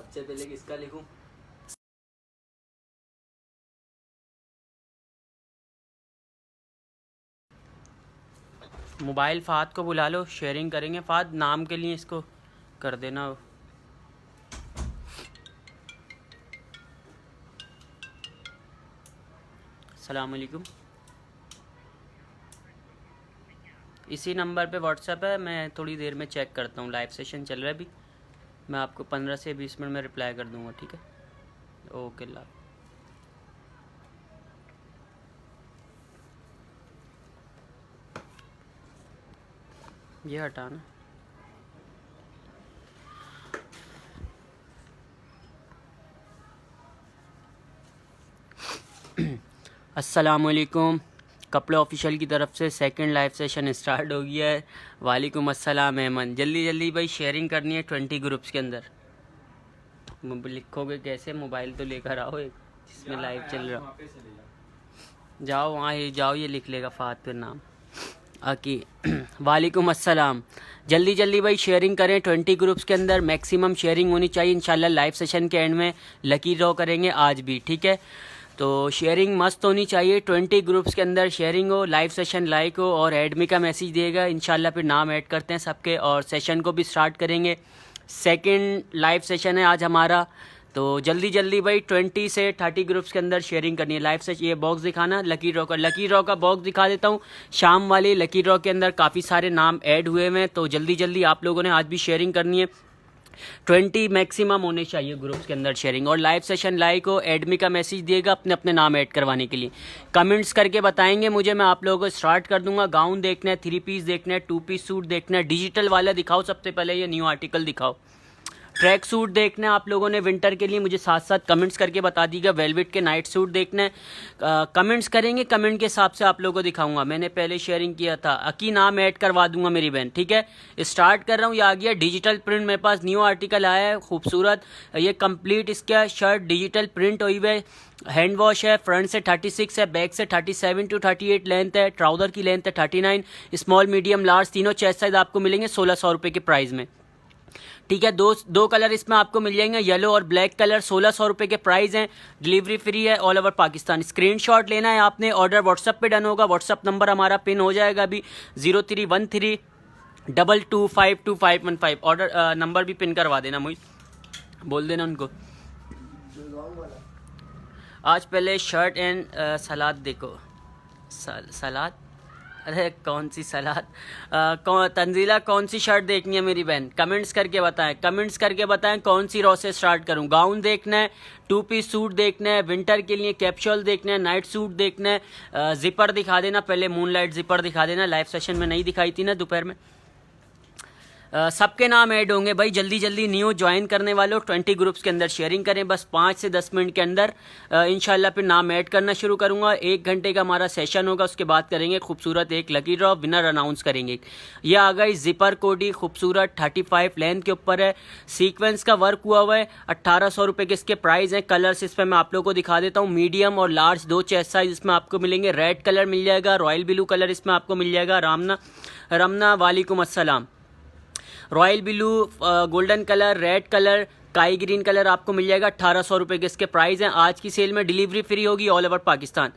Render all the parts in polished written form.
सबसे पहले किसका लिखूं? मोबाइल फ़ाद को बुला लो, शेयरिंग करेंगे। फ़ाद नाम के लिए इसको कर देना। अस्सलाम वालेकुम। इसी नंबर पे व्हाट्सएप है, मैं थोड़ी देर में चेक करता हूँ, लाइव सेशन चल रहा है अभी। मैं आपको 15 से 20 मिनट में रिप्लाई कर दूँगा, ठीक है? ओके ला। ये हटाना। अस्सलाम वालेकुम। कपड़े ऑफिशियल की तरफ से सेकंड लाइव सेशन स्टार्ट हो गया है। वालेकुम अस्सलाम अहमद। जल्दी जल्दी भाई शेयरिंग करनी है 20 ग्रुप्स के अंदर। लिखोगे कैसे? मोबाइल तो लेकर आओ एक जिसमें लाइव चल रहा। जाओ वहाँ, ये जाओ, ये लिख लेगा फ़ाद फिर नाम आकी। वालेकुम अस्सलाम। जल्दी जल्दी भाई शेयरिंग करें 20 ग्रुप्स के अंदर। मैक्सिमम शेयरिंग होनी चाहिए। इंशाल्लाह लाइव सेशन के एंड में लकी ड्रॉ करेंगे आज भी, ठीक है? तो शेयरिंग मस्त होनी चाहिए। 20 ग्रुप्स के अंदर शेयरिंग हो, लाइव सेशन लाइक हो और एडमी का मैसेज देगा। इंशाल्लाह फिर नाम ऐड करते हैं सबके और सेशन को भी स्टार्ट करेंगे। सेकंड लाइव सेशन है आज हमारा, तो जल्दी जल्दी भाई 20 से 30 ग्रुप्स के अंदर शेयरिंग करनी है। लाइव सेशन, ये बॉक्स दिखाना लकी ड्रॉ का बॉक्स दिखा देता हूँ। शाम वाली लकी ड्रॉ के अंदर काफ़ी सारे नाम ऐड हुए हुए हैं, तो जल्दी जल्दी आप लोगों ने आज भी शेयरिंग करनी है। 20 मैक्सिमम होने चाहिए ग्रुप्स के अंदर शेयरिंग। और लाइव सेशन लाइक हो, एडमी का मैसेज दिएगा अपने अपने नाम ऐड करवाने के लिए। कमेंट्स करके बताएंगे मुझे, मैं आप लोगों को स्टार्ट कर दूंगा। गाउन देखना है, 3 पीस देखना है, 2 पीस सूट देखना है, डिजिटल वाला दिखाओ सबसे पहले, ये न्यू आर्टिकल दिखाओ। ट्रैक सूट देखना है आप लोगों ने विंटर के लिए, मुझे साथ साथ कमेंट्स करके बता दीजिएगा। वेलवेट के नाइट सूट देखना है, कमेंट्स करेंगे, कमेंट के हिसाब से आप लोगों को दिखाऊंगा। मैंने पहले शेयरिंग किया था, अकी नाम ऐड करवा दूंगा मेरी बहन, ठीक है? स्टार्ट कर रहा हूँ। ये आ गया डिजिटल प्रिंट, मेरे पास न्यू आर्टिकल आया है खूबसूरत। ये कंप्लीट इसका शर्ट डिजिटल प्रिंट हुई है, हैंड वॉश है, फ्रंट से 36 है, बैक से 37 to 38 लेंथ है, ट्राउज़र की लेंथ है 39। स्मॉल मीडियम लार्ज तीनों चेस्ट साइज आपको मिलेंगे 1600 रुपये के प्राइस में, ठीक है? दो कलर इसमें आपको मिल जाएंगे, येलो और ब्लैक कलर। 1600 रुपये के प्राइस हैं। डिलीवरी फ्री है ऑल ओवर पाकिस्तान। स्क्रीनशॉट लेना है आपने, ऑर्डर व्हाट्सअप पे डन होगा। व्हाट्सअप नंबर हमारा पिन हो जाएगा अभी, 031322521515। ऑर्डर नंबर भी पिन करवा देना, मुझे बोल देना उनको। आज पहले शर्ट एंड सलाद देखो। सलाद, अरे कौन सी सलाद? तंजीला कौन सी शर्ट देखनी है मेरी बहन? कमेंट्स करके बताएं कौन सी रो से स्टार्ट करूं। गाउन देखना है, 2 पीस सूट देखना है, विंटर के लिए कैप्सूल देखना है, नाइट सूट देखना है। जिपर दिखा देना पहले, मूनलाइट जिपर दिखा देना, लाइव सेशन में नहीं दिखाई थी ना दोपहर में। सबके नाम ऐड होंगे भाई। जल्दी जल्दी न्यू ज्वाइन करने वालों 20 ग्रुप्स के अंदर शेयरिंग करें, बस 5 से 10 मिनट के अंदर इंशाल्लाह फिर नाम ऐड करना शुरू करूंगा। 1 घंटे का हमारा सेशन होगा, उसके बाद करेंगे खूबसूरत एक लकी ड्रॉ, विनर अनाउंस करेंगे। ये आ गई जिपर कोडी, खूबसूरत 35 लेंथ के ऊपर है, सीक्वेंस का वर्क हुआ हुआ है। 1800 रुपये के इसके प्राइस हैं। कलर्स इस पर मैं आप लोग को दिखा देता हूँ। मीडियम और लार्ज 2 चेस्ट साइज इसमें आपको मिलेंगे। रेड कलर मिल जाएगा, रॉयल ब्लू कलर इसमें आपको मिल जाएगा। रमना वालेकुम अस्सलाम। Royal blue, golden colour, red colour, काई ग्रीन कलर आपको मिल जाएगा। 1800 रुपये के इसके प्राइस हैं। आज की सेल में डिलीवरी फ्री होगी ऑल ओवर पाकिस्तान।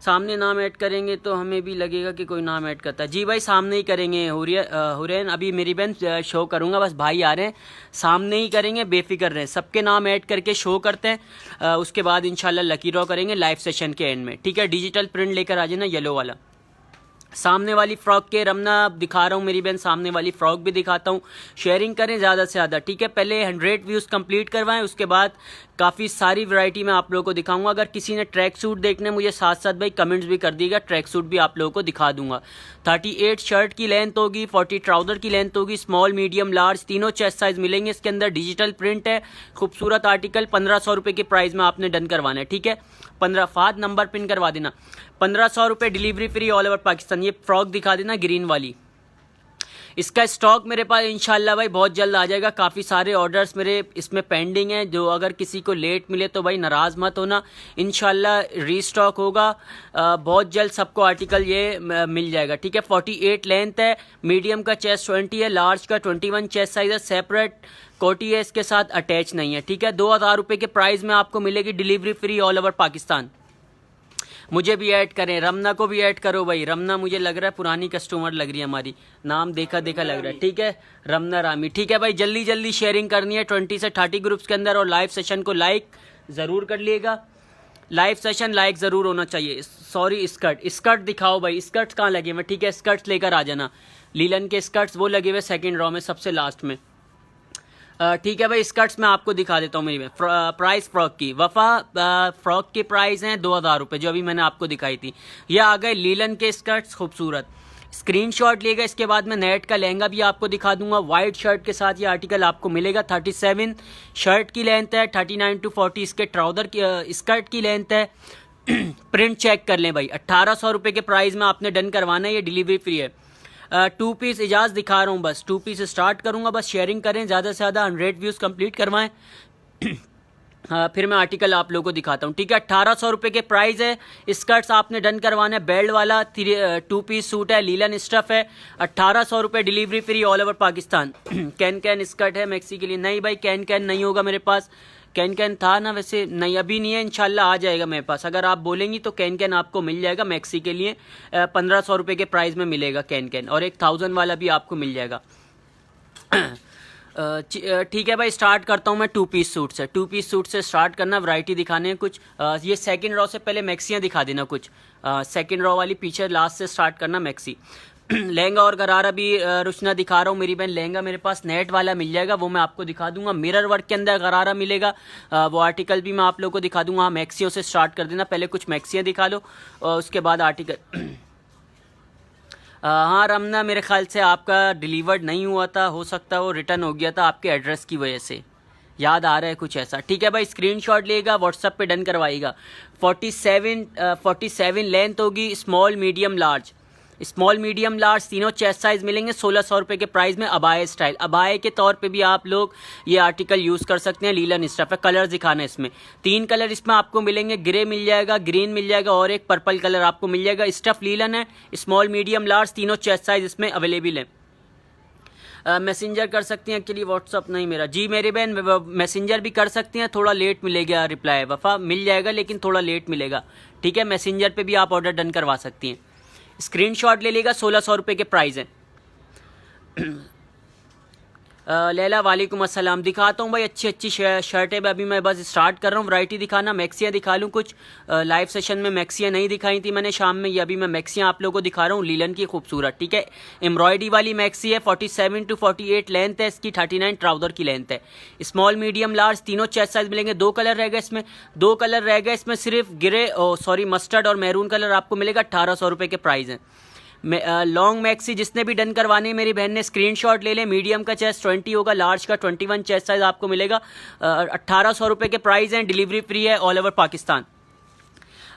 सामने नाम ऐड करेंगे तो हमें भी लगेगा कि कोई नाम ऐड करता है। जी भाई सामने ही करेंगे। हुरैन अभी मेरी बहन शो करूंगा, बस भाई आ रहे हैं, सामने ही करेंगे, बेफिक्र रहें। सबके नाम ऐड करके शो करते हैं, उसके बाद इंशाल्लाह लकी ड्रॉ करेंगे लाइव सेशन के एंड में, ठीक है? डिजिटल प्रिंट लेकर आ जाना, येलो वाला। सामने वाली फ्रॉक के रमना दिखा रहा हूँ मेरी बहन, सामने वाली फ्रॉक भी दिखाता हूँ। शेयरिंग करें ज़्यादा से ज़्यादा, ठीक है? पहले 100 व्यूज़ कंप्लीट करवाएं, उसके बाद काफ़ी सारी वैरायटी में आप लोगों को दिखाऊंगा। अगर किसी ने ट्रैक सूट देखने, मुझे साथ साथ भाई कमेंट्स भी कर दिएगा, ट्रैक सूट भी आप लोगों को दिखा दूंगा। 38 शर्ट की लेंथ होगी, 40 ट्राउज़र की लेंथ होगी। स्मॉल मीडियम लार्ज तीनों चेस्ट साइज मिलेंगे इसके अंदर। डिजिटल प्रिंट है, खूबसूरत आर्टिकल। 1500 रुपये के प्राइस में आपने डन करवाना है, ठीक है? 15 फाद नंबर पिन करवा देना। 1500 रुपये delivery free all over Pakistan. ये फ्रॉक दिखा देना ग्रीन वाली, इसका स्टॉक मेरे पास इंशाल्लाह भाई बहुत जल्द आ जाएगा। काफ़ी सारे ऑर्डर्स मेरे इसमें पेंडिंग हैं, जो अगर किसी को लेट मिले तो भाई नाराज़ मत होना, इंशाल्लाह रीस्टॉक होगा बहुत जल्द, सबको आर्टिकल ये मिल जाएगा, ठीक है। 48 लेंथ है, मीडियम का चेस्ट 20 है, लार्ज का 21 चेस्ट साइज है, सेपरेट कोटी है, इसके साथ अटैच नहीं है, ठीक है। 2000 रुपये के प्राइस में आपको मिलेगी, delivery free all over Pakistan. मुझे भी ऐड करें, रमना को भी ऐड करो भाई। रमना मुझे लग रहा है पुरानी कस्टमर लग रही है हमारी, नाम देखा देखा लग रहा है, ठीक है। रमना रामी, ठीक है भाई। जल्दी जल्दी शेयरिंग करनी है 20 से 30 ग्रुप्स के अंदर, और लाइव सेशन को लाइक ज़रूर कर लिएगा। लाइव सेशन लाइक ज़रूर होना चाहिए। सॉरी, स्कर्ट दिखाओ भाई, स्कर्ट्स कहाँ लगे हुए, ठीक है। स्कर्ट्स लेकर आ जाना, लीलन के स्कर्ट्स वो लगे हुए सेकेंड रॉ में सबसे लास्ट में, ठीक है भाई। स्कर्ट्स मैं आपको दिखा देता हूँ मेरी में। प्राइस फ्रॉक की, वफ़ा फ्रॉक की प्राइस हैं 2000 रुपये, जो अभी मैंने आपको दिखाई थी। ये आ गए लीलन के स्कर्ट्स, खूबसूरत। स्क्रीनशॉट लिएगा। इसके बाद मैं नेट का लहंगा भी आपको दिखा दूंगा, वाइट शर्ट के साथ ये आर्टिकल आपको मिलेगा। 37 शर्ट की लेंथ है, 39 to 40 इसके ट्राउज़र की स्कर्ट की लेंथ है। प्रिंट चेक कर लें भाई, 1800 रुपये के प्राइस में आपने डन करवाना है, ये डिलीवरी फ्री है। 2 पीस इजाज़ दिखा रहा हूँ, बस 2 पीस स्टार्ट करूँगा, बस शेयरिंग करें, ज़्यादा से ज़्यादा 100 व्यूज़ कंप्लीट करवाएं। फिर मैं आर्टिकल आप लोगों को दिखाता हूँ, ठीक है। 1800 रुपये के प्राइस है। स्कर्ट्स आपने डन करवाना है, बेल्ट वाला 2 पीस सूट है, लीलन स्टफ है, 1800 रुपये, delivery free all over Pakistan. Can skirt है मैक्सी के लिए, नहीं भाई कैन नहीं होगा मेरे पास। कैन था ना, वैसे नहीं अभी नहीं है, इंशाल्लाह आ जाएगा मेरे पास। अगर आप बोलेंगी तो कैन आपको मिल जाएगा मैक्सी के लिए, 1500 रुपये के प्राइस में मिलेगा कैन, और 1000 वाला भी आपको मिल जाएगा। ठीक है भाई, स्टार्ट करता हूँ मैं 2 पीस सूट से। 2 पीस सूट से स्टार्ट करना, वैरायटी दिखाने हैं कुछ। ये सेकंड रॉ से पहले मैक्सियाँ दिखा देना कुछ, सेकंड रॉ वाली पीछे लास्ट से स्टार्ट करना मैक्सी। लहंगा और गरारा भी रुचना दिखा रहा हूँ मेरी बहन। लहंगा मेरे पास नेट वाला मिल जाएगा, वो मैं आपको दिखा दूंगा। मिरर वर्क के अंदर गरारा मिलेगा, वो आर्टिकल भी मैं आप लोगों को दिखा दूंगा। हाँ, मैक्सियों से स्टार्ट कर देना, पहले कुछ मैक्सियाँ दिखा लो और उसके बाद आर्टिकल। हाँ रमना, मेरे ख्याल से आपका डिलीवर्ड नहीं हुआ था, हो सकता है वो रिटर्न हो गया था आपके एड्रेस की वजह से, याद आ रहा है कुछ ऐसा, ठीक है भाई। स्क्रीनशॉट लेगा, व्हाट्सएप पे डन करवाएगा। 47 लेंथ होगी, small medium large. Small medium large तीनों चेस्ट साइज मिलेंगे 1600 रुपये के प्राइस में। अबाए स्टाइल, अबाए के तौर पे भी आप लोग ये आर्टिकल यूज़ कर सकते हैं। लीलन स्टफ है, कलर दिखाना है इसमें। 3 कलर इसमें आपको मिलेंगे, ग्रे मिल जाएगा, ग्रीन मिल जाएगा, और एक पर्पल कलर आपको मिल जाएगा। स्टफ लीलन है, स्मॉल मीडियम लार्ज तीनों चेस्ट साइज इसमें अवेलेबल है। मैसेंजर कर सकती हैं, एक्चुअली व्हाट्सअप नहीं मेरा। जी मेरी बहन, मैसेंजर भी कर सकती हैं, थोड़ा लेट मिलेगा रिप्लाई। वफ़ा मिल जाएगा लेकिन थोड़ा लेट मिलेगा, ठीक है। मैसेंजर पे भी आप ऑर्डर डन करवा सकती हैं। स्क्रीनशॉट ले लेगा, 1600 रुपये के प्राइस है। लैला वालेकुम अस्सलाम, दिखाता हूँ भाई अच्छी शर्ट है। अभी मैं बस स्टार्ट कर रहा हूँ वैरायटी दिखाना। मैक्सियाँ दिखा लूँ कुछ, लाइव सेशन में मैक्सियाँ नहीं दिखाई थी मैंने शाम में, ये अभी मैं मैक्सियाँ आप लोगों को दिखा रहा हूँ। लीलन की खूबसूरत, ठीक है, एम्ब्रॉयडरी वाली मैक्सी है। 47 to 48 लेंथ है इसकी, 39 ट्राउज़र की लेंथ है। स्मॉल मीडियम लार्ज तीनों चेस्ट साइज मिलेंगे। 2 कलर रह गए इसमें, 2 कलर रह गए इसमें, सिर्फ ग्रे मस्टर्ड और मैरून कलर आपको मिलेगा। 1800 रुपये के प्राइस है। लॉन्ग मैक्सी जिसने भी डन करवाने है मेरी बहन ने स्क्रीनशॉट ले लें। मीडियम का चेस्ट 20 होगा, लार्ज का 21 चेस्ट साइज आपको मिलेगा। 1800 रुपये के प्राइस हैं, डिलीवरी फ्री है ऑल ओवर पाकिस्तान।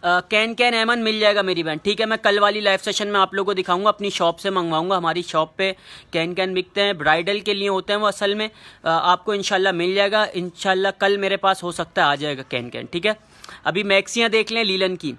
कैन एमन मिल जाएगा मेरी बहन, ठीक है। मैं कल वाली लाइव सेशन में आप लोगों को दिखाऊंगा, अपनी शॉप से मंगवाऊंगा। हमारी शॉप पे कैन बिकते हैं, ब्राइडल के लिए होते हैं वो असल में। आपको इंशाल्लाह मिल जाएगा, इंशाल्लाह कल मेरे पास हो सकता है आ जाएगा कैन, ठीक है। अभी मैक्सियाँ देख लें लीलन की,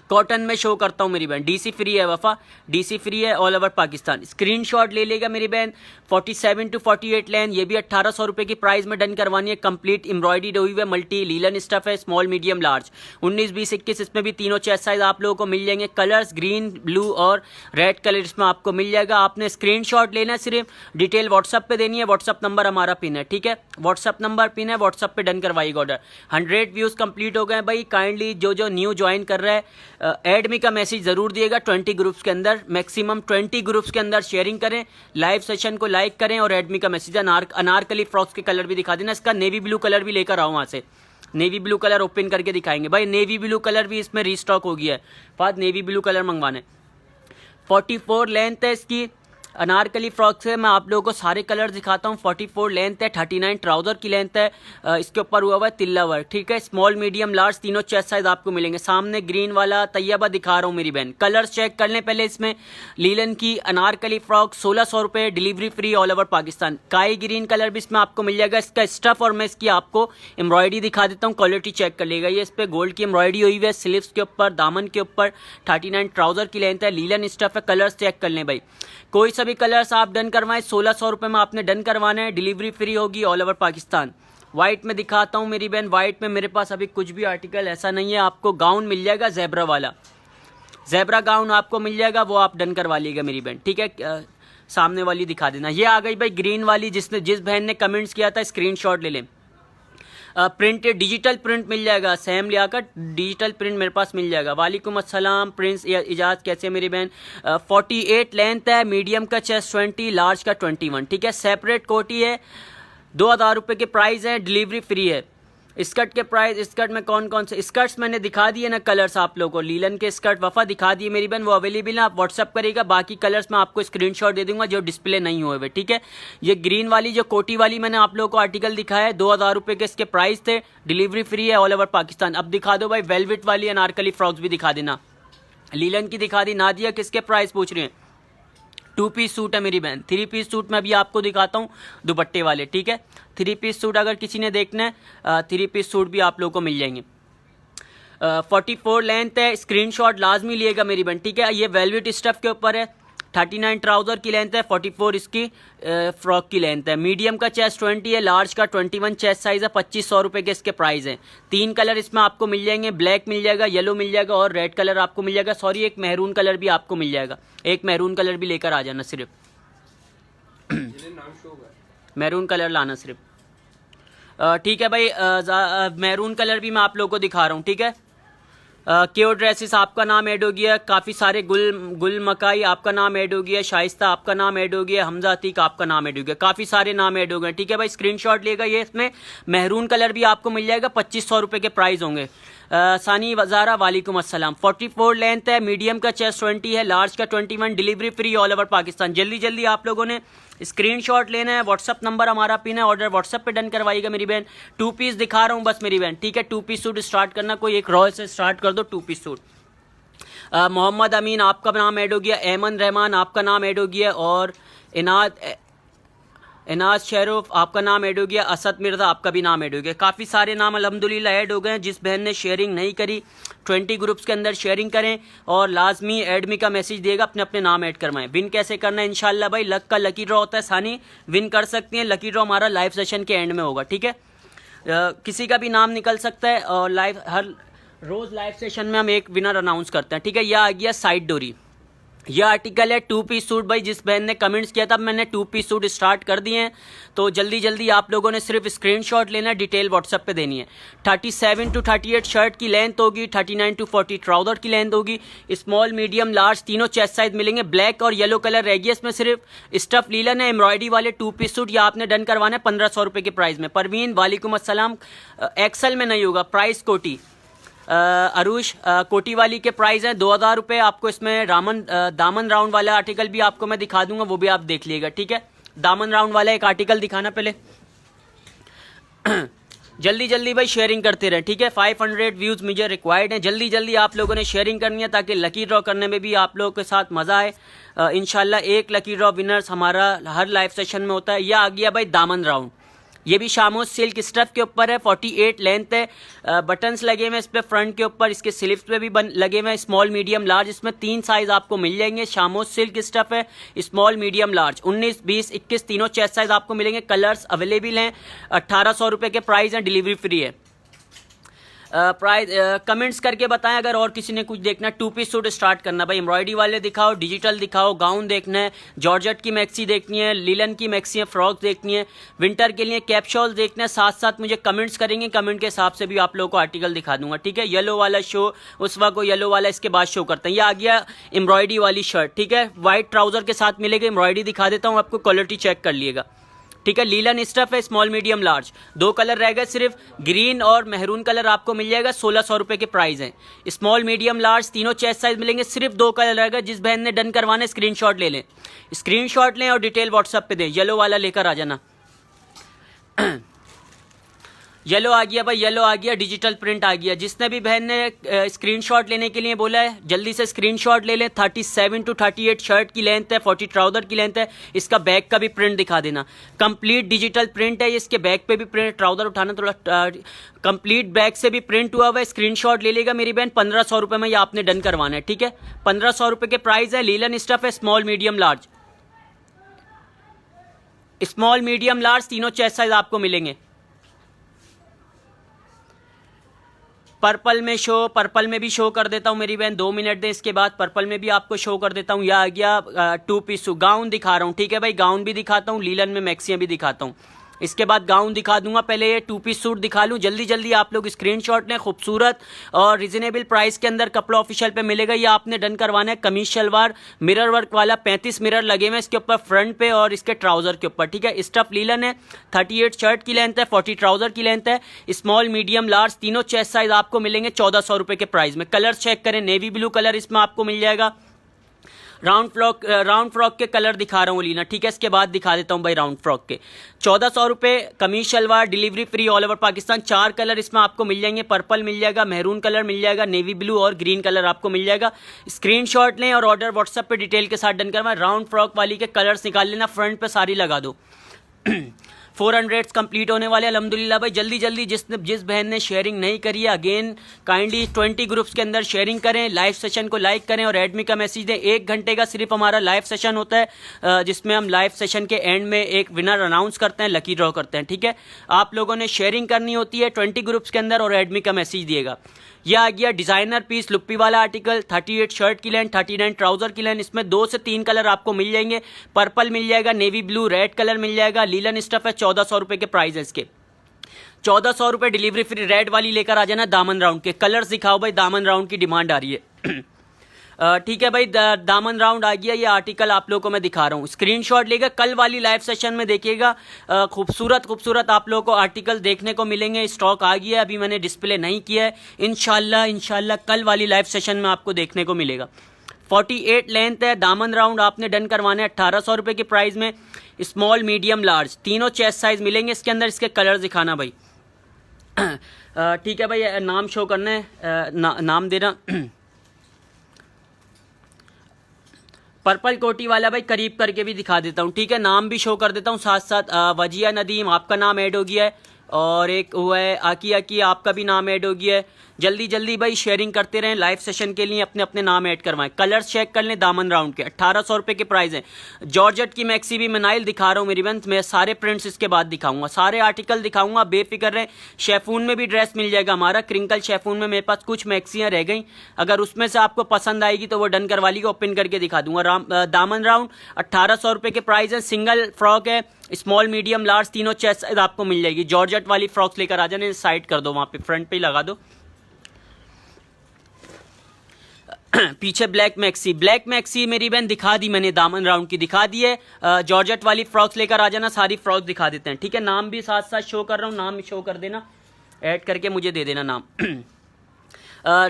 कॉटन में शो करता हूँ मेरी बहन। डीसी फ्री है वफ़ा, डीसी फ्री है ऑल ओवर पाकिस्तान। स्क्रीनशॉट ले लेगा मेरी बहन। 47 to 48 लेंथ, ये भी 1800 रुपये की प्राइस में डन करवानी है। कंप्लीट एम्ब्रॉयडरी हुई है, मल्टी लीलन स्टफ है, स्मॉल मीडियम लार्ज। 19, 20, 21 इसमें भी तीनों चेस्ट साइज आप लोगों को मिल जाएंगे। कलर्स ग्रीन, ब्लू और रेड कलर इसमें आपको मिल जाएगा। आपने स्क्रीनशॉट लेना है, सिर्फ डिटेल व्हाट्सअप पे देनी है। व्हाट्सअप नंबर हमारा पिन है, ठीक है। व्हाट्सअप नंबर पिन है, व्हाट्सअप पे डन करवाइएगा ऑर्डर। 100 व्यूज़ कंप्लीट हो गए भाई। काइंडली जो न्यू ज्वाइन कर रहा है ऐड मी का मैसेज ज़रूर दिएगा। 20 ग्रुप्स के अंदर, मैक्सिमम 20 ग्रुप्स के अंदर शेयरिंग करें, लाइव सेशन को लाइक करें और ऐड मी का मैसेज। अनारकली फ्रॉक्स के कलर भी दिखा देना। इसका नेवी ब्लू कलर भी लेकर आओ वहाँ से, नेवी ब्लू कलर ओपन करके दिखाएंगे भाई। नेवी ब्लू कलर भी इसमें रीस्टॉक हो गया है, बाद नेवी ब्लू कलर मंगवाना है। 44 लेंथ है इसकी, अनारकली फ्रॉक से मैं आप लोगों को सारे कलर दिखाता हूँ। 44 लेंथ है, 39 ट्राउज़र की लेंथ है, इसके ऊपर हुआ है तिल्ला वर्क, ठीक है। स्मॉल मीडियम लार्ज तीनों चेस्ट साइज आपको मिलेंगे। सामने ग्रीन वाला तैयबा दिखा रहा हूँ मेरी बहन, कलर्स चेक कर लें पहले। इसमें लीलन की अनारकली फ्रॉक 1600 रुपये, delivery free all over Pakistan. काई ग्रीन कलर भी इसमें आपको मिल जाएगा। इसका स्टफ और मैं इसकी आपको एम्ब्रॉयडरी दिखा देता हूँ, क्वालिटी चेक कर लेगा। ये इस पर गोल्ड की एम्ब्रॉयडरी हुई है, स्लीव्स के ऊपर, दामन के ऊपर। 39 ट्राउज़र की लेंथ है, लीलन स्टफ है। कलर्स चेक कर लें भाई, कोई सभी कलर्स आप डन करवाएं। 1600 रुपये में आपने डन करवाना है, डिलीवरी फ्री होगी ऑल ओवर पाकिस्तान। वाइट में दिखाता हूँ मेरी बहन, वाइट में मेरे पास अभी कुछ भी आर्टिकल ऐसा नहीं है। आपको गाउन मिल जाएगा ज़ेब्रा वाला, ज़ेब्रा गाउन आपको मिल जाएगा, वो आप डन करवा लीजिएगा मेरी बहन, ठीक है। सामने वाली दिखा देना। ये आ गई भाई ग्रीन वाली, जिस बहन ने कमेंट्स किया था स्क्रीनशॉट ले लें। प्रिंट डिजिटल प्रिंट मिल जाएगा, सेम लियाकत डिजिटल प्रिंट मेरे पास मिल जाएगा। वालेकुम अस्सलाम प्रिंस इजाज़, कैसे है मेरी बहन। 48 लेंथ है, मीडियम का चेस्ट 20, लार्ज का 21, ठीक है। सेपरेट कोटी है, 2000 रुपये के प्राइस है, डिलीवरी फ्री है। स्कर्ट के प्राइस, स्कर्ट में कौन कौन से स्कर्ट्स मैंने दिखा दिए ना कलर्स आप लोगों को। लीलन के स्कर्ट वफ़ा दिखा दिए मेरी बहन, वो अवेलेबल है, आप व्हाट्सअप करिएगा। बाकी कलर्स मैं आपको स्क्रीनशॉट दे दूंगा जो डिस्प्ले नहीं हुए हुए, ठीक है। ये ग्रीन वाली जो कोटी वाली मैंने आप लोगों को आर्टिकल दिखाया है, 2000 रुपये के इसके प्राइस थे, डिलीवरी फ्री है ऑल ओवर पाकिस्तान। अब दिखा दो भाई वेलवेट वाली अनारकली फ्रॉक्स भी दिखा देना। लीलन की दिखा दी। नादिया किसके प्राइस पूछ रहे हैं। 2 पीस सूट है मेरी बहन, 3 पीस सूट मैं अभी आपको दिखाता हूँ दुपट्टे वाले, ठीक है। 3 पीस सूट अगर किसी ने देखना है 3 पीस सूट भी आप लोगों को मिल जाएंगे। 44 लेंथ है, स्क्रीनशॉट लाजमी लिएगा मेरी बहन, ठीक है। ये वेलवेट स्टफ के ऊपर है, 39 ट्राउज़र की लेंथ है, 44 इसकी फ्रॉक की लेंथ है। मीडियम का चेस्ट 20 है, लार्ज का 21 चेस्ट साइज़ है। 2500 रुपये के इसके प्राइस हैं। 3 कलर इसमें आपको मिल जाएंगे, ब्लैक मिल जाएगा, येलो मिल जाएगा और रेड कलर आपको मिल जाएगा। सॉरी, एक मेहरून कलर भी आपको मिल जाएगा। एक मेहरून कलर भी लेकर आ जाना, सिर्फ मेहरून कलर लाना सिर्फ, ठीक है भाई। मेहरून कलर भी मैं आप लोगों को दिखा रहा हूँ, ठीक है। क्योर ड्रेसेस आपका नाम ऐड हो गया, काफ़ी सारे गुल मकाई आपका नाम ऐड हो गया, शाइस्ता आपका नाम ऐड हो गया, हमजा अतीक आपका नाम ऐड हो गया, काफ़ी सारे नाम ऐड हो गए, ठीक है भाई। स्क्रीनशॉट लेगा। ये इसमें मेहरून कलर भी आपको मिल जाएगा, 2500 रुपये के प्राइस होंगे। सानी वजारा वालेकुम अस्सलाम। 44 लेंथ है, मीडियम का चेस्ट 20 है, लार्ज का 21, delivery free all over Pakistan. जल्दी जल्दी आप लोगों ने स्क्रीनशॉट लेना है, व्हाट्सअप नंबर हमारा पिन है, ऑर्डर व्हाट्सअप पे डन करवाइएगा मेरी बहन। 2 पीस दिखा रहा हूँ बस मेरी बहन, ठीक है। 2 पीस सूट स्टार्ट करना, कोई एक रॉयल से स्टार्ट कर दो 2 पीस सूट। मोहम्मद अमीन आपका नाम ऐड हो गया, एमन रहमान आपका नाम ऐड हो गया और इनाज शेरूफ आपका नाम ऐड हो गया, असद मिर्ज़ा आपका भी नाम ऐड हो गया। काफ़ी सारे नाम अल्हम्दुलिल्लाह ऐड हो गए हैं। जिस बहन ने शेयरिंग नहीं करी 20 ग्रुप्स के अंदर शेयरिंग करें और लाजमी एडमी का मैसेज देगा, अपने अपने नाम ऐड करवाएं। विन कैसे करना है इंशाल्लाह भाई, लक का लकी ड्रॉ होता है, सानी विन कर सकती हैं। लकी ड्रॉ हमारा लाइव सेशन के एंड में होगा, ठीक है। किसी का भी नाम निकल सकता है और लाइव हर रोज़ लाइव सेशन में हम एक विनर अनाउंस करते हैं, ठीक है। यह आ गया साइड डोरी, यह आर्टिकल है 2 पीस सूट भाई। जिस बहन ने कमेंट्स किया था मैंने 2 पीस सूट स्टार्ट कर दिए हैं, तो जल्दी जल्दी आप लोगों ने सिर्फ स्क्रीनशॉट लेना है, डिटेल व्हाट्सएप पे देनी है। 37 to 38 शर्ट की लेंथ होगी, 39 to 40 ट्राउज़र की लेंथ होगी। स्मॉल मीडियम लार्ज तीनों चेस्ट साइज मिलेंगे। ब्लैक और येलो कलर रह गया इसमें, सिर्फ स्टफ लीलन है। एम्ब्रॉयडरी वाले 2 पीस सूट या आपने डन करवाना है 1500 रुपये के प्राइस में। परवीन वालेकुम अस्सलाम। एक्सल में नहीं होगा, प्राइस कोटी। अरुष कोटी वाली के प्राइस हैं 2000 रुपये। आपको इसमें दामन राउंड वाला आर्टिकल भी आपको मैं दिखा दूंगा, वो भी आप देख लीजिएगा, ठीक है। दामन राउंड वाला एक आर्टिकल दिखाना पहले। जल्दी जल्दी भाई शेयरिंग करते रहें, ठीक है। 500 व्यूज़ मुझे रिक्वायर्ड हैं। जल्दी जल्दी आप लोगों ने शेयरिंग करनी है ताकि लकी ड्रॉ करने में भी आप लोगों के साथ मज़ा आए। इंशाल्लाह एक लकी ड्रॉ विनर्स हमारा हर लाइव सेशन में होता है। यह आ गया भाई दामन राउंड, ये भी शामोज सिल्क स्टफ के ऊपर है, 48 लेंथ है। बटन्स लगे हुए हैं इस पे फ्रंट के ऊपर, इसके स्लीव्स पे भी लगे हुए हैं, स्मॉल मीडियम लार्ज। इसमें 3 साइज आपको मिल जाएंगे। शामोज सिल्क स्टफ है, स्मॉल मीडियम लार्ज। 19, 20, 21 तीनों चेस्ट साइज आपको मिलेंगे। कलर्स अवेलेबल हैं। 1800 रुपये के प्राइस हैं, डिलीवरी फ्री है। प्राइस कमेंट्स करके बताएं अगर और किसी ने कुछ देखना है। 2 पीस सूट स्टार्ट करना भाई, एम्ब्रॉयडरी वाले दिखाओ, डिजिटल दिखाओ, गाउन देखना है, जॉर्जेट की मैक्सी देखनी है, लीलन की मैक्सी है, फ्रॉक देखनी है, विंटर के लिए कैप शॉल देखना है। साथ साथ मुझे कमेंट्स करेंगे, कमेंट के हिसाब से भी आप लोगों को आर्टिकल दिखा दूंगा, ठीक है। येलो वाला शो उस वक्त को येलो वाला इसके बाद शो करते हैं। ये आ गया एम्ब्रॉयडरी वाली शर्ट, ठीक है। वाइट ट्राउजर के साथ मिलेगी, एम्ब्रॉयडरी दिखा देता हूँ आपको, क्वालिटी चेक कर लिएगा, ठीक है। लीलन स्टफ है, स्मॉल मीडियम लार्ज, 2 कलर रह गए सिर्फ, ग्रीन और मेहरून कलर आपको मिल जाएगा, 1600 रुपये के प्राइस है। स्मॉल मीडियम लार्ज तीनों चेस्ट साइज मिलेंगे, सिर्फ 2 कलर रह गए। जिस बहन ने डन करवाना है स्क्रीनशॉट ले लें, स्क्रीनशॉट लें और डिटेल व्हाट्सएप पे दें। येलो वाला लेकर आ जाना। येलो आ गया भाई, येलो आ गया, डिजिटल प्रिंट आ गया। जिसने भी बहन ने स्क्रीनशॉट लेने के लिए बोला है जल्दी से स्क्रीनशॉट ले लें। 37 to 38 शर्ट की लेंथ है, 40 ट्राउजर की लेंथ है। इसका बैक का भी प्रिंट दिखा देना, कंप्लीट डिजिटल प्रिंट है। इसके बैक पे भी प्रिंट, ट्राउजर उठाना थोड़ा, कंप्लीट बैक से भी प्रिंट हुआ हुआ है। स्क्रीनशॉट ले लेगा मेरी बहन। 1500 रुपये में ये आपने डन करवाना है, ठीक है। 1500 रुपये के प्राइस है। लीलन स्टफ है, small medium large, small medium large तीनों चेस्ट साइज आपको मिलेंगे। पर्पल में शो, पर्पल में भी शो कर देता हूँ मेरी बहन, 2 मिनट दें। इसके बाद पर्पल में भी आपको शो कर देता हूँ। यह आ गया 2 पीस गाउन दिखा रहा हूँ, ठीक है भाई। गाउन भी दिखाता हूँ, लीलन में मैक्सियाँ भी दिखाता हूँ। इसके बाद गाउन दिखा दूंगा, पहले ये 2 पीस सूट दिखा लूँ। जल्दी जल्दी आप लोग स्क्रीनशॉट लें। खूबसूरत और रिजनेबल प्राइस के अंदर कपड़ा ऑफिशियल पे मिलेगा। ये आपने डन करवाना है। कमीज शलवार मिरर वर्क वाला, 35 मिरर लगे हुए इसके ऊपर फ्रंट पे और इसके ट्राउजर के ऊपर, ठीक है। स्टफ लीलन है, 38 शर्ट की लेंथ है, 40 ट्राउजर की लेंथ है। स्मॉल मीडियम लार्ज तीनों चेस्ट साइज आपको मिलेंगे 1400 रुपये के प्राइस में। कलर चेक करें, नेवी ब्लू कलर इसमें आपको मिल जाएगा। राउंड फ्रॉक के कलर दिखा रहा हूँ लीना, ठीक है। इसके बाद दिखा देता हूँ भाई राउंड फ्रॉक के 1400 रुपये। Kameez shalwar delivery free all over Pakistan. 4 colour इसमें आपको मिल जाएंगे। पर्पल मिल जाएगा, मेहरून कलर मिल जाएगा, नेवी ब्लू और ग्रीन कलर आपको मिल जाएगा। स्क्रीनशॉट लें और ऑर्डर व्हाट्सएप पे डिटेल के साथ डन करवाएं। राउंड फ्रॉक वाली के कलर्स निकाल लेना, फ्रंट पे सारी लगा दो। 400 कंप्लीट होने वाले अल्हम्दुलिल्लाह भाई। जल्दी जल्दी जिस बहन ने शेयरिंग नहीं करी है, अगेन काइंडली 20 ग्रुप्स के अंदर शेयरिंग करें, लाइव सेशन को लाइक करें और एडमी का मैसेज दें। 1 घंटे का सिर्फ हमारा लाइव सेशन होता है, जिसमें हम लाइव सेशन के एंड में एक विनर अनाउंस करते हैं, लकी ड्रॉ करते हैं, ठीक है। आप लोगों ने शेयरिंग करनी होती है 20 ग्रुप्स के अंदर और एडमी का मैसेज दिएगा। यह आ गया डिजाइनर पीस, लुप्पी वाला आर्टिकल, 38 शर्ट की लेंथ, 39 ट्राउजर की लेंथ। इसमें 2 से 3 कलर आपको मिल जाएंगे। पर्पल मिल जाएगा, नेवी ब्लू, रेड कलर मिल जाएगा। लीलन स्टफ है, 1400 रुपये के प्राइस है इसके। 1400 रुपये डिलीवरी फ्री। रेड वाली लेकर आ जाना। दामन राउंड के कलर्स दिखाओ भाई, दामन राउंड की डिमांड आ रही है। ठीक है भाई, दामन राउंड आ गया। ये आर्टिकल आप लोगों को मैं दिखा रहा हूँ, स्क्रीनशॉट लेगा। कल वाली लाइव सेशन में देखिएगा, खूबसूरत आप लोगों को आर्टिकल देखने को मिलेंगे। स्टॉक आ गया है, अभी मैंने डिस्प्ले नहीं किया है। इंशाल्लाह कल वाली लाइव सेशन में आपको देखने को मिलेगा। 48 लेंथ है। दामन राउंड आपने डन करवाना है 1800 रुपये के प्राइस में। स्मॉल मीडियम लार्ज तीनों चेस्ट साइज मिलेंगे इसके अंदर। इसके कलर दिखाना भाई। ठीक है भाई, नाम शो करना है, नाम देना। पर्पल कोटी वाला भाई करीब करके भी दिखा देता हूँ, ठीक है। नाम भी शो कर देता हूँ साथ साथ। वजिया नदीम आपका नाम ऐड हो गया है और एक हुआ है आकी आपका भी नाम ऐड हो गया है। जल्दी जल्दी भाई शेयरिंग करते रहें। लाइव सेशन के लिए अपने अपने नाम ऐड करवाएं। कलर्स चेक कर लें। दामन राउंड के 1800 रुपये के प्राइस है। जॉर्जेट की मैक्सी भी मनाइल दिखा रहा हूँ मेरी बहन। मैं सारे प्रिंट्स इसके बाद दिखाऊंगा, सारे आर्टिकल दिखाऊंगा, बेफिक्र रहें। शेफून में भी ड्रेस मिल जाएगा हमारा। क्रिंकल शेफून में मेरे पास कुछ मैक्सियाँ रह गई, अगर उसमें से आपको पसंद आएगी तो वो डन करवा लीजिए, ओपन करके दिखा दूंगा। दामन राउंड 1800 रुपये के प्राइस है। सिंगल फ्रॉक है, स्मॉल मीडियम लार्ज तीनों चेस्ट साइज आपको मिल जाएगी। जॉर्जेट वाली फ्रॉक्स लेकर आ जाने, साइड कर दो, वहाँ पे फ्रंट पे ही लगा दो। पीछे ब्लैक मैक्सी मेरी बहन दिखा दी मैंने, दामन राउंड की दिखा दी है। जॉर्जेट वाली फ्रॉक्स लेकर आ जाना, सारी फ्रॉक्स दिखा देते हैं, ठीक है। नाम भी साथ साथ शो कर रहा हूँ, नाम शो कर देना, ऐड करके मुझे दे देना नाम।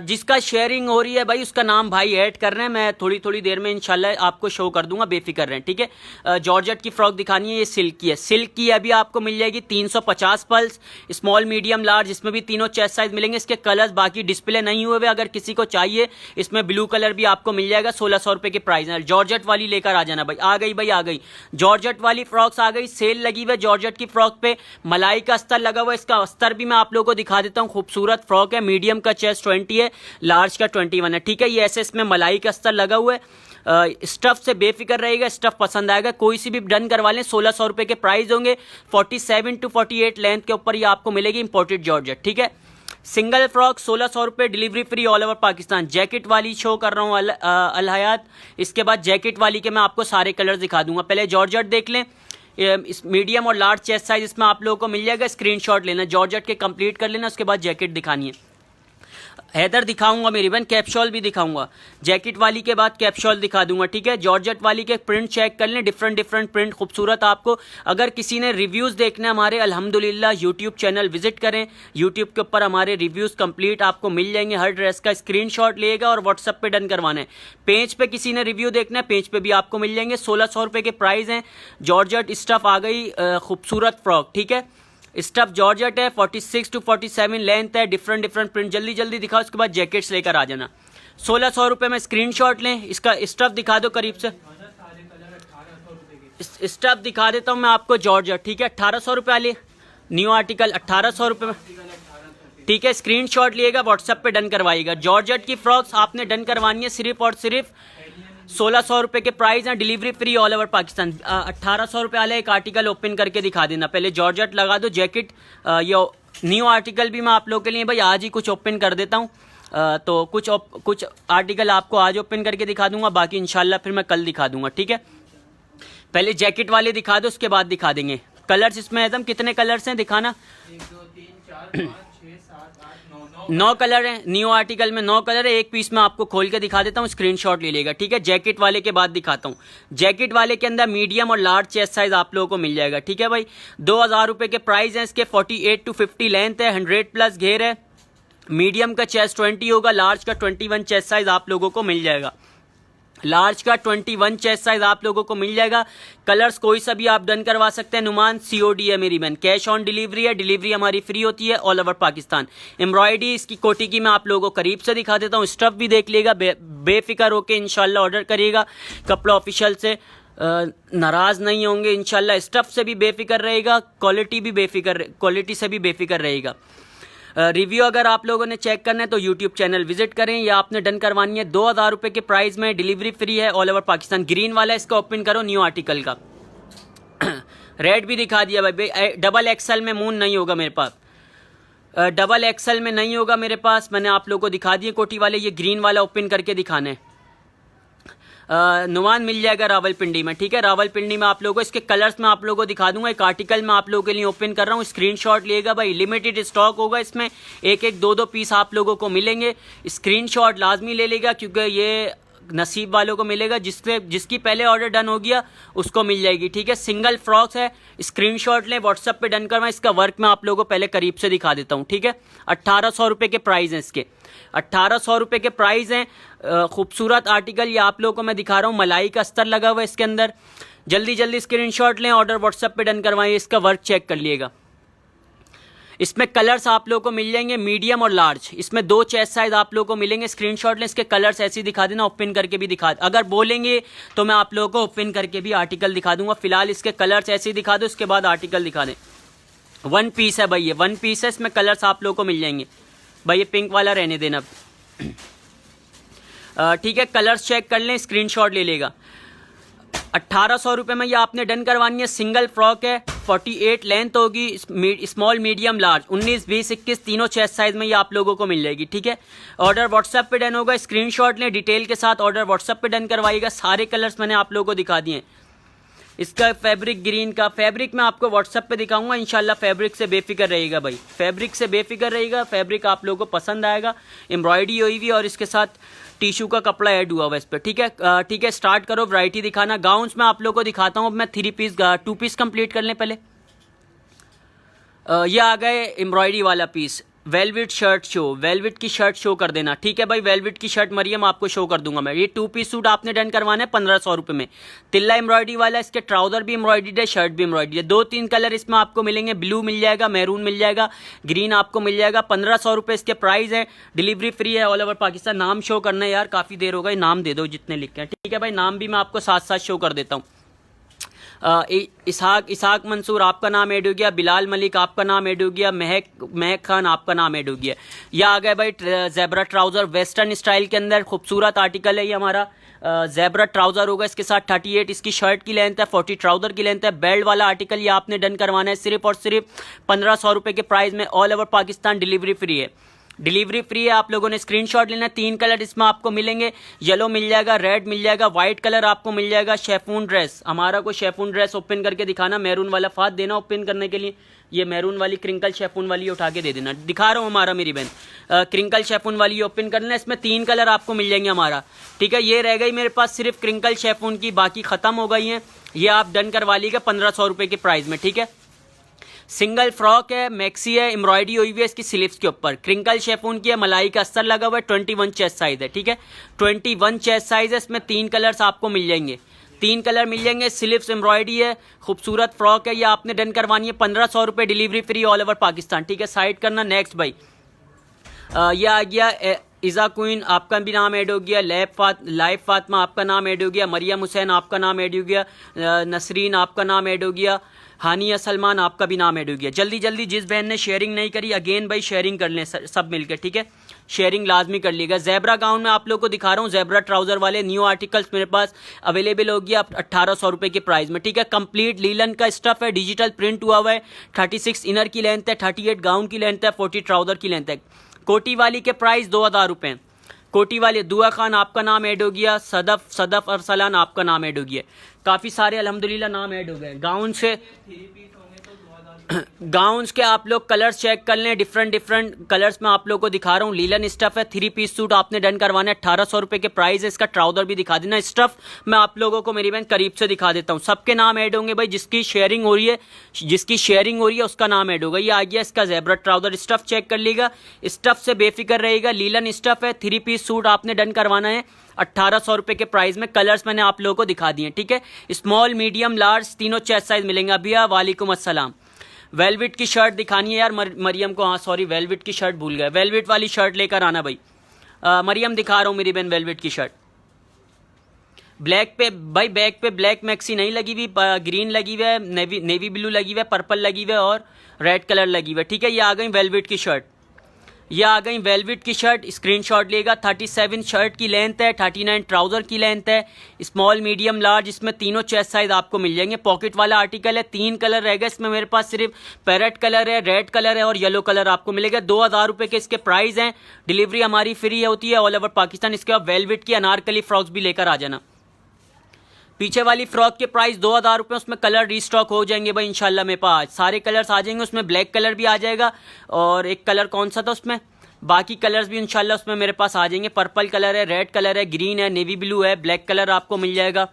जिसका शेयरिंग हो रही है भाई उसका नाम भाई ऐड कर रहे हैं। मैं थोड़ी देर में इंशाल्लाह आपको शो कर दूंगा, बेफिक्र रहें, ठीक है। जॉर्जेट की फ्रॉक दिखानी है, ये सिल्क की है। सिल्क की अभी आपको मिल जाएगी 350 पल्स, स्मॉल मीडियम लार्ज, इसमें भी तीनों चेस्ट साइज मिलेंगे। इसके कलर्स बाकी डिस्प्ले नहीं हुए, अगर किसी को चाहिए इसमें ब्लू कलर भी आपको मिल जाएगा। 1600 रुपये के प्राइस है। जॉर्जेट वाली लेकर आ जाना भाई। आ गई जॉर्जेट वाली फ्रॉक्स आ गई। सेल लगी हुई है जॉर्जेट की फ्रॉक पे, मलाई का अस्तर लगा हुआ है। इसका अस्तर भी मैं आप लोगों को दिखा देता हूँ। खूबसूरत फ्रॉक है, मीडियम का चेस्ट 20 है, लार्ज का 21 है, ठीक है। ये ऐसे इसमें मलाई का अस्तर लगा हुआ है। स्टफ से बेफिक्र रहेगा, स्टफ पसंद आएगा, कोई सी भी डन करवा लें। 1600 रुपये के प्राइस होंगे। 47 to 48 लेंथ के ऊपर ये आपको मिलेगी इंपोर्टेड जॉर्जेट, ठीक है। सिंगल फ्रॉक 1600 रुपये, delivery free all over Pakistan. Jacket वाली शो कर रहा हूँ अल हयात। इसके बाद जैकेट वाली के मैं आपको सारे कलर दिखा दूंगा। पहले जॉर्जेट देख लें। इस मीडियम और लार्ज चेस्ट साइज इसमें आप लोगों को मिल जाएगा। स्क्रीनशॉट लेना, जॉर्जेट के कंप्लीट कर लेना, उसके बाद जैकेट दिखानी है। हैदर दिखाऊंगा मेरी बहन, कैप्शॉल भी दिखाऊंगा। जैकेट वाली के बाद कैप्शॉल दिखा दूंगा, ठीक है। जॉर्जेट वाली के प्रिंट चेक कर लें, डिफरेंट डिफरेंट प्रिंट खूबसूरत आपको। अगर किसी ने रिव्यूज़ देखने हमारे अल्हम्दुलिल्लाह यूट्यूब चैनल विजिट करें, यूट्यूब के ऊपर हमारे रिव्यूज़ कंप्लीट आपको मिल जाएंगे। हर ड्रेस का स्क्रीनशॉट लेगा और व्हाट्सअप पे डन करवाना है। पेज पे किसी ने रिव्यू देखना है, पेज पे भी आपको मिल जाएंगे। 1600 रुपये के प्राइस हैं। जॉर्जेट स्टफ आ गई, खूबसूरत फ्रॉक, ठीक है। स्टफ जॉर्जेट है, 46 to 47 लेंथ है, डिफरेंट डिफरेंट प्रिंट। जल्दी जल्दी दिखाओ, उसके बाद जैकेट्स लेकर आ जाना। 1600 रुपये में स्क्रीनशॉट लें। इसका स्टफ दिखा दो करीब से, स्टफ दिखा देता हूँ मैं आपको। जॉर्जेट, ठीक है, 1800 रुपये वाली न्यू आर्टिकल 1800 रुपये में, ठीक है। स्क्रीनशॉट लिएगा, व्हाट्सएप पे डन करवाइएगा। जॉर्जेट की फ्रॉक्स आपने डन करवानी है सिर्फ और सिर्फ 1600 रुपये के प्राइस हैं। Delivery free all over Pakistan. 1800 रुपये वाला एक आर्टिकल ओपन करके दिखा देना। पहले जॉर्जेट लगा दो, जैकेट। ये न्यू आर्टिकल भी मैं आप लोगों के लिए भाई आज ही कुछ ओपन कर देता हूँ। तो कुछ आर्टिकल आपको आज ओपन करके दिखा दूंगा, बाकी इंशाल्लाह फिर मैं कल दिखा दूंगा, ठीक है। पहले जैकेट वाले दिखा दो, उसके बाद दिखा देंगे कलर्स। इसमें एकदम कितने कलर्स हैं दिखाना? 1 2 3 4 5 6 7 8 9 9 कलर हैं। न्यू आर्टिकल में 9 कलर है। एक पीस में आपको खोल के दिखा देता हूँ, स्क्रीनशॉट ले लेगा, ठीक है। जैकेट वाले के बाद दिखाता हूँ। जैकेट वाले के अंदर मीडियम और लार्ज चेस्ट साइज आप लोगों को मिल जाएगा, ठीक है भाई। 2000 रुपये के प्राइस हैं इसके। 48 to 50 लेंथ है, 100+ घेर है। मीडियम का चेस्ट 20 होगा, लार्ज का 21 चेस्ट साइज आप लोगों को मिल जाएगा। लार्ज का 21 चेस्ट साइज आप लोगों को मिल जाएगा। कलर्स कोई सा भी आप डन करवा सकते हैं। नुमान COD है मेरी बहन, कैश ऑन डिलीवरी है। डिलीवरी हमारी फ्री होती है ऑल ओवर पाकिस्तान। एम्ब्रॉयडरी इसकी कोटी की मैं आप लोगों को करीब से दिखा देता हूँ। स्टफ भी देख लेगा, बेफिक्र होके इंशाल्लाह ऑर्डर करिएगा। कपड़ा ऑफिशियल से नाराज़ नहीं होंगे इंशाल्लाह। स्टफ से भी बेफिक्र रहेगा, क्वालिटी से भी बेफिक्र रहेगा। रिव्यू अगर आप लोगों ने चेक करना है तो यूट्यूब चैनल विजिट करें, या आपने डन करवानी है। 2000 रुपये के प्राइस में डिलीवरी फ्री है ऑल ओवर पाकिस्तान। ग्रीन वाला इसका ओपन करो, न्यू आर्टिकल का। रेड भी दिखा दिया भाई। डबल XL में मून नहीं होगा मेरे पास, डबल XL में नहीं होगा मेरे पास। मैंने आप लोगों को दिखा दिए कोटी वाले। ये ग्रीन वाला ओपन करके दिखाना है। नुमान मिल जाएगा रावलपिंडी में, ठीक है। रावलपिंडी में आप लोगों को इसके कलर्स में आप लोगों को दिखा दूंगा। एक आर्टिकल मैं आप लोगों के लिए ओपन कर रहा हूँ, स्क्रीनशॉट लिएगा भाई। लिमिटेड स्टॉक होगा इसमें, एक एक दो पीस आप लोगों को मिलेंगे। स्क्रीनशॉट लाजमी ले लेगा, क्योंकि ये नसीब वालों को मिलेगा। जिसकी पहले ऑर्डर डन हो गया उसको मिल जाएगी, ठीक है। सिंगल फ्रॉक्स है, स्क्रीनशॉट लें, व्हाट्सएप पे डन करवाएं। इसका वर्क मैं आप लोगों को पहले करीब से दिखा देता हूँ, ठीक है। 1800 रुपये के प्राइस हैं इसके। 1800 रुपये के प्राइस हैं। खूबसूरत आर्टिकल ये आप लोगों को मैं दिखा रहा हूँ। मलाई का अस्तर लगा हुआ है इसके अंदर। जल्दी जल्दी स्क्रीनशॉट लें, ऑर्डर व्हाट्सएप पे डन करवाइए। इसका वर्क चेक कर लिएगा। इसमें कलर्स आप लोगों को मिल जाएंगे, मीडियम और लार्ज। इसमें 2 चेस्ट साइज आप लोगों को मिलेंगे। स्क्रीनशॉट लें, इसके कलर्स ऐसे ही दिखा देना, ओपन करके भी दिखा। अगर बोलेंगे तो मैं आप लोगों को ओपन करके भी आर्टिकल दिखा दूंगा। फिलहाल इसके कलर्स ऐसे ही दिखा दो, उसके बाद आर्टिकल दिखा दें। 1 पीस है भाई, ये 1 पीस है। इसमें कलर्स आप लोगों को मिल जाएंगे भाई। ये पिंक वाला रहने देना, ठीक है। कलर्स चेक कर लें, स्क्रीनशॉट ले लेगा। 1800 रुपये में ये आपने डन करवानी है। सिंगल फ्रॉक है, 48 लेंथ होगी, स्मॉल मीडियम लार्ज। 19 20 21 तीनों चेस्ट साइज में ये आप लोगों को मिल जाएगी, ठीक है। ऑर्डर व्हाट्सएप पे डन होगा। स्क्रीनशॉट लें, डिटेल के साथ ऑर्डर व्हाट्सएप पे डन करवाइएगा। सारे कलर्स मैंने आप लोगों को दिखा दिए हैं। इसका फैब्रिक ग्रीन का फैब्रिक मैं आपको व्हाट्सएप पे दिखाऊंगा इंशाल्लाह। फैब्रिक से बेफिक्र रहेगा भाई, फैब्रिक से बेफिक्र रहेगा। फैब्रिक आप लोगों को पसंद आएगा। एम्ब्रॉयडरी हुई हुई और इसके साथ टिश्यू का कपड़ा ऐड हुआ हुआ इस पर, ठीक है। ठीक है, स्टार्ट करो वैरायटी दिखाना। गाउन्स में आप लोगों को दिखाता हूँ। मैं 3 पीस 2 पीस कंप्लीट कर लें पहले। ये आ गए एम्ब्रॉयडरी वाला piece. Velvet shirt show, velvet की शर्ट शो कर देना, ठीक है भाई। वेलवेट की शर्ट मरियम आपको शो कर दूंगा मैं। ये 2 पीस सूट आपने डन करवाना है 1500 रुपये में। तिल्ला एम्ब्रॉयडरी वाला, इसके ट्राउजर भी एम्ब्रॉयडरी है, शर्ट भी एम्ब्रॉयडरी है। 2-3 कलर इसमें आपको मिलेंगे। ब्लू मिल जाएगा, मैरून मिल जाएगा, ग्रीन आपको मिल जाएगा। 1500 रुपये इसके प्राइस है। डिलीवरी फ्री है ऑल ओवर पाकिस्तान। नाम शो करना है यार, काफ़ी देर हो गई। नाम दे दो जितने लिखे हैं, ठीक है भाई। नाम भी मैं आपको साथ साथ शो कर देता हूँ। इसहाक मंसूर आपका नाम ऐड हो गया। बिलाल मलिक आपका नाम ऐड हो गया। महक खान आपका नाम ऐड हो गया। यह आ गया भाई ज़ेब्रा ट्राउज़र वेस्टर्न स्टाइल के अंदर। खूबसूरत आर्टिकल है ये हमारा। ज़ेब्रा ट्राउज़र होगा इसके साथ। 38 इसकी शर्ट की लेंथ है, 40 ट्राउज़र की लेंथ है। बेल्ट वाला आर्टिकल ये आपने डन करवाना है सिर्फ और सिर्फ 1500 रुपये के प्राइस में। All over Pakistan delivery free है। डिलीवरी फ्री है, आप लोगों ने स्क्रीनशॉट लेना है। 3 कलर इसमें आपको मिलेंगे, येलो मिल जाएगा, रेड मिल जाएगा, व्हाइट कलर आपको मिल जाएगा। शेफून ड्रेस, हमारा को शेफून ड्रेस ओपन करके दिखाना, मैरून वाला फात देना ओपन करने के लिए। ये मैरून वाली क्रिंकल शेफून वाली उठा के दे देना, दिखा रहा हूँ हमारा मेरी बहन, क्रिंकल शेफून वाली ओपन करना। इसमें 3 कलर आपको मिल जाएंगे हमारा, ठीक है। ये रह गई मेरे पास सिर्फ क्रिंकल शेफून की, बाकी ख़त्म हो गई हैं। ये आप डन करवा लीजिएगा 1500 रुपये के प्राइस में, ठीक है। सिंगल फ्रॉक है, मैक्सी है, एम्ब्रॉयडरी हुई हुई है इसकी स्लीव्स के ऊपर, क्रिंकल शेफून की है, मलाई का अस्तर लगा हुआ है, 21 चेस्ट साइज है, ठीक है। 21 चेस्ट साइज है, इसमें 3 कलर्स आपको मिल जाएंगे, 3 कलर मिल जाएंगे। स्लीव्स एम्ब्रॉयडरी है, खूबसूरत फ्रॉक है। ये आपने डन करवानी है 1500 रुपये, delivery free all over Pakistan, ठीक है। साइड करना। नेक्स्ट भाई ये आ गया इज़ा क्वीन, आपका भी नाम ऐड हो गया। लाइफ फातिमा आपका नाम ऐड हो गया। मरियम हुसैन आपका नाम ऐड हो गया। नसरीन आपका नाम ऐड हो गया। हानिया सलमान आपका भी नाम ऐड हो गया। जल्दी जल्दी जिस बहन ने शेयरिंग नहीं करी, अगेन भाई शेयरिंग कर लें सब मिलकर, ठीक है। शेयरिंग लाजमी कर लीजिएगा। ज़ेब्रा गाउन में आप लोग को दिखा रहा हूँ, ज़ेब्रा ट्राउज़र वाले न्यू आर्टिकल्स मेरे पास अवेलेबल हो गया 1800 रुपये के प्राइस में, ठीक है। कंप्लीट लीलन का स्टफ है, डिजिटल प्रिंट हुआ हुआ है। 36 इनर की लेंथ है, 38 गाउन की लेंथ है, 40 ट्राउज़र की लेंथ है। कोटी वाली के प्राइस 2000 रुपये। कोटी वाले दुआ खान आपका नाम ऐड हो गया। सदफ अरसलान आपका नाम ऐड हो गया। काफ़ी सारे अल्हम्दुलिल्लाह नाम ऐड हो गए। गाउन से गाउन्स के आप लोग कलर्स चेक कर लें, डिफरेंट कलर्स में आप लोग को दिखा रहा हूँ। लीलन स्टफ है, 3 पीस सूट आपने डन करवाना है, 1800 रुपये के प्राइस है। इसका ट्राउज़र भी दिखा देना। स्टफ मैं आप लोगों को मेरी बहन करीब से दिखा देता हूँ, सबके नाम ऐड होंगे भाई। जिसकी शेयरिंग हो रही है उसका नाम ऐड होगा। ये आ गया इसका ज़ेब्रा ट्राउज़र, स्टफ चेक कर लीजिएगा। स्टफ से बेफिक्र रहेगा, लीलन स्टफ है, 3 पीस सूट आपने डन करवाना है 1800 रुपये के प्राइस में। कलर्स मैंने आप लोगों को दिखा दिए, ठीक है। स्मॉल, मीडियम, लार्ज तीनों चेस्ट साइज मिलेंगे। अभिया वालेकुम अस्सलाम। वेलवेट की शर्ट दिखानी है यार मरियम को, हाँ सॉरी वेलवेट की शर्ट भूल गया। वेलवेट वाली शर्ट लेकर आना भाई। मरियम दिखा रहा हूँ मेरी बहन वेलवेट की शर्ट। ब्लैक पे भाई, बैक पे ब्लैक मैक्सी नहीं लगी हुई, ग्रीन लगी हुई है, नेवी ब्लू लगी हुई है, पर्पल लगी हुई है और रेड कलर लगी हुई है, ठीक है। ये आ गई वेलवेट की शर्ट, ये आ गई वेलवेट की शर्ट। स्क्रीनशॉट लेगा। 37 शर्ट की लेंथ है, 39 ट्राउज़र की लेंथ है। स्मॉल, मीडियम, लार्ज, इसमें तीनों चेस्ट साइज आपको मिल जाएंगे। पॉकेट वाला आर्टिकल है, 3 कलर रहेगा इसमें मेरे पास, सिर्फ पैरेट कलर है, रेड कलर है और येलो कलर आपको मिलेगा। 2000 रुपये के इसके प्राइस हैं। डिलीवरी हमारी फ्री होती है ऑल ओवर पाकिस्तान। इसके बाद वेलवेट की अनारकली फ्रॉक्स भी लेकर आ जाना। पीछे वाली फ्रॉक के प्राइस 2000 रुपये, उसमें कलर रीस्टॉक हो जाएंगे भाई इंशाल्लाह। मेरे पास सारे कलर्स आ जाएंगे, उसमें ब्लैक कलर भी आ जाएगा और एक कलर कौन सा था उसमें, बाकी कलर्स भी इंशाल्लाह उसमें मेरे पास आ जाएंगे। पर्पल कलर है, रेड कलर है, ग्रीन है, नेवी ब्लू है, ब्लैक कलर आपको मिल जाएगा।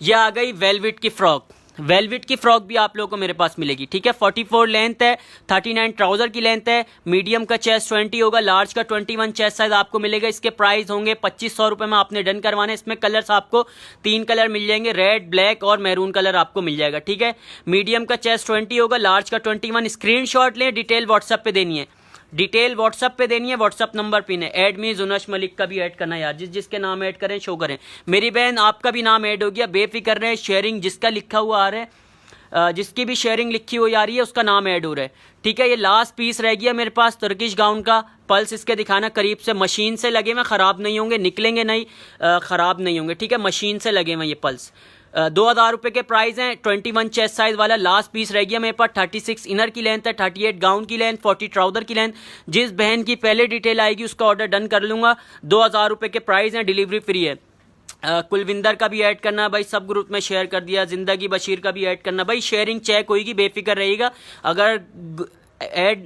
यह आ गई वेलवेट की फ्रॉक। वेलवेट की फ्रॉक भी आप लोगों को मेरे पास मिलेगी, ठीक है। 44 लेंथ है, 39 ट्राउज़र की लेंथ है। मीडियम का चेस्ट 20 होगा, लार्ज का 21 चेस्ट साइज आपको मिलेगा। इसके प्राइस होंगे 2500 रुपये में आपने डन करवाने। इसमें कलर्स आपको 3 कलर मिल जाएंगे, रेड, ब्लैक और मैरून कलर आपको मिल जाएगा, ठीक है। मीडियम का चेस्ट 20 होगा, लार्ज का 21। स्क्रीनशॉट लें, डिटेल व्हाट्सएप पे देनी है, डिटेल व्हाट्सएप पे देनी है, व्हाट्सएप नंबर पिन है। ऐड मी जुनश मलिक का भी ऐड करना यार, जिसके नाम ऐड करें शो करें। मेरी बहन आपका भी नाम ऐड हो गया, बेफिक्र रहे। शेयरिंग जिसका लिखा हुआ आ रहा है, जिसकी भी शेयरिंग लिखी हुई आ रही है उसका नाम ऐड हो रहा है, ठीक है। ये लास्ट पीस रह गया मेरे पास तुर्किश गाउन का। पल्स इसके दिखाना करीब से, मशीन से लगे हुए, ख़राब नहीं होंगे, निकलेंगे नहीं, ख़राब नहीं होंगे, ठीक है। मशीन से लगे हुए ये पल्स। 2000 रुपये के प्राइस हैं। 21 चेस्ट साइज वाला लास्ट पीस रह गया मेरे पास। 36 इनर की लेंथ है, 38 गाउन की लेंथ, 40 ट्राउज़र की लेंथ। जिस बहन की पहले डिटेल आएगी उसका ऑर्डर डन कर लूँगा। 2000 रुपये के प्राइस हैं, डिलीवरी फ्री है। कुलविंदर का भी ऐड करना भाई, सब ग्रुप में शेयर कर दिया। जिंदगी बशीर का भी ऐड करना भाई, शेयरिंग चेक होगी, बेफिक्र रहिएगा।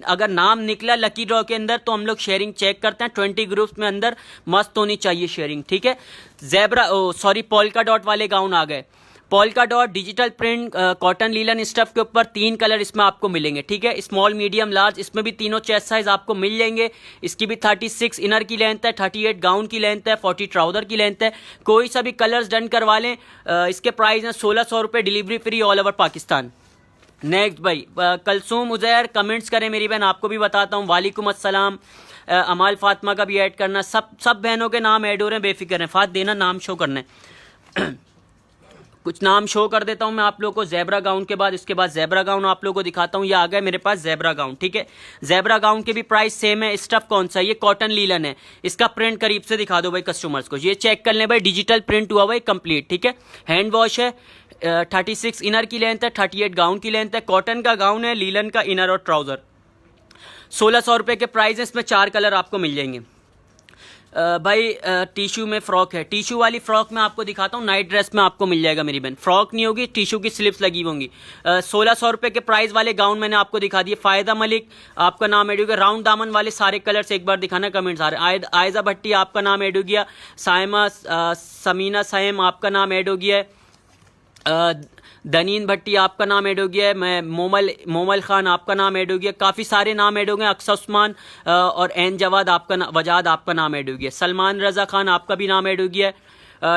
अगर नाम निकला लकी ड्रॉ के अंदर तो हम लोग शेयरिंग चेक करते हैं। 20 ग्रुप्स में अंदर मस्त होनी चाहिए शेयरिंग, ठीक है। पोल्का डॉट वाले गाउन आ गए। Polka dot digital print cotton linen stuff के ऊपर 3 कलर इसमें आपको मिलेंगे, ठीक है। स्मॉल, मीडियम, लार्ज, इसमें भी तीनों चेस्ट साइज आपको मिल जाएंगे। इसकी भी 36 इनर की लेंथ है, 38 गाउन की लेंथ है, 40 ट्राउज़र की लेंथ है। कोई सा भी कलर्स डन करवा लें। इसके प्राइस हैं 1600 रुपये, delivery free all over Pakistan. Next भाई कलसूम उजैर, कमेंट्स करें मेरी बहन, आपको भी बताता हूँ। वालेकुम अस्सलाम। अमाल फातिमा का भी ऐड करना। सब बहनों के नाम ऐड हो रहे हैं, बेफिक्र हैं। फात देना, नाम शो करना है। कुछ नाम शो कर देता हूं मैं आप लोगों को ज़ेब्रा गाउन के बाद। इसके बाद ज़ेब्रा गाउन आप लोगों को दिखाता हूं। ये आ गया मेरे पास ज़ेब्रा गाउन, ठीक है। ज़ेब्रा गाउन के भी प्राइस सेम है। स्टफ कौन सा है? ये कॉटन लीलन है। इसका प्रिंट करीब से दिखा दो भाई कस्टमर्स को। ये चेक कर लें भाई, डिजिटल प्रिंट हुआ हुआ है कंप्लीट, ठीक है। हैंड वॉश है। 36 इनर की लेंथ है, 38 गाउन की लेंथ है। कॉटन का गाउन है, लीलन का इनर और ट्राउज़र। 1600 के प्राइस है, इसमें 4 कलर आपको मिल जाएंगे। भाई टिशू में फ्रॉक है, टिशू वाली फ्रॉक मैं आपको दिखाता हूँ, नाइट ड्रेस में आपको मिल जाएगा मेरी बहन। फ्रॉक नहीं होगी, टिशू की स्लिप्स लगी होंगी। 1600 के प्राइस वाले गाउन मैंने आपको दिखा दिए। फ़ायदा मलिक आपका नाम ऐड हो गया। राउंड दामन वाले सारे कलर्स एक बार दिखाना, कमेंट्स आ रहे हैं। आयजा भट्टी आपका नाम ऐड हो गया। साइमा समीना साइम आपका नाम ऐड हो गया है। दनीन भट्टी आपका नाम ऐड हो गया है। मैं मोमल खान आपका नाम ऐड हो गया। काफ़ी सारे नाम ऐड हो गए। अक्सर उस्मान और एन जवाद वजाद आपका नाम ऐड हो गया। सलमान रज़ा खान आपका भी नाम ऐड हो गया है।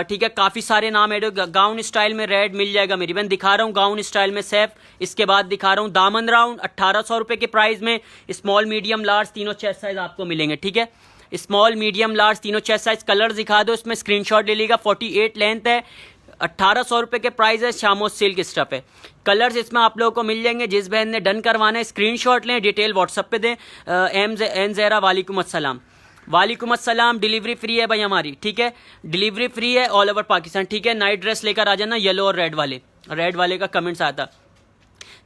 ठीक है, काफ़ी सारे नाम ऐड हो गया। गाउन स्टाइल में रेड मिल जाएगा मेरी बहन, दिखा रहा हूँ गाउन स्टाइल में सैफ। इसके बाद दिखा रहा हूँ दामन राउंड 1800 के प्राइस में। स्मॉल मीडियम लार्ज तीनों चेस्ट साइज आपको मिलेंगे। ठीक है, स्मॉल मीडियम लार्ज तीनों चेस्ट साइज। कलर दिखा दो, इसमें स्क्रीनशॉट ले लीजिएगा। 48 लेंथ है, 1800 के प्राइस है। शामो सिल्क स्टफ है। कलर्स इसमें आप लोगों को मिल जाएंगे। जिस बहन ने डन करवाना है स्क्रीनशॉट लें, डिटेल व्हाट्सएप पे दें। एन ज़हरा वालेकुम अस्सलाम। वालेकुम अस्सलाम। डिलीवरी फ्री है भाई हमारी। ठीक है, डिलीवरी फ्री है ऑल ओवर पाकिस्तान। ठीक है, नाइट ड्रेस लेकर आ जाना, येलो और रेड वाले का कमेंट्स आता।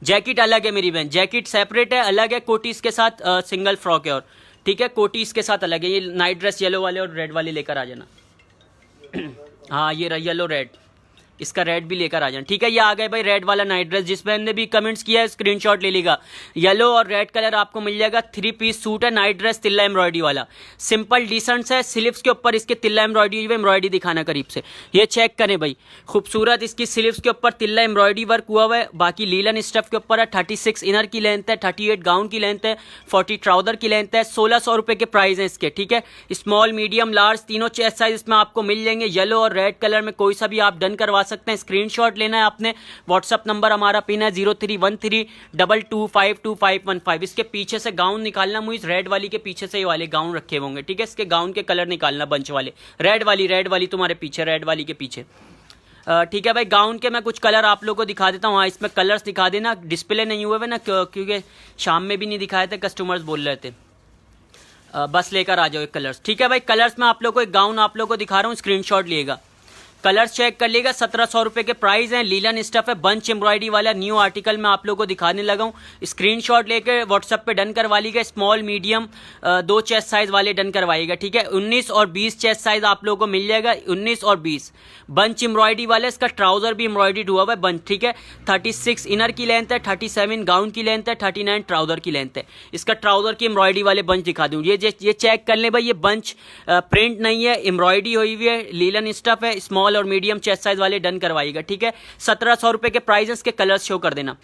जैकेट अलग है मेरी बहन, जैकेट सेपरेट है, अलग है। कोटीज के साथ सिंगल फ्रॉक है। और ठीक है, कोटीज के साथ अलग है। ये नाइट ड्रेस येलो वाले और रेड वाले लेकर आ जाना। हाँ, ये येलो रेड, इसका रेड भी लेकर आ जाना। ठीक है, ये आ गए भाई रेड वाला नाइट ड्रेस। जिस बहन ने भी कमेंट्स किया है स्क्रीनशॉट ले लीजिएगा। येलो और रेड कलर आपको मिल जाएगा। 3 पीस सूट है, नाइट ड्रेस, तिल्ला एम्ब्रॉयडरी वाला। सिंपल डिसेंट है। स्लीव्स के ऊपर इसके तिल्ला एम्ब्रॉयडरी दिखाना करीब से, ये चेक करें भाई। खूबसूरत इसकी स्लीव्स के ऊपर तिल्ला एम्ब्रॉयडरी वर्क हुआ हुआ है। बाकी लीलन स्टफ के ऊपर है। 36 इनर की लेंथ है, 38 गाउन की लेंथ है, 40 ट्राउजर की लेंथ है। 1600 के प्राइस है इसके। ठीक है, स्मॉल मीडियम लार्ज तीनों चेस्ट साइज इसमें आपको मिल जाएंगे। येलो और रेड कलर में कोई सा भी आप डन करवा सकते हैं। स्क्रीनशॉट लेना है आपने। व्हाट्सअप नंबर हमारा पिन है 031322525515। इसके पीछे से गाउन निकालना, मुझे रेड वाली के पीछे से ये वाले गाउन रखे होंगे। ठीक है, इसके गाउन के कलर निकालना, बंच वाले। रेड वाली तुम्हारे पीछे, रेड वाली के पीछे। ठीक है भाई, गाउन के मैं कुछ कलर आप लोगों को दिखा देता हूँ। हाँ, इसमें कलर्स दिखा देना, डिस्प्ले नहीं हुए हुए ना, क्योंकि शाम में भी नहीं दिखाए थे, कस्टमर्स बोल रहे थे। बस लेकर आ जाओ एक कलर्स। ठीक है भाई, कलर्स में आप लोगों को एक गाउन आप लोगों को दिखा रहा हूँ, स्क्रीनशॉट लिएगा। कलर्स चेक कर लीजिएगा। 1700 के प्राइस हैं। लीलन स्टफ है, बंच एम्ब्रॉयडरी वाला न्यू आर्टिकल मैं आप लोगों को दिखाने लगा हूँ। स्क्रीनशॉट लेकर व्हाट्सएप पे डन करवा लीजिएगा। स्मॉल मीडियम 2 चेस्ट साइज वाले डन करवाइएगा। ठीक है, 19 और 20 चेस्ट साइज आप लोगों को मिल जाएगा। 19 और 20 बंच एम्ब्रॉयडरी वाला, इसका ट्राउजर भी एम्ब्रॉयडरी हुआ हुआ है बंच। ठीक है, 36 इनर की लेंथ है, 37 गाउन की लेंथ है, 39 ट्राउजर की लेंथ है। इसका ट्राउजर की एम्ब्रॉयडरी वाले बंच दिखा दूँ। ये चेक कर लें भाई, ये बंच प्रिंट नहीं है, एम्ब्रॉयडरी हुई हुई है, लीलन स्टफ है। स्मॉल और मीडियम चेस्ट साइज वाले डन करवाइएगा। ठीक है, 1700 के प्राइस के कलर शो कर देना।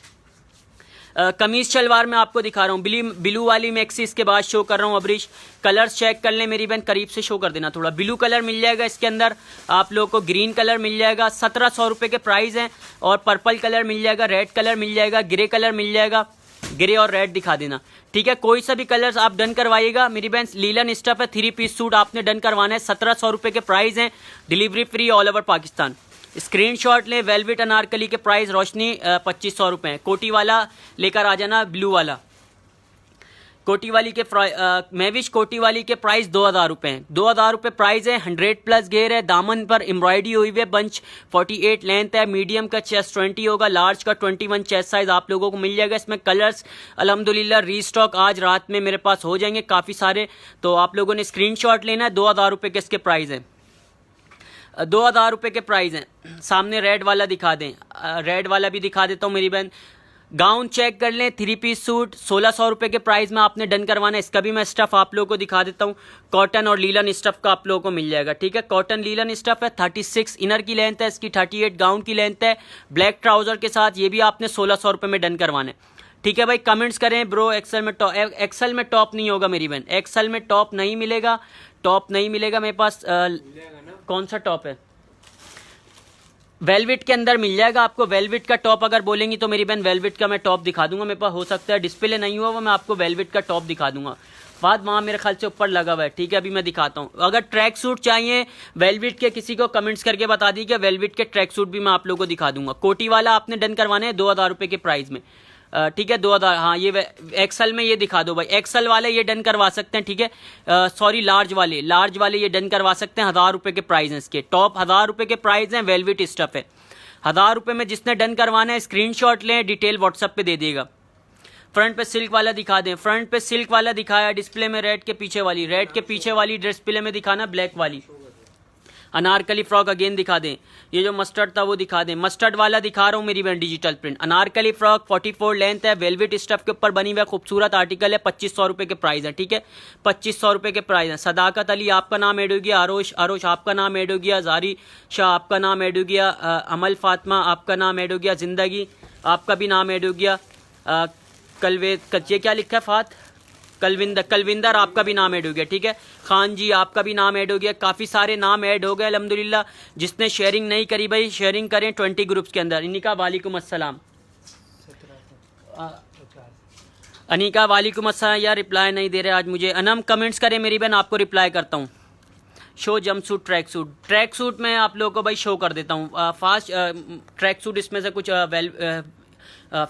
कमीज शलवार में आपको दिखा रहा हूँ, ब्लू वाली मैक्सी इसके बाद शो कर रहा हूँ। अब्रिश कलर्स चेक कर लें मेरी बहन, करीब से शो कर देना थोड़ा। ब्लू कलर मिल जाएगा इसके अंदर आप लोगों को, ग्रीन कलर मिल जाएगा। 1700 के प्राइस हैं। और पर्पल कलर मिल जाएगा, रेड कलर मिल जाएगा, ग्रे कलर मिल जाएगा। ग्रे और रेड दिखा देना। ठीक है, कोई सा भी कलर्स आप डन करवाइएगा मेरी बहन। लीलन स्टफ है, 3 पीस सूट आपने डन करवाना है। 1700 के प्राइस हैं। Delivery free all over Pakistan. Screenshot लें। वेलवेट अनारकली के प्राइस रोशनी 2500 रुपये हैं। कोटी वाला लेकर आ जाना, ब्लू वाला। कोटी वाली के मैविश कोटी वाली के प्राइस 2000 रुपये हैं। 2000 रुपये प्राइस है। 100+ घेर है, दामन पर एम्ब्रॉयडरी हुई हुई है, बंच 48 लेंथ है। मीडियम का चेस्ट 20 होगा, लार्ज का 21 चेस्ट साइज आप लोगों को मिल जाएगा। इसमें कलर्स अल्हम्दुलिल्लाह रीस्टॉक आज रात में मेरे पास हो जाएंगे काफ़ी सारे, तो आप लोगों ने स्क्रीनशॉट लेना है। 2000 रुपये के इसके प्राइस हैं। 2000 रुपये के प्राइस हैं। सामने रेड वाला दिखा दें, रेड वाला भी दिखा देता हूँ मेरी बहन। गाउन चेक कर लें, 3 पीस सूट 1600 रुपये के प्राइस में आपने डन करवाना है। इसका भी मैं स्टफ़ आप लोगों को दिखा देता हूँ। कॉटन और लीलन स्टफ़ का आप लोगों को मिल जाएगा। ठीक है, कॉटन लीलन स्टफ़ है, 36 इनर की लेंथ है इसकी, 38 गाउन की लेंथ है, ब्लैक ट्राउज़र के साथ। ये भी आपने 1600 रुपये में डन करवाना है। ठीक है भाई, कमेंट्स करें ब्रो। एक्सेल में टॉप नहीं होगा मेरी बहन, एक्सेल में टॉप नहीं मिलेगा, टॉप नहीं मिलेगा मेरे पास। कौन सा टॉप है? वेलवेट के अंदर मिल जाएगा आपको। वेलवेट का टॉप अगर बोलेंगी तो मेरी बहन वेलवेट का मैं टॉप दिखा दूंगा। मेरे पास हो सकता है डिस्प्ले नहीं हुआ वो, मैं आपको वेलवेट का टॉप दिखा दूंगा। बाद वहाँ मेरे ख्याल से ऊपर लगा हुआ है। ठीक है, अभी मैं दिखाता हूँ। अगर ट्रैक सूट चाहिए वेलवेट के, किसी को कमेंट्स करके बता दीजिए, वेलवेट के ट्रैक सूट भी मैं आप लोगों को दिखा दूंगा। कोटी वाला आपने डन करवाने हैं 2000 रुपये के प्राइस में। ठीक है, 2000। हाँ, ये एक्सल में ये दिखा दो भाई। एक्सल वाले ये डन करवा सकते हैं। ठीक है, सॉरी लार्ज वाले ये डन करवा सकते हैं। 1000 रुपये के प्राइस हैं इसके। टॉप 1000 रुपये के प्राइस हैं, वेलवेट स्टफ है। 1000 रुपये में जिसने डन करवाना है स्क्रीनशॉट लें, डिटेल व्हाट्सएप पे दे देगा। फ्रंट पे सिल्क वाला दिखा दें, फ्रंट पे सिल्क वाला दिखाया डिस्प्ले में, रेड के पीछे वाली डिस्प्ले में दिखाना ब्लैक वाली। अनारकली फ्रॉक अगेन दिखा दें, ये जो मस्टर्ड था वो दिखा दें, मस्टर्ड वाला दिखा रहा हूँ मेरी बहन, digital print Anarkali frock 44 length है, वेलवेट स्टफ के ऊपर बनी हुआ खूबसूरत आर्टिकल है, 2500 रुपये के प्राइस है, ठीक है 2500 रुपये के प्राइस है। सदाकत अली आपका नाम ऐड हो गया, आरोश आपका नाम ऐड हो गया, जारी शाह आपका नाम ऐड हो गया, अमल फातिमा आपका नाम ऐड हो गया, जिंदगी आपका भी नाम ऐड हो गया, ये क्या लिखा है फात, कलविंदर आपका भी नाम ऐड हो गया, ठीक है खान जी आपका भी नाम ऐड हो गया, काफ़ी सारे नाम ऐड हो गए अल्हम्दुलिल्लाह। जिसने शेयरिंग नहीं करी भाई शेयरिंग करें 20 ग्रुप्स के अंदर। अनिका वालेकुम अस्सलाम, अनिका वालेकुम अस्सलाम, यार रिप्लाई नहीं दे रहे आज मुझे। अनम कमेंट्स करें मेरी बहन, आपको रिप्लाई करता हूँ। शो जंपसूट ट्रैक सूट मैं आप लोगों को भाई शो कर देता हूँ फास्ट। ट्रैक सूट इसमें से कुछ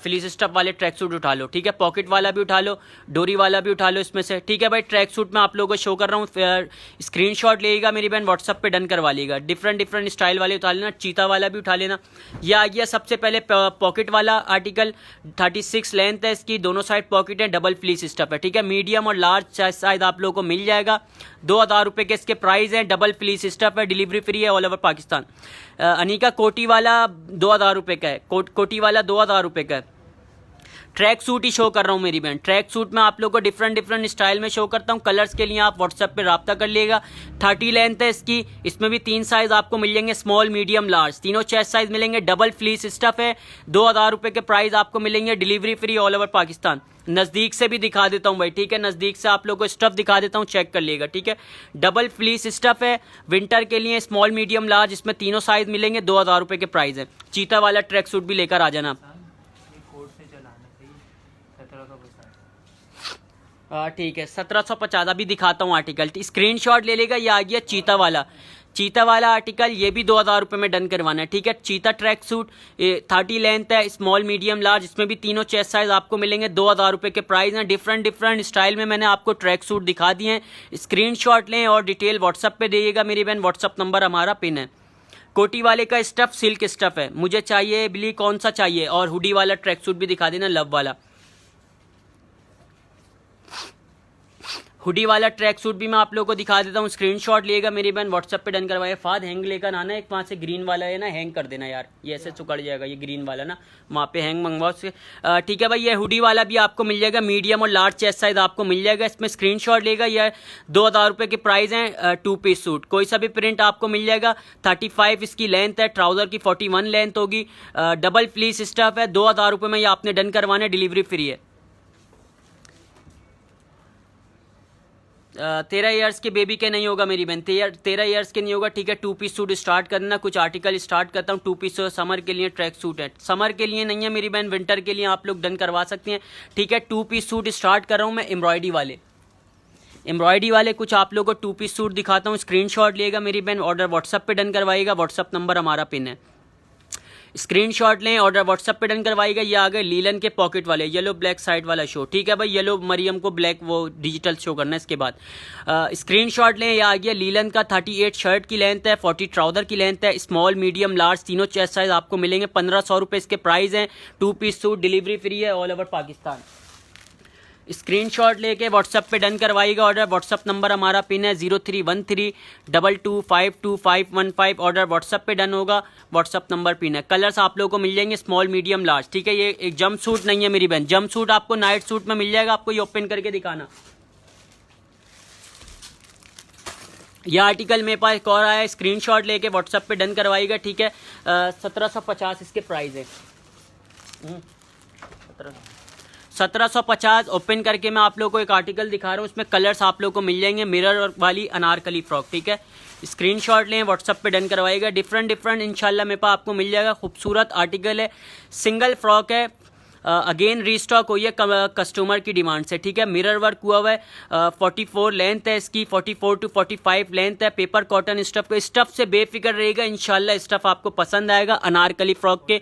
फ्लीस स्टफ वाले ट्रैक सूट उठा लो, ठीक है पॉकेट वाला भी उठा लो, डोरी वाला भी उठा लो इसमें से, ठीक है भाई। ट्रैक सूट मैं आप लोगों को शो कर रहा हूँ, स्क्रीनशॉट लेगा मेरी बहन, व्हाट्सअप पे डन करवा लेगा। डिफरेंट स्टाइल वाले उठा लेना, चीता वाला भी उठा लेना। यह आ गया सबसे पहले पॉकेट वाला आर्टिकल, 36 लेंथ है इसकी, दोनों साइड पॉकेट है, डबल फ्लीस स्टफ है, ठीक है मीडियम और लार्ज साइज आप लोगों को मिल जाएगा। 2000 रुपये के इसके प्राइस हैं, डबल फ्लीस स्टफ है, डिलीवरी फ्री है ऑल ओवर पाकिस्तान। अनिका कोटी वाला 2000 रुपये का है, कोटी वाला 2000 रुपये का है। ट्रैक सूट ही शो कर रहा हूँ मेरी बहन, ट्रैक सूट में आप लोग को डिफरेंट स्टाइल में शो करता हूँ। कलर्स के लिए आप व्हाट्सएप पे रब्ता कर लिएगा। 30 लेंथ है इसकी, इसमें भी 3 साइज आपको मिल जाएंगे, स्मॉल मीडियम लार्ज, तीनों चेस्ट साइज मिलेंगे, डबल फ्लीस स्टफ है। 2000 रुपये के प्राइस आपको मिलेंगे, delivery free all over Pakistan. नज़दीक से भी दिखा देता हूँ भाई, ठीक है नज़दीक से आप लोग को स्टफ दिखा देता हूँ, चेक कर लिएगा, ठीक है। डबल फ्लीस स्टफ है, विंटर के लिए स्मॉल मीडियम लार्ज, इसमें तीनों साइज मिलेंगे, 2000 रुपये के प्राइस है। चीता वाला ट्रैक सूट भी लेकर आ जाना। ठीक है 1750 अभी दिखाता हूँ आर्टिकल, स्क्रीनशॉट ले लेगा। ये आ गया चीता वाला आर्टिकल, ये भी 2000 रुपये में डन करवाना है, ठीक है। चीता ट्रैक सूट 30 लेंथ है, स्मॉल मीडियम लार्ज, इसमें भी तीनों चेस्ट साइज आपको मिलेंगे, 2000 रुपये के प्राइस हैं। डिफरेंट स्टाइल में मैंने आपको ट्रैक सूट दिखा दिए हैं। स्क्रीनशॉट लें और डिटेल व्हाट्सअप पे दिएगा मेरी बहन, व्हाट्सअप नंबर हमारा पिन है। कोटी वाले का स्टफ सिल्क स्टफ है, मुझे चाहिए बिली कौन सा चाहिए, और हुडी वाला ट्रैक सूट भी दिखा देना, लव वाला। हुडी वाला ट्रैक सूट भी मैं आप लोगों को दिखा देता हूँ, स्क्रीनशॉट लिएगा मेरी बहन, व्हाट्सएप पे डन करवाए। फाद हैंग लेकर आना, एक वहाँ से ग्रीन वाला है ना, हैंग कर देना यार, ये ऐसे चुकड़ जाएगा ये ग्रीन वाला ना, वहाँ पे हैंग मंगवाओ से, ठीक है भाई। ये हुडी वाला भी आपको मिल जाएगा, मीडियम और लार्ज चेस्ट साइज आपको मिल जाएगा, इसमें स्क्रीनशॉट लेगा। ये 2000 रुपये के प्राइस हैं। 2 पीस सूट, कोई सा भी प्रिंट आपको मिल जाएगा। 35 इसकी लेंथ है, ट्राउजर की 41 लेंथ होगी, डबल फ्लीस स्टफ है, 2000 रुपये में ये आपने डन करवाना है, डिलीवरी फ्री है। 13 ईयर्स के बेबी के नहीं होगा मेरी बहन, 13 ईयर्स के नहीं होगा, ठीक है। 2 पीस सूट स्टार्ट करना, कुछ आर्टिकल स्टार्ट करता हूँ। 2 पीस समर के लिए ट्रैक सूट है, समर के लिए नहीं है मेरी बहन, विंटर के लिए आप लोग डन करवा सकते हैं, ठीक है। 2 पीस सूट स्टार्ट कर रहा हूँ मैं, एम्ब्रॉयडरी वाले कुछ आप लोगों को 2 पीस सूट दिखाता हूँ। स्क्रीनशॉट लेगा मेरी बहन, ऑर्डर व्हाट्सअप पे डन करवाएगा, व्हाट्सअप नंबर हमारा पिन है। स्क्रीनशॉट लें, ऑर्डर व्हाट्सएप पे डन करवाएगा। ये आ गए लीलन के पॉकेट वाले, येलो ब्लैक साइड वाला शो, ठीक है भाई। येलो मरियम को ब्लैक वो डिजिटल शो करना है इसके बाद। स्क्रीनशॉट लें, ये आ गया लीलन का, 38 शर्ट की लेंथ है, 40 ट्राउजर की लेंथ है, स्मॉल मीडियम लार्ज तीनों चेस्ट साइज आपको मिलेंगे, 1500 रुपये इसके प्राइस हैं। 2 पीस सूट, डिलीवरी फ्री है ऑल ओवर पाकिस्तान। स्क्रीनशॉट लेके व्हाट्सएप पे डन करवाइएगा ऑर्डर, व्हाट्सएप नंबर हमारा पिन है 031322521515। ऑर्डर व्हाट्सएप पे डन होगा, व्हाट्सएप नंबर पिन है। कलर्स आप लोगों को मिल जाएंगे स्मॉल मीडियम लार्ज, ठीक है। ये एक जंप सूट नहीं है मेरी बहन, जंप सूट आपको नाइट सूट में मिल जाएगा, आपको ये ओपन करके दिखाना। यह आर्टिकल मेरे पास एक और आया है, स्क्रीनशॉट लेके व्हाट्सएप पे डन करवाइएगा, ठीक है। 1750 इसके प्राइस है, 1750। ओपन करके मैं आप लोगों को एक आर्टिकल दिखा रहा हूँ, उसमें कलर्स आप लोगों को मिल जाएंगे, मिरर वर्क वाली अनारकली फ्रॉक, ठीक है। स्क्रीनशॉट लें, व्हाट्सएप पे डन करवाइएगा। डिफरेंट इंशाल्लाह मेरे पास आपको मिल जाएगा, खूबसूरत आर्टिकल है, सिंगल फ्रॉक है, अगेन रीस्टॉक हुई है कस्टमर की डिमांड से, ठीक है। मिरर वर्क हुआ हुआ है, 44 लेंथ है इसकी, 44 to 45 लेंथ है, पेपर कॉटन स्टफ का, स्टफ से बेफिक्र रहेगा इंशाल्लाह, स्टफ आपको पसंद आएगा। अनारकली फ्रॉक के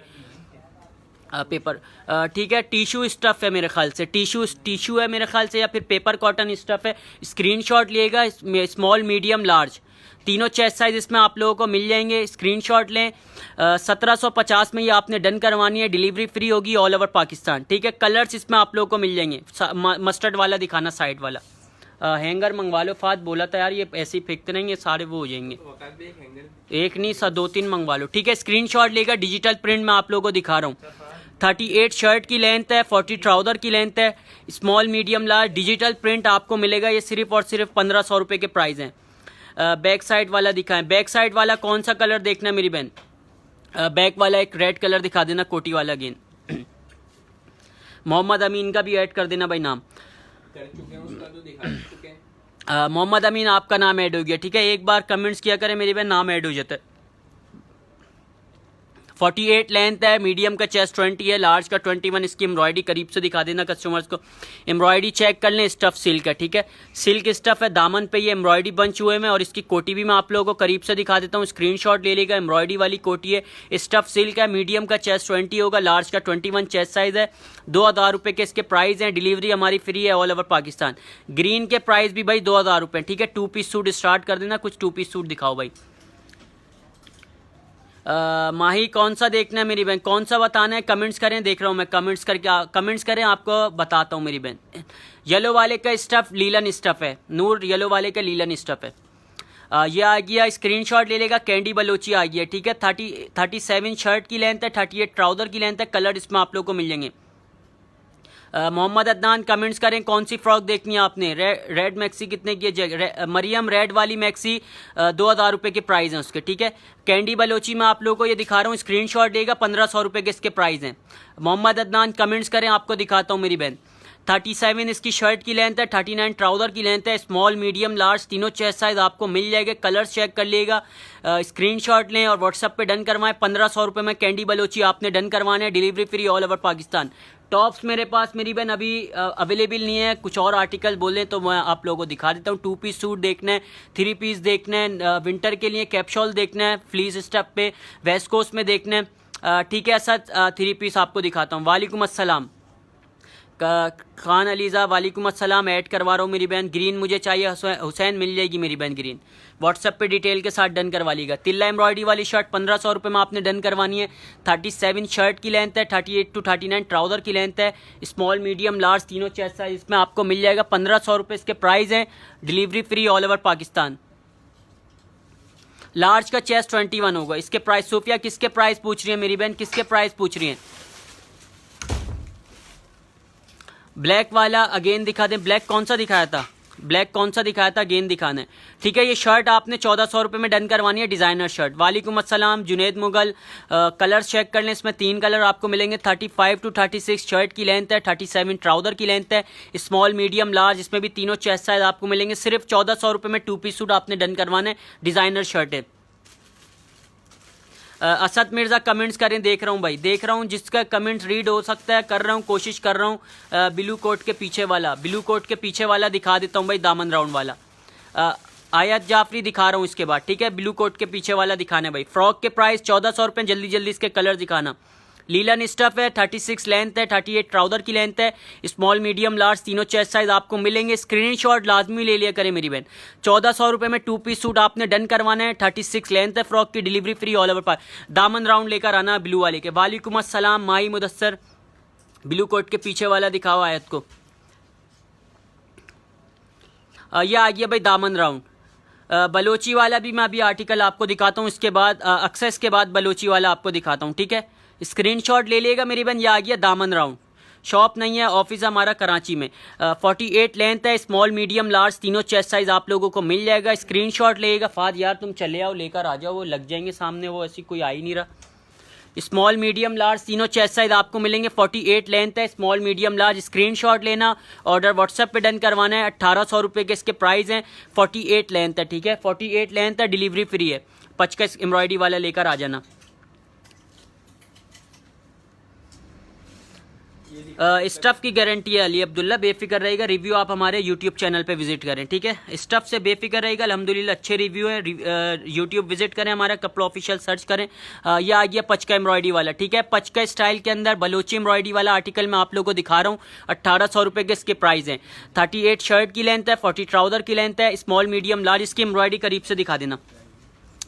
पेपर, ठीक है। टिश्यू स्टफ़ है मेरे ख्याल से, टिश्यू है मेरे ख्याल से, या फिर पेपर कॉटन स्टफ़ है। स्क्रीनशॉट लिएगा, स्मॉल मीडियम लार्ज तीनों चेस्ट साइज़ इसमें आप लोगों को मिल जाएंगे। स्क्रीनशॉट लें। 1750 में ये आपने डन करवानी है, डिलीवरी फ्री होगी ऑल ओवर पाकिस्तान, ठीक है। कलर्स इसमें आप लोगों को मिल जाएंगे। मस्टर्ड वाला दिखाना, साइड वाला। हैंगर मंगवा लो, फात बोला था यार, ये ऐसे ही फेंकते रहेंगे, सारे वो हो जाएंगे। एक नहीं सर, 2-3 मंगवा लो, ठीक है। स्क्रीनशॉट लेगा। डिजिटल प्रिंट में आप लोगों को दिखा रहा हूँ। 38 शर्ट की लेंथ है, 40 ट्राउज़र की लेंथ है, small medium large digital print आपको मिलेगा। ये सिर्फ और सिर्फ 1500 रुपये के प्राइस हैं। बैक साइड वाला दिखाएं। बैक साइड वाला कौन सा कलर देखना है मेरी बहन? बैक वाला एक रेड कलर दिखा देना, कोटी वाला गेंद। मोहम्मद अमीन का भी ऐड कर देना भाई, नाम कर चुके हैं उसका तो दिखा चुके हैं। मोहम्मद अमीन आपका नाम ऐड हो गया, ठीक है। एक बार कमेंट्स किया करें मेरी बहन, नाम ऐड हो जाता है। 48 लेंथ है, मीडियम का चेस्ट 20 है, लार्ज का 21। इसकी एम्ब्रॉयडरी करीब से दिखा देना कस्टमर्स को। एम्ब्रॉयडरी चेक कर लें। स्टफ सिल्क है, ठीक है। सिल्क स्टफ है, दामन पे ये एम्ब्रॉयडरी बंच हुए में, और इसकी कोटी भी मैं आप लोगों को करीब से दिखा देता हूँ। स्क्रीनशॉट ले लेगा। एम्ब्रॉयडरी वाली कोटी है, स्टफ सिल्क है, मीडियम का चेस्ट 20 होगा, लार्ज का 21 चेस्ट साइज है। 2000 रुपये के इसके प्राइस हैं। डिलीवरी हमारी फ्री है ऑल ओवर पाकिस्तान। ग्रीन के प्राइस भी भाई 2000 रुपये, ठीक है। 2 पीस सूट स्टार्ट कर देना। कुछ 2 पीस सूट दिखाओ भाई। माही कौन सा देखना है मेरी बहन, कौन सा बताना है? कमेंट्स करें, देख रहा हूँ मैं। कमेंट्स करें, आपको बताता हूँ मेरी बहन। येलो वाले का स्टफ़ लीलन स्टफ़ है, नूर येलो वाले का लीलन स्टफ़ है। ये आ गया, स्क्रीनशॉट ले लेगा। कैंडी बलोची आ गया, ठीक है। 37 शर्ट की लेंथ है, 38 ट्राउज़र की लेंथ है। कलर इसमें आप लोग को मिल जाएंगे। मोहम्मद अदनान कमेंट्स करें, कौन सी फ्रॉक देखनी है आपने? रेड मैक्सी कितने की है? मरियम रेड वाली मैक्सी 2000 रुपये के प्राइस हैं उसके, ठीक है। कैंडी बलोची में आप लोगों को ये दिखा रहा हूँ, स्क्रीनशॉट देगा। 1500 रुपये के इसके प्राइस हैं। मोहम्मद अदनान कमेंट्स करें, आपको दिखाता हूँ मेरी बहन। 37 इसकी शर्ट की लेंथ है, 39 ट्राउज़र की लेंथ है, स्मॉल मीडियम लार्ज तीनों चेस्ट साइज आपको मिल जाएगा। कलर्स चेक कर लीजिएगा, स्क्रीनशॉट लें और व्हाट्सएप पे डन करवाएं। 1500 रुपये में कैंडी बलोची आपने डन करवाना है, delivery free all over Pakistan. Tops मेरे पास मेरी बहन अभी अवेलेबल नहीं है, कुछ और आर्टिकल बोलें तो मैं आप लोगों को दिखा देता हूँ। 2 पीस सूट देखना है, 3 पीस देखना है, विंटर के लिए कैपशॉल देखना है, फ्लीस स्टफ पे वेस्ट कोस्ट में देखना है, ठीक है। ऐसा 3 पीस आपको दिखाता हूँ। वालेकुम अस्सलाम खान अलीज़ा, वालेकुम अस्सलाम। ऐड करवा रहा हूँ मेरी बहन। ग्रीन मुझे चाहिए, हुसैन मिल जाएगी मेरी बहन ग्रीन। व्हाट्सएप पे डिटेल के साथ डन करवा लीजिएगा। तिल्ला एम्ब्रॉयडरी वाली शर्ट 1500 रुपये में आपने डन करवानी है। 37 शर्ट की लेंथ है, 38 to 39 ट्राउज़र की लेंथ है, स्मॉल मीडियम लार्ज तीनों चेस्ट साइज इसमें आपको मिल जाएगा। 1500 रुपये इसके प्राइस हैं, delivery free all over Pakistan. Large का चेस्ट 21 होगा। इसके प्राइस सोफिया किसके प्राइस पूछ रही है मेरी बहन, किसके प्राइस पूछ रही हैं? ब्लैक वाला अगेन दिखा दें। ब्लैक कौन सा दिखाया था? ब्लैक कौन सा दिखाया था? अगेन दिखाना है, ठीक है। ये शर्ट आपने 1400 रुपये में डन करवानी है, डिज़ाइनर शर्ट। वालेकुम अस्सलाम जुनेद मुगल। कलर चेक कर लें, इसमें 3 कलर आपको मिलेंगे। 35 to 36 शर्ट की लेंथ है, 37 ट्राउज़र की लेंथ है, स्मॉल मीडियम लार्ज इसमें भी तीनों चेस्ट साइज आपको मिलेंगे। सिर्फ 1400 रुपये में 2 पीस सूट आपने डन करवाना है, डिज़ाइनर शर्ट है। असद मिर्ज़ा कमेंट्स करें, देख रहा हूँ भाई, देख रहा हूँ। जिसका कमेंट्स रीड हो सकता है कर रहा हूँ, कोशिश कर रहा हूँ। ब्लू कोट के पीछे वाला दिखा देता हूँ भाई, दामन राउंड वाला। आयत जाफरी दिखा रहा हूँ इसके बाद, ठीक है। ब्लू कोट के पीछे वाला दिखाना है भाई। फ्रॉक के प्राइस 1400 रुपये। जल्दी जल्दी इसके कलर दिखाना। लीलन स्टफ है, 36 लेंथ है, 38 ट्राउज़र की लेंथ है, स्मॉल मीडियम लार्ज तीनों चेस्ट साइज आपको मिलेंगे। स्क्रीनशॉट लाजमी ले लिया करें मेरी बहन। 1400 रुपये में 2 पीस सूट आपने डन करवाना है। 36 लेंथ है फ्रॉक की, डिलीवरी फ्री ऑल ओवर। दामन राउंड लेकर आना ब्लू वाले के। वालेकुम अस्सलाम माही मुदस्सर। ब्लू कोट के पीछे वाला दिखाओ आयत को। यह आ गया भाई दामन राउंड। बलोची वाला भी मैं अभी आर्टिकल आपको दिखाता हूँ, इसके बाद एक्सेस के बाद बलोची वाला आपको दिखाता हूँ, ठीक है। स्क्रीनशॉट ले लेगा मेरी बहन। ये आ गया दामन राउंड। शॉप नहीं है, ऑफिस हमारा कराची में। 48 लेंथ है, स्मॉल मीडियम लार्ज तीनों चेस्ट साइज आप लोगों को मिल जाएगा। स्क्रीनशॉट लेगा। फाद यार तुम चले आओ, लेकर आ जाओ, वो लग जाएंगे सामने, वो ऐसी कोई आ ही नहीं रहा। स्मॉल मीडियम लार्ज तीनों चेस्ट साइज आपको मिलेंगे। 48 लेंथ है, स्मॉल मीडियम लार्ज। स्क्रीनशॉट लेना, ऑर्डर व्हाट्सएप पे डन करवाना है। 1800 रुपये के इसके प्राइस हैं। 48 लेंथ है, ठीक है। 48 लेंथ है, डिलीवरी फ्री है। पचकस एम्ब्रॉयडरी वाला लेकर आ जाना। स्टफ़ की गारंटी है अली अब्दुल्ला, बेफिक्र रहेगा। रिव्यू आप हमारे यूट्यूब चैनल पे विजिट करें, ठीक है। स्टफ़ से बेफिक्र रहेगा, अल्हम्दुलिल्लाह अच्छे रिव्यू हैं। यूट्यूब विजिट करें, हमारा कपड़ा ऑफिशियल सर्च करें। ये आ गया पचका एम्ब्रॉयडरी वाला, ठीक है। पचका स्टाइल के अंदर बलोची एम्ब्रॉयडरी वाला आर्टिकल मैं आप लोगों को दिखा रहा हूँ। 1800 रुपये के इसके प्राइस हैं। 38 शर्ट की लेंथ है, 40 ट्राउज़र की लेंथ है, स्मॉल मीडियम लार्ज। इसकी एम्ब्रॉयडरी करीब से दिखा देना।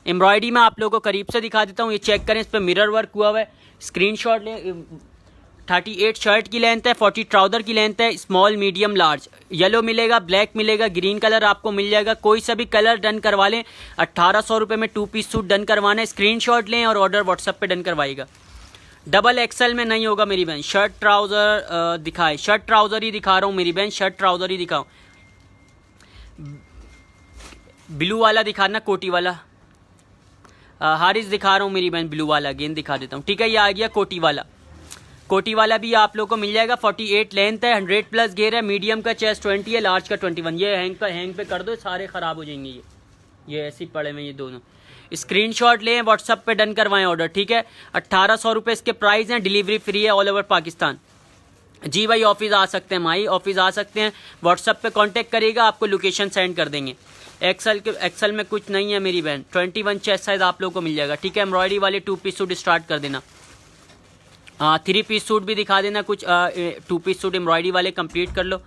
एम्ब्रॉयडरी मैं आप लोगों को करीब से दिखा देता हूँ, ये चेक करें, इस पर मिरर वर्क हुआ हुआ है। स्क्रीनशॉट लें। 38 शर्ट की लेंथ है, 40 ट्राउज़र की लेंथ है, स्मॉल मीडियम लार्ज। येलो मिलेगा, ब्लैक मिलेगा, ग्रीन कलर आपको मिल जाएगा। कोई सा भी कलर डन करवा लें। 1800 रुपये में 2 पीस सूट डन करवाना है। स्क्रीनशॉट लें और ऑर्डर व्हाट्सएप पे डन करवाइएगा। डबल एक्सल में नहीं होगा मेरी बहन। शर्ट ट्राउज़र दिखाए, शर्ट ट्राउज़र ही दिखा रहा हूँ मेरी बहन, शर्ट ट्राउज़र ही दिखाऊँ। ब्लू वाला दिखाना, कोटी वाला। हारिस दिखा रहा हूँ मेरी बहन, ब्लू वाला अगेन दिखा देता हूँ, ठीक है। ये आ गया कोटी वाला। कोटी वाला भी आप लोग को मिल जाएगा। 48 लेंथ है, 100 प्लस घेर है, मीडियम का चेस्ट 20 है, लार्ज का 21। ये हैंग पे कर दो, सारे ख़राब हो जाएंगे। ये ऐसे ही पड़े में ये दोनों। स्क्रीनशॉट लें, व्हाट्सएप पे डन करवाएं ऑर्डर, ठीक है। 1800 रुपये इसके प्राइस हैं, डिलीवरी फ्री है ऑल ओवर पाकिस्तान। जी भाई, ऑफिस आ सकते हैं, माई ऑफिस आ सकते हैं। व्हाट्सएप पे कांटेक्ट करिएगा, आपको लोकेशन सेंड कर देंगे। एक्सल में कुछ नहीं है मेरी बहन। 21 चेस्ट साइज आप लोगों को मिल जाएगा, ठीक है। एम्ब्रॉयडरी वाले 2 पीस सूट स्टार्ट कर देना। 3 पीस सूट भी दिखा देना कुछ। 2 पीस सूट एम्ब्रॉयडरी वाले कंप्लीट कर लो।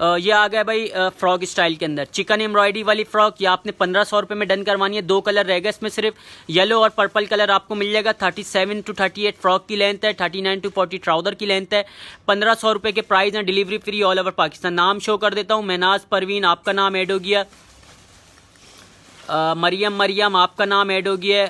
ये आ गया भाई फ्रॉक स्टाइल के अंदर चिकन एम्ब्रॉयडरी वाली फ्रॉक। ये आपने 1500 रुपये में डन करवानी है। 2 कलर रहेगा इसमें, सिर्फ येलो और पर्पल कलर आपको मिल जाएगा। 37 to 38 फ्रॉक की लेंथ है, 39 to 40 ट्राउज़र की लेंथ है। 1500 रुपये के प्राइस हैं, delivery free all over Pakistan. नाम शो कर देता हूँ, महनाज परवीन आपका नाम ऐड हो गया। मरियम आपका नाम ऐड हो गया।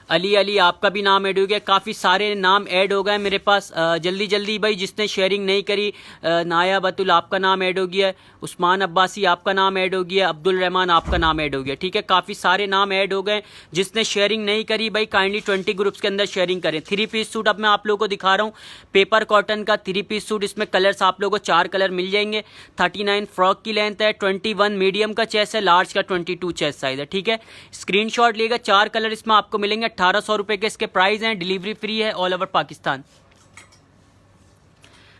अली आपका भी नाम ऐड हो गया। काफ़ी सारे नाम ऐड हो गए मेरे पास। जल्दी भाई, जिसने शेयरिंग नहीं करी। नाया बतुल आपका नाम ऐड हो गया। उस्मान अब्बासी आपका नाम ऐड हो गया। अब्दुल रहमान आपका नाम ऐड हो गया, ठीक है। काफ़ी सारे नाम ऐड हो गए। जिसने शेयरिंग नहीं करी भाई, काइंडली 20 ग्रुप्स के अंदर शेयरिंग करें। 3 पीस सूट अब मैं आप लोगों को दिखा रहा हूँ, पेपर कॉटन का 3 पीस सूट। इसमें कलर्स आप लोगों को 4 कलर मिल जाएंगे। 39 फ्रॉक की लेंथ है, 21 मीडियम का चेस्ट है, लार्ज का 22 चेस्ट साइज है, ठीक है। स्क्रीनशॉट लेगा। 4 कलर इसमें आपको मिलेंगे। 1800 रुपये के इसके प्राइस हैं, डिलीवरी फ्री है ऑल ओवर पाकिस्तान।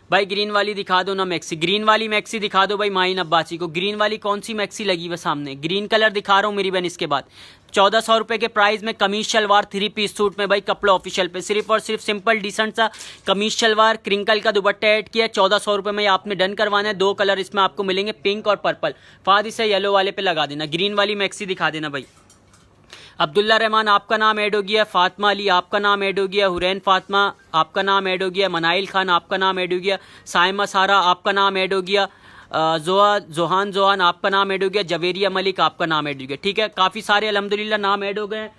भाई ग्रीन वाली दिखा दो ना मैक्सी, ग्रीन वाली मैक्सी दिखा दो भाई माइन अब्बासी को। ग्रीन वाली कौन सी मैक्सी लगी हुई सामने? ग्रीन कलर दिखा रहा हूँ मेरी बहन। इसके बाद 1400 रुपये के प्राइस में कमीज शलवार 3 पीस सूट में भाई कपड़ा ऑफिशियल पे सिर्फ और सिर्फ सिंपल डिसेंट सा कमीज शलवार, क्रिंकल का दुपट्टा ऐड किया। 1400 रुपये में आपने डन करवाना है। 2 कलर इसमें आपको मिलेंगे, पिंक और पर्पल। फाद इसे येलो वाले पे लगा देना। ग्रीन वाली मैक्सी दिखा देना भाई। अब्दुल्ला रहमान आपका नाम ऐड हो गया। फातिमा अली आपका नाम ऐड हो गया। हुरैन फातिमा आपका नाम ऐड हो गया। मनाइल खान आपका नाम ऐड हो गया। साइमा सारा आपका नाम ऐड हो गया। जोहान आपका नाम ऐड हो गया। जवेरिया मलिक आपका नाम ऐड हो गया, ठीक है। काफ़ी सारे अल्हम्दुलिल्लाह नाम ऐड हो गए।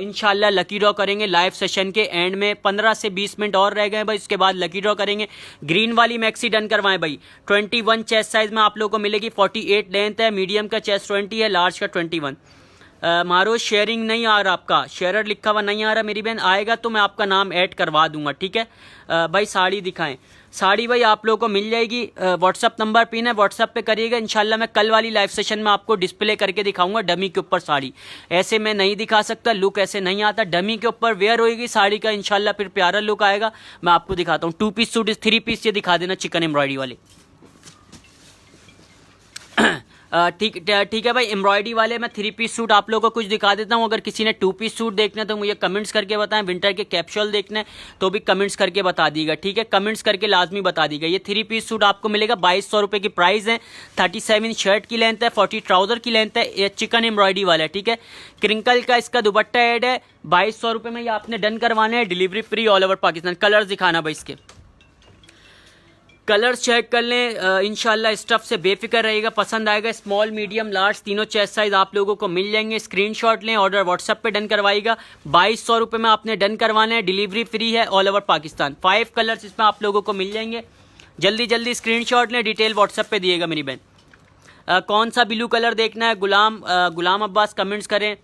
इंशाल्लाह लकी ड्रॉ करेंगे लाइव सेशन के एंड में। 15 से 20 मिनट और रह गए भाई, उसके बाद लकी ड्रॉ करेंगे। ग्रीन वाली मैक्सी डन करवाएं भाई। 21 चेस्ट साइज में आप लोगों को मिलेगी। 48 लेंथ है, मीडियम का चेस्ट 20 है, लार्ज का 21। मारो शेयरिंग नहीं आ रहा, आपका शेयर लिखा हुआ नहीं आ रहा मेरी बहन। आएगा तो मैं आपका नाम ऐड करवा दूंगा, ठीक है। भाई साड़ी दिखाएं। साड़ी भाई आप लोगों को मिल जाएगी। व्हाट्सअप नंबर पिन है, व्हाट्सअप पे करिएगा। इंशाल्लाह मैं कल वाली लाइव सेशन में आपको डिस्प्ले करके दिखाऊंगा डमी के ऊपर साड़ी। ऐसे मैं नहीं दिखा सकता, लुक ऐसे नहीं आता। डमी के ऊपर वेयर होएगी साड़ी का, इंशाल्लाह फिर प्यारा लुक आएगा। मैं आपको दिखाता हूँ। 2 पीस सूट 3 पीस ये दिखा देना चिकन एम्ब्रॉयडरी वाले। ठीक है भाई। एम्ब्रॉयडरी वाले मैं 3 पीस सूट आप लोगों को कुछ दिखा देता हूँ। अगर किसी ने 2 पीस सूट देखना है तो मुझे कमेंट्स करके बताएं। विंटर के कैप्सूल देखना है तो भी कमेंट्स करके बता दीजिएगा, ठीक है। कमेंट्स करके लाजमी बता दीजिएगा। ये 3 पीस सूट आपको मिलेगा 2200 रुपये की प्राइस है। 37 शर्ट की लेंथ है, 40 ट्राउजर की लेंथ है। ये चिकन एम्ब्रॉयडरी वाला है, ठीक है। क्रिंकल का इसका दुपट्टा ऐड है। 2200 रुपये में ये आपने डन करवाना है, delivery free all over Pakistan. Colours दिखाना भाई, इसके कलर्स चेक कर लें। इंशाल्लाह स्टफ से बेफिक्र रहेगा, पसंद आएगा। स्मॉल मीडियम लार्ज तीनों चेस्ट साइज आप लोगों को मिल जाएंगे। स्क्रीनशॉट लें, ऑर्डर व्हाट्सएप पे डन करवाइएगा। 2200 रुपये में आपने डन करवाना है, डिलीवरी फ्री है ऑल ओवर पाकिस्तान। 5 कलर्स इसमें आप लोगों को मिल जाएंगे। जल्दी स्क्रीनशॉट लें, डिटेल व्हाट्सएप पे दिएगा मेरी बहन। कौन सा ब्लू कलर देखना है? गुलाम अब्बास कमेंट्स करें,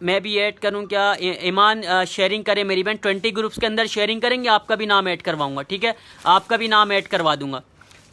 मैं भी ऐड करूं क्या? ईमान शेयरिंग करें मेरी बहन। 20 ग्रुप्स के अंदर शेयरिंग करेंगे, आपका भी नाम ऐड करवाऊंगा, ठीक है। आपका भी नाम ऐड करवा दूंगा।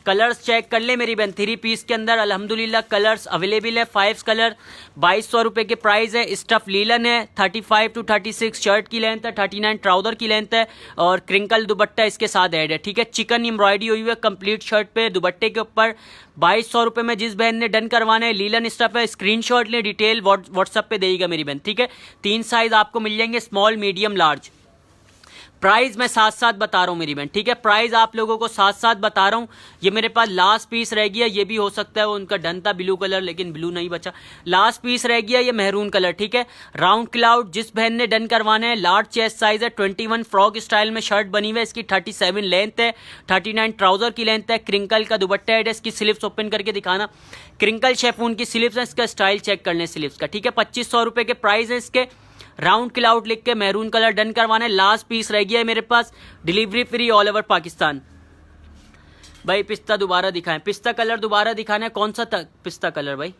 कलर्स चेक कर ले मेरी बहन, 3 पीस के अंदर अल्हम्दुलिल्लाह कलर्स अवेलेबल है। 5 कलर 2200 रुपये के प्राइस है। स्टफ लीलन है, 35 to 36 शर्ट की लेंथ है, 39 ट्राउजर की लेंथ है और क्रिंकल दुपट्टा इसके साथ ऐड है, ठीक है। चिकन एम्ब्रॉयडरी हुई है कंप्लीट शर्ट पे, दुपट्टे के ऊपर। 2200 रुपये में जिस बहन ने डन करवाना है, लीलन स्टफ है, स्क्रीनशॉट ले, डिटेल व्हाट्सएप पे देगा मेरी बहन, ठीक है। 3 साइज आपको मिल जाएंगे, स्मॉल, मीडियम, लार्ज। प्राइस मैं साथ साथ बता रहा हूँ मेरी बहन, ठीक है। प्राइस आप लोगों को साथ साथ बता रहा हूँ। ये मेरे पास लास्ट पीस रह गया, ये भी हो सकता है वो उनका डन था ब्लू कलर, लेकिन ब्लू नहीं बचा। लास्ट पीस रह गया ये मेहरून कलर, ठीक है। राउंड क्लाउड जिस बहन ने डन करवाना है, लार्ज चेस्ट साइज है, 21 फ्रॉक स्टाइल में शर्ट बनी हुई है, इसकी 37 लेंथ है, 39 ट्राउजर की लेंथ है, क्रिंकल का दुपट्टा है, इसकी स्लिप्स ओपन करके दिखाना। क्रिंकल शेफून की स्लिप्स है, इसका स्टाइल चेक करने स्लिप्स का, ठीक है। 2500 रुपये के प्राइस है इसके। राउंड क्लाउड लिख के मैरून कलर डन करवाना है। लास्ट पीस रह गया है मेरे पास, delivery free all over Pakistan. भाई पिस्ता दोबारा दिखाएं, पिस्ता कलर दोबारा दिखाना है। कौन सा पिस्ता कलर भाई,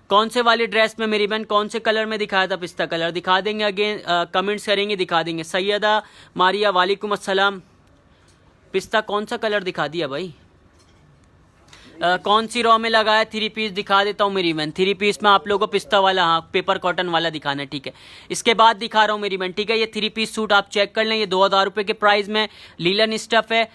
कौन से वाली ड्रेस में मेरी बहन, कौन से कलर में दिखाया था पिस्ता कलर? दिखा देंगे, अगेन कमेंट्स करेंगे, दिखा देंगे। सैयदा मारिया वालेकुम अस्सलाम। पिस्ता कौन सा कलर दिखा दिया भाई? कौन सी रॉ में लगाया? 3 पीस दिखा देता हूँ मेरी बहन। 3 पीस में आप लोगों को पिस्ता वाला, हाँ पेपर कॉटन वाला दिखाना है, ठीक है। इसके बाद दिखा रहा हूँ मेरी बहन, ठीक है। ये 3 पीस सूट आप चेक कर लें, ये 2000 रुपये के प्राइस में लीलन स्टफ है,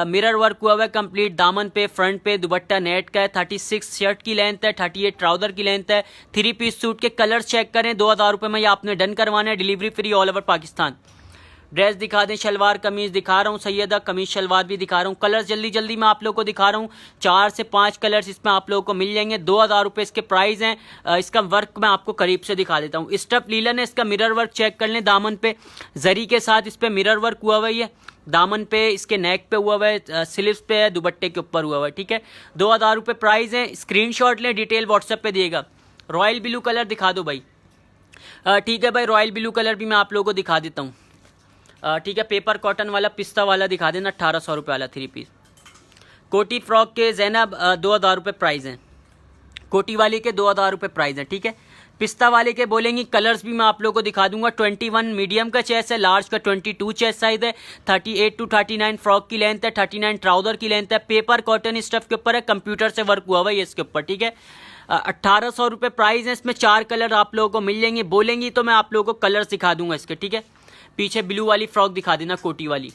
मिरर वर्क हुआ हुआ है कंप्लीट, दामन पे, फ्रंट पे, दुपट्टा नेट का है, 36 शर्ट की लेंथ है, 38 ट्राउजर की लेंथ है। 3 पीस सूट के कलर्स चेक करें, 2000 रुपये में ये आपने डन करवाना है, delivery free all over Pakistan. Dress दिखा दें, शलवार कमीज दिखा रहा हूँ सैयदा, कमीज शलवार भी दिखा रहा हूँ। कलर्स जल्दी जल्दी मैं आप लोग को दिखा रहा हूँ, 4 से 5 कलर्स इसमें आप लोगों को मिल जाएंगे। 2000 रुपये इसके प्राइस हैं। इसका वर्क मैं आपको करीब से दिखा देता हूँ। स्टफ लीलन है, इसका मिरर वर्क चेक कर लें, दामन पे जरी के साथ इस पर मिरर वर्क हुआ हुआ है, दामन पे, इसके नेक पे हुआ हुआ है, स्लीव्स पे है, दुपट्टे के ऊपर हुआ हुआ है, ठीक है। 2000 रुपये प्राइस है। स्क्रीनशॉट लें, डिटेल व्हाट्सएप पे दिएगा। रॉयल ब्लू कलर दिखा दो भाई, ठीक है भाई। रॉयल ब्लू कलर भी मैं आप लोगों को दिखा देता हूँ, ठीक है। पेपर कॉटन वाला पिस्ता वाला दिखा देना, 1800 रुपये वाला 3 पीस। कोटी फ्रॉक के जैनब 2000 रुपये प्राइस हैं, कोटी वाले के 2000 रुपये प्राइस हैं, ठीक है। पिस्ता वाले के बोलेंगी कलर्स भी मैं आप लोगों को दिखा दूंगा। 21 मीडियम का चेस्ट है, लार्ज का 22 चेस्ट साइज है, 38 to 39 फ्रॉक की लेंथ है, 39 ट्राउजर की लेंथ है, पेपर कॉटन स्टफ के ऊपर है, कंप्यूटर से वर्क हुआ हुआ है इसके ऊपर, ठीक है। 1800 रुपये प्राइस है। इसमें 4 कलर आप लोगों को मिल जाएंगे, बोलेंगी तो मैं आप लोगों को कलर्स दिखा दूंगा इसके, ठीक है। पीछे ब्लू वाली फ्रॉक दिखा देना, कोटी वाली।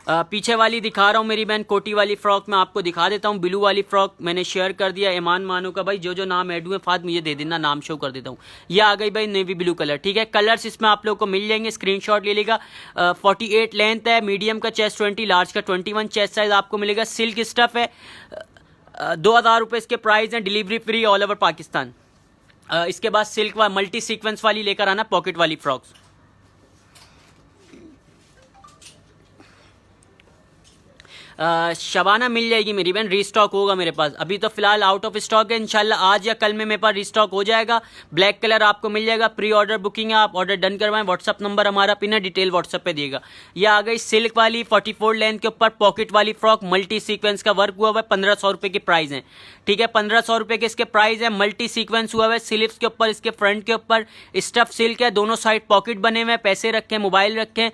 पीछे वाली दिखा रहा हूँ मेरी बहन, कोटी वाली फ्रॉक मैं आपको दिखा देता हूँ। ब्लू वाली फ्रॉक मैंने शेयर कर दिया, ईमान मानो का भाई, जो नाम ऐड हुए फाद मुझे दे देना, नाम शो कर देता हूँ। ये आ गई भाई नेवी ब्लू कलर, ठीक है। कलर्स इसमें आप लोग को मिल जाएंगे, स्क्रीनशॉट ले लेगा। 48 लेंथ है, मीडियम का चेस्ट 20, लार्ज का 21 चेस्ट साइज आपको मिलेगा। सिल्क स्टफ है, 2000 रुपये इसके प्राइस हैं, delivery free all over Pakistan. इसके बाद सिल्क व मल्टी सीक्वेंस वाली लेकर आना, पॉकेट वाली फ्रॉक्स। शबाना मिल जाएगी मेरी बहन, रीस्टॉक होगा मेरे पास, अभी तो फिलहाल आउट ऑफ स्टॉक है। इंशाल्लाह आज या कल में मेरे पास रीस्टॉक हो जाएगा। ब्लैक कलर आपको मिल जाएगा। प्री ऑर्डर बुकिंग है, आप ऑर्डर डन करवाएं, व्हाट्सअप नंबर हमारा पिन है, डिटेल व्हाट्सअप पे दिएगा। ये आ गई सिल्क वाली 44 लेंथ के ऊपर पॉकेट वाली फ्रॉक, मल्टी सीक्वेंस का वर्क हुआ है, 1500 रुपये की प्राइस है, ठीक है। 1500 रुपये के इसके प्राइस है। मल्टी सीक्वेंस हुआ है स्लीव्स के ऊपर, इसके फ्रंट के ऊपर स्टफ सिल्क है, दोनों साइड पॉकेट बने हुए हैं, पैसे रखें, मोबाइल रखें।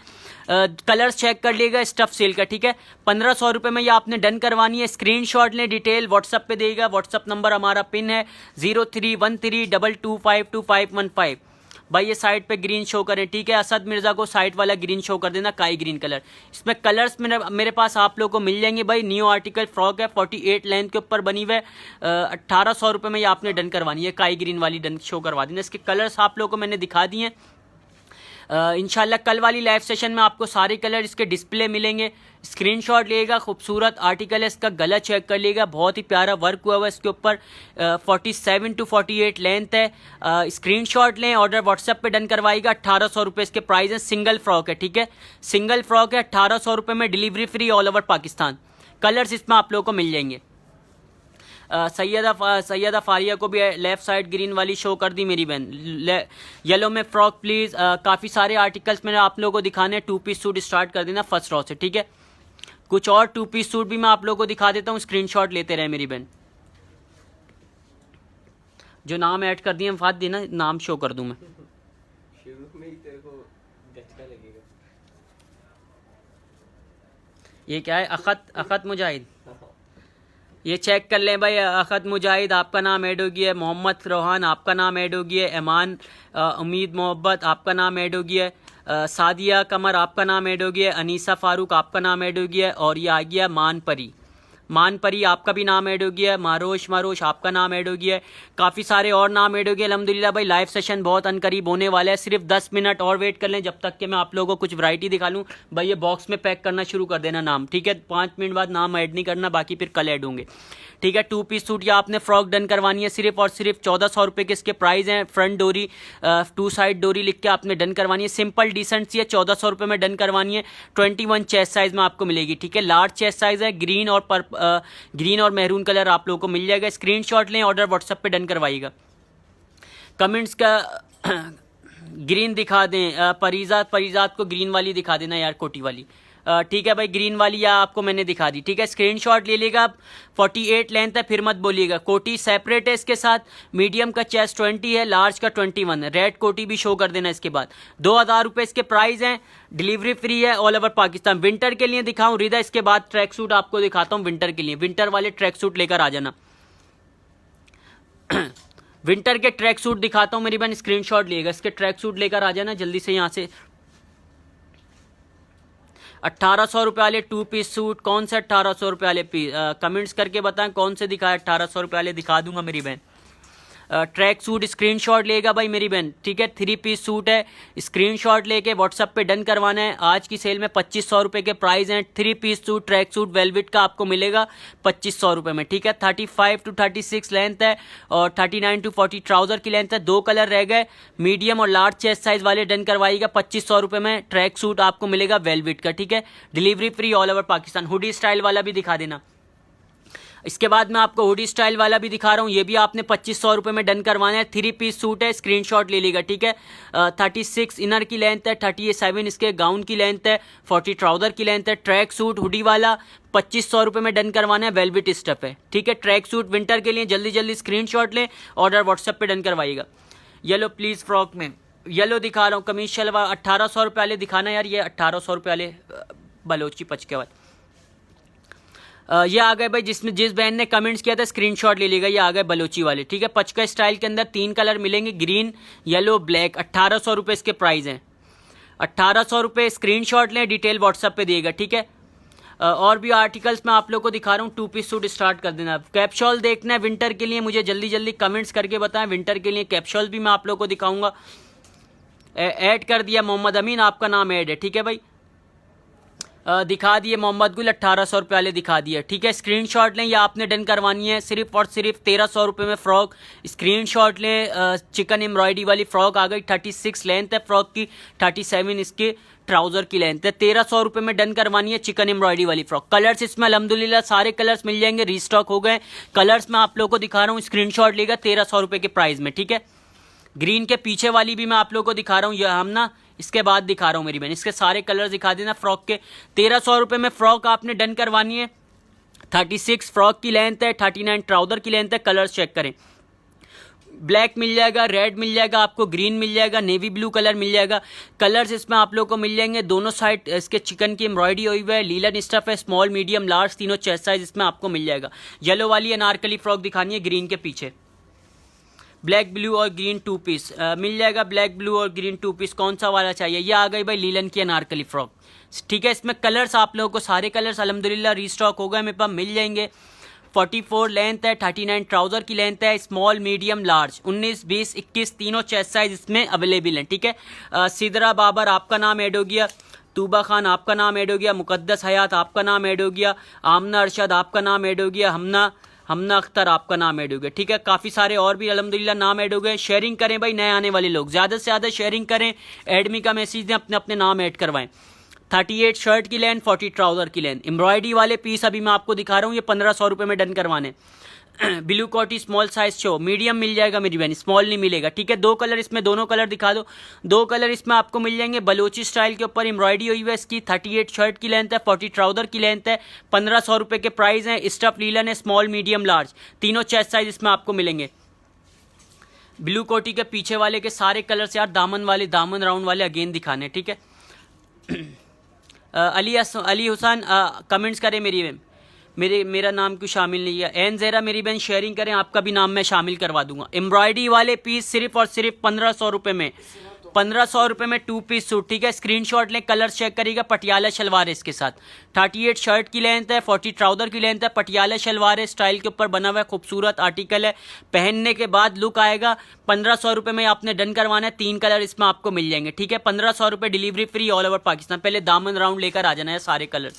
कलर्स चेक कर लीजिएगा, स्टफ सिल्क का, ठीक है। 1500 रुपये में ये आपने डन करवानी है। स्क्रीनशॉट लें, डिटेल व्हाट्सअप पे देगा। व्हाट्सअप नंबर हमारा पिन है 031322252515। भाई ये साइड पे ग्रीन शो करें, ठीक है। असद मिर्जा को साइड वाला ग्रीन शो कर देना, काई ग्रीन कलर। इसमें कलर्स मेरे पास आप लोगों को मिल जाएंगे भाई। न्यू आर्टिकल फ्रॉक है, 48 लेंथ के ऊपर बनी हुई है, 1800 रुपये में ये आपने डन करवानी है। काई ग्रीन वाली डन शो करवा देना। इसके कलर्स आप लोगों को मैंने दिखा दिए हैं। इंशाल्लाह कल वाली लाइव सेशन में आपको सारे कलर इसके डिस्प्ले मिलेंगे। स्क्रीनशॉट लिएगा, खूबसूरत आर्टिकल है, इसका गला चेक कर लिएगा, बहुत ही प्यारा वर्क हुआ हुआ है इसके ऊपर। 47 to 48 लेंथ है। स्क्रीनशॉट लें, ऑर्डर व्हाट्सएप पे डन करवाइएगा। 1800 रुपये इसके प्राइस है। सिंगल फ्रॉक है, ठीक है। सिंगल फ्रॉक है, 1800 रुपये में, delivery free all over Pakistan. Colours इसमें आप लोगों को मिल जाएंगे। सैयदा फारिया को भी लेफ्ट साइड ग्रीन वाली शो कर दी मेरी बहन। येलो में फ्रॉक प्लीज़। काफ़ी सारे आर्टिकल्स मैंने आप लोगों को दिखाने हैं। 2 पीस सूट स्टार्ट कर देना फर्स्ट रॉ से, ठीक है। कुछ और 2 पीस सूट भी मैं आप लोगों को दिखा देता हूँ, स्क्रीनशॉट लेते रहे मेरी बहन। जो नाम ऐड कर दिए फाद देना, नाम शो कर दूँ मैं। शुरू में ही तेरे को झटका लगेगा। ये क्या है? अखत मुजाहिद, ये चेक कर लें भाई। अखत मुजाहिद आपका नाम ऐड हो गया है, मोहम्मद रोहान आपका नाम ऐड हो गया है, ईमान उम्मीद मोहब्बत आपका नाम ऐड हो गया है, सादिया कमर आपका नाम ऐड हो गया है, अनीसा फारूक आपका नाम ऐड हो गया है, और ये आ गया मान परी आपका भी नाम ऐड हो गया है, मारोश आपका नाम ऐड हो गया है, काफ़ी सारे और नाम ऐड हो गए अल्हम्दुलिल्लाह भाई। लाइव सेशन बहुत अनकरीब होने वाला है, सिर्फ 10 मिनट और वेट कर लें जब तक कि मैं आप लोगों को कुछ वैरायटी दिखा लूँ भाई। ये बॉक्स में पैक करना शुरू कर देना नाम, ठीक है? 5 मिनट बाद नाम ऐड नहीं करना, बाकी फिर कल ऐड होंगे, ठीक है? 2 पीस सूट या आपने फ्रॉक डन करवानी है, सिर्फ और सिर्फ 1400 रुपये के इसके प्राइस हैं। फ्रंट डोरी 2 साइड डोरी लिख के आपने डन करवानी है, सिंपल डिसेंट सी है, 1400 रुपये में डन करवानी है। 21 चेस्ट साइज़ में आपको मिलेगी, ठीक है? लार्ज चेस्ट साइज़ है, ग्रीन और मैरून कलर आप लोगों को मिल जाएगा। स्क्रीनशॉट लें, ऑर्डर व्हाट्सएप पे डन करवाइएगा। कमेंट्स का ग्रीन दिखा दें, परिजात को ग्रीन वाली दिखा देना यार, कोटी वाली, ठीक है भाई? ग्रीन वाली या आपको मैंने दिखा दी, ठीक है? स्क्रीनशॉट ले लेगा आप। 48 लेंथ है, फिर मत बोलिएगा। कोटी सेपरेट है इसके साथ, मीडियम का चेस्ट 20 है, लार्ज का 21 है। रेड कोटी भी शो कर देना इसके बाद। 2000 रुपये इसके प्राइस हैं, डिलीवरी फ्री है ऑल ओवर पाकिस्तान। विंटर के लिए दिखाऊं रिदा, इसके बाद ट्रैक सूट आपको दिखाता हूँ विंटर के लिए। विंटर वाले ट्रैक सूट लेकर आ जाना। विंटर के ट्रैक सूट दिखाता हूँ मेरी बहन, स्क्रीनशॉट लिएगा, इसके ट्रैक सूट लेकर आ जाना जल्दी से यहाँ से। 1800 रुपये वाले 2 पीस सूट, कौन से 1800 रुपये वाले कमेंट्स करके बताएं कौन से दिखाए। 1800 रुपये वाले दिखा दूंगा मेरी बहन। ट्रैक सूट स्क्रीनशॉट लेगा भाई मेरी बहन, ठीक है? 3 पीस सूट है, स्क्रीनशॉट लेके व्हाट्सअप पे डन करवाना है। आज की सेल में 2500 रुपये के प्राइस हैं। 3 piece suit track suit velvet का आपको मिलेगा 2500 रुपये में, ठीक है? 35 to 36 लेंथ है और 39 to 40 ट्राउजर की लेंथ है। 2 कलर रह गए, मीडियम और लार्ज चेस्ट साइज वाले डन करवाइएगा। 2500 रुपये में ट्रैक सूट आपको मिलेगा वेलवेट का, ठीक है? Delivery free all over Pakistan. Hoodie style वाला भी दिखा देना। इसके बाद मैं आपको हुडी स्टाइल वाला भी दिखा रहा हूँ, ये भी आपने 2500 रुपये में डन करवाना है। 3 पीस सूट है, स्क्रीनशॉट ले लीजिएगा, ठीक है? 36 इनर की लेंथ है, 37 इसके गाउन की लेंथ है, 40 ट्राउजर की लेंथ है। ट्रैक सूट हुडी वाला 2500 रुपये में डन करवाना है, वेलवेट स्टफ है, ठीक है? ट्रैक सूट विंटर के लिए जल्दी जल्दी स्क्रीनशॉट लें, ऑर्डर व्हाट्सएप पे डन करवाइएगा। येलो प्लीज़ फ्रॉक में येलो दिखा रहा हूँ, कमीज शलवार 1800 रुपये वाले दिखाना यार, ये 1800 रुपये वाले बलोची पच के बाद ये आ गए भाई। जिस बहन ने कमेंट्स किया था स्क्रीनशॉट ले लीजिएगा, ये आ गए बलोची वाले, ठीक है? पचका स्टाइल के अंदर 3 कलर मिलेंगे, ग्रीन येलो ब्लैक। 1800 रुपये इसके प्राइस हैं, 1800 रुपये। स्क्रीनशॉट लें, डिटेल व्हाट्सएप पे दिएगा, ठीक है? और भी आर्टिकल्स मैं आप लोग को दिखा रहा हूँ। 2 पीस सूट स्टार्ट कर देना। कैप्शॉल देखना है विंटर के लिए, मुझे जल्दी जल्दी कमेंट्स करके बताएं। विंटर के लिए कैप्शॉल भी मैं आप लोग को दिखाऊंगा। ऐड कर दिया, मोहम्मद अमीन आपका नाम ऐड है, ठीक है भाई? दिखा दिए मोहम्मद गुल, 1800 रुपये वाले दिखा दिए, ठीक है? स्क्रीनशॉट लें, या आपने डन करवानी है सिर्फ और सिर्फ 1300 रुपये में फ्रॉक। स्क्रीनशॉट लें। चिकन एम्ब्रॉयडरी वाली फ्रॉक आ गई, 36 लेंथ है फ्रॉक की, 37 इसके ट्राउजर की लेंथ है। 1300 रुपये में डन करवानी है चिकन एम्ब्रॉयडरी वाली फ्रॉक। कलर्स इसमें अल्हम्दुलिल्लाह सारे कलर्स मिल जाएंगे, रीस्टॉक हो गए कलर्स। मैं आप लोग को दिखा रहा हूँ, स्क्रीनशॉट लेगा 1300 रुपये के प्राइस में, ठीक है? ग्रीन के पीछे वाली भी मैं आप लोग को दिखा रहा हूँ, यह हम ना इसके बाद दिखा रहा हूँ मेरी बहन, इसके सारे कलर दिखा देना फ्रॉक के। 1300 रुपये में फ्रॉक आपने डन करवानी है। 36 फ्रॉक की लेंथ है, 39 ट्राउजर की लेंथ है। कलर्स चेक करें, ब्लैक मिल जाएगा, रेड मिल जाएगा आपको, ग्रीन मिल जाएगा, नेवी ब्लू कलर मिल जाएगा। कलर्स इसमें आप लोग को मिल जाएंगे। दोनों साइड इसके चिकन की एम्ब्रॉयडरी हुई है, लीलन स्टफ है, स्मॉल मीडियम लार्ज तीनों चेस्ट साइज इसमें आपको मिल जाएगा। येलो वाली अनारकली फ्रॉक दिखानी है ग्रीन के पीछे। ब्लैक ब्लू और ग्रीन 2 पीस मिल जाएगा। ब्लैक ब्लू और ग्रीन 2 पीस कौन सा वाला चाहिए? ये आ गई भाई लीलन की अनारकली फ्रॉक, ठीक है? इसमें कलर्स आप लोगों को सारे कलर्स अल्हम्दुलिल्लाह रीस्टॉक हो गए, मेरे पास मिल जाएंगे। 44 लेंथ है, 39 ट्राउजर की लेंथ है, स्मॉल मीडियम लार्ज 19 20 21 तीनों चेस्ट साइज इसमें अवेलेबल हैं, ठीक है? सिदरा बाबर आपका नाम ऐड हो गया, तूबा खान आपका नाम ऐड हो गया, मुकद्दस हयात आपका नाम ऐड हो गया, आमना अरशद आपका नाम ऐड हो गया, हमना अख्तर आपका नाम ऐड हो गया, ठीक है? काफ़ी सारे और भी अल्हम्दुलिल्लाह नाम ऐड हो गए। शेयरिंग करें भाई, नए आने वाले लोग ज़्यादा से ज़्यादा शेयरिंग करें, एडमी का मैसेज दें, अपने अपने नाम ऐड करवाएं। 38 शर्ट की लेंथ, 40 ट्राउजर की लेंथ। एम्ब्रॉयडरी वाले पीस अभी मैं आपको दिखा रहा हूँ, ये 1500 रुपये में डन करवाने। ब्लू कोटी स्मॉल साइज शो, मीडियम मिल जाएगा मेरी बहन, स्मॉल नहीं मिलेगा, ठीक है? 2 कलर इसमें, दोनों कलर दिखा दो। 2 कलर इसमें आपको मिल जाएंगे। बलोची स्टाइल के ऊपर एम्ब्रॉयडरी हुई है इसकी। 38 शर्ट की लेंथ है, 40 ट्राउजर की लेंथ है। 1500 रुपये के प्राइस है। स्टफ लीलन है, स्मॉल मीडियम लार्ज तीनों चेस्ट साइज इसमें आपको मिलेंगे। ब्लू कोटी के पीछे वाले के सारे कलर्स यार दामन राउंड वाले अगेन दिखाने, ठीक है? अली हुसैन कमेंट्स करें मेरा नाम क्यों शामिल नहीं है। एन ज़ेरा मेरी बहन शेयरिंग करें, आपका भी नाम मैं शामिल करवा दूंगा। एम्ब्रॉयडरी वाले पीस सिर्फ और सिर्फ 1500 रुपये में, 1500 रुपये में 2 पीस सूट, ठीक है। स्क्रीनशॉट लें, कलर चेक करिएगा। पटियाला शलवार है इसके साथ, 38 शर्ट की लेंथ है, 40 ट्राउज़र की लेंथ है, पटियाला शलवार है, स्टाइल के ऊपर बना हुआ है, खूबसूरत आर्टिकल है, पहनने के बाद लुक आएगा। 1500 रुपये में आपने डन करवाना है। 3 कलर इसमें आपको मिल जाएंगे, ठीक है। 1500 रुपये, delivery free all over Pakistan. पहले दामन राउंड लेकर आ जाना है सारे colour.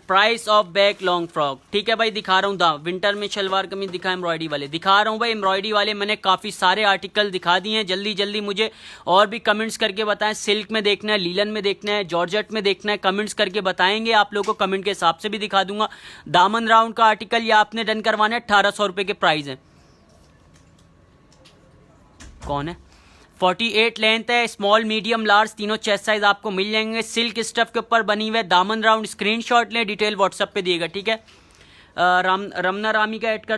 Price of back long frock, ठीक है भाई, दिखा रहा हूँ। विंटर में शलवार कमीज दिखा, एम्ब्रॉयडरी वाले दिखा रहा हूँ भाई। एम्ब्रॉयडरी वाले मैंने काफ़ी सारे आर्टिकल दिखा दिए हैं। जल्दी जल्दी मुझे और भी कमेंट्स करके बताएं, सिल्क में देखना है, लीलन में देखना है, जॉर्जेट में देखना है, कमेंट्स करके बताएंगे। आप लोगों को कमेंट के हिसाब से भी दिखा दूंगा। दामन राउंड का आर्टिकल ये आपने डन करवाना है, 1800 रुपये के प्राइस है। कौन है? 48 लेंथ है, स्मॉल मीडियम लार्ज तीनों चेस्ट साइज आपको मिल जाएंगे। सिल्क स्टफ के ऊपर बनी हुई है, दामन राउंड। स्क्रीनशॉट लें, डिटेल व्हाट्सएप पे दिएगा, ठीक है। रमना रामी का ऐड कर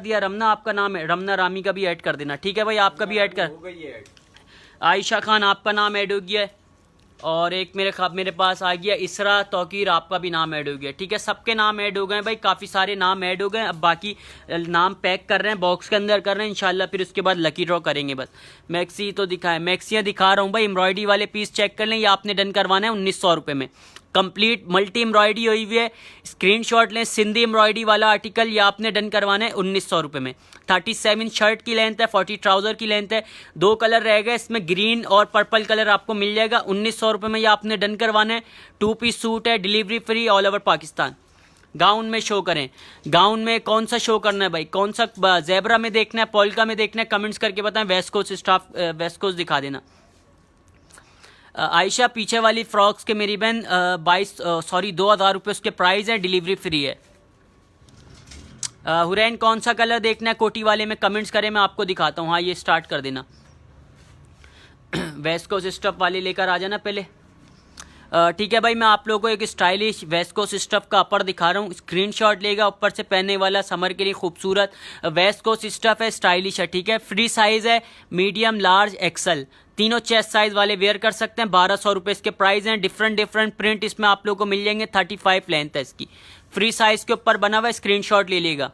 दिया। रमना आपका नाम है, रमना रामी का भी ऐड कर देना, ठीक है भाई। आपका भी ऐड कर, आयशा खान आपका नाम ऐड हो गया है। और एक मेरे पास आ गया इसरा तौकीर, आपका भी नाम ऐड हो गया, ठीक है। सबके नाम ऐड हो गए भाई, काफ़ी सारे नाम ऐड हो गए। अब बाकी नाम पैक कर रहे हैं, बॉक्स के अंदर कर रहे हैं इंशाल्लाह, फिर उसके बाद लकी ड्रॉ करेंगे बस। मैक्सी तो दिखाएं, मैक्सियाँ दिखा रहा हूँ भाई। एम्ब्रॉयडरी वाले पीस चेक कर लें, ये आपने डन करवाना है 1900 रुपये में। कंप्लीट मल्टी एम्ब्रॉयडरी हुई हुई है, स्क्रीनशॉट लें। सिंधी एम्ब्रॉयडरी वाला आर्टिकल ये आपने डन करवाना है 1900 रुपये में। 37 शर्ट की लेंथ है, 40 ट्राउज़र की लेंथ है। 2 कलर रहेगा इसमें, ग्रीन और पर्पल कलर आपको मिल जाएगा। 1900 रुपये में ये आपने डन करवाना है। 2 पीस सूट है, delivery free all over Pakistan. Gown में शो करें, गाउन में कौन सा शो करना है भाई, कौन सा ज़ेब्रा में देखना है, पोल्का में देखना है, कमेंट्स करके बताएं। वेस्कोस स्टाफ वेस्कोस दिखा देना। आयशा पीछे वाली फ्रॉक्स के मेरी बहन 2000 रुपये उसके प्राइस है, डिलीवरी फ्री है। हुरैन कौन सा कलर देखना है कोटी वाले में, कमेंट्स करें, मैं आपको दिखाता हूँ। हाँ ये स्टार्ट कर देना। वेस्कोस स्टफ वाले लेकर आ जाना पहले, ठीक है भाई। मैं आप लोगों को एक स्टाइलिश वेस्कोस स्टफ का अपर दिखा रहा हूँ, स्क्रीनशॉट लेगा। ऊपर से पहनने वाला समर के लिए खूबसूरत वेस्कोस स्टफ है, स्टाइलिश है, ठीक है। फ्री साइज़ है, मीडियम लार्ज एक्सल, तीनों चेस्ट साइज वाले वेयर कर सकते हैं। 1200 रुपये इसके प्राइस हैं। डिफरेंट प्रिंट इसमें आप लोगों को मिल जाएंगे। 35 लेंथ है इसकी, फ्री साइज के ऊपर बना हुआ है, स्क्रीनशॉट ले लेगा।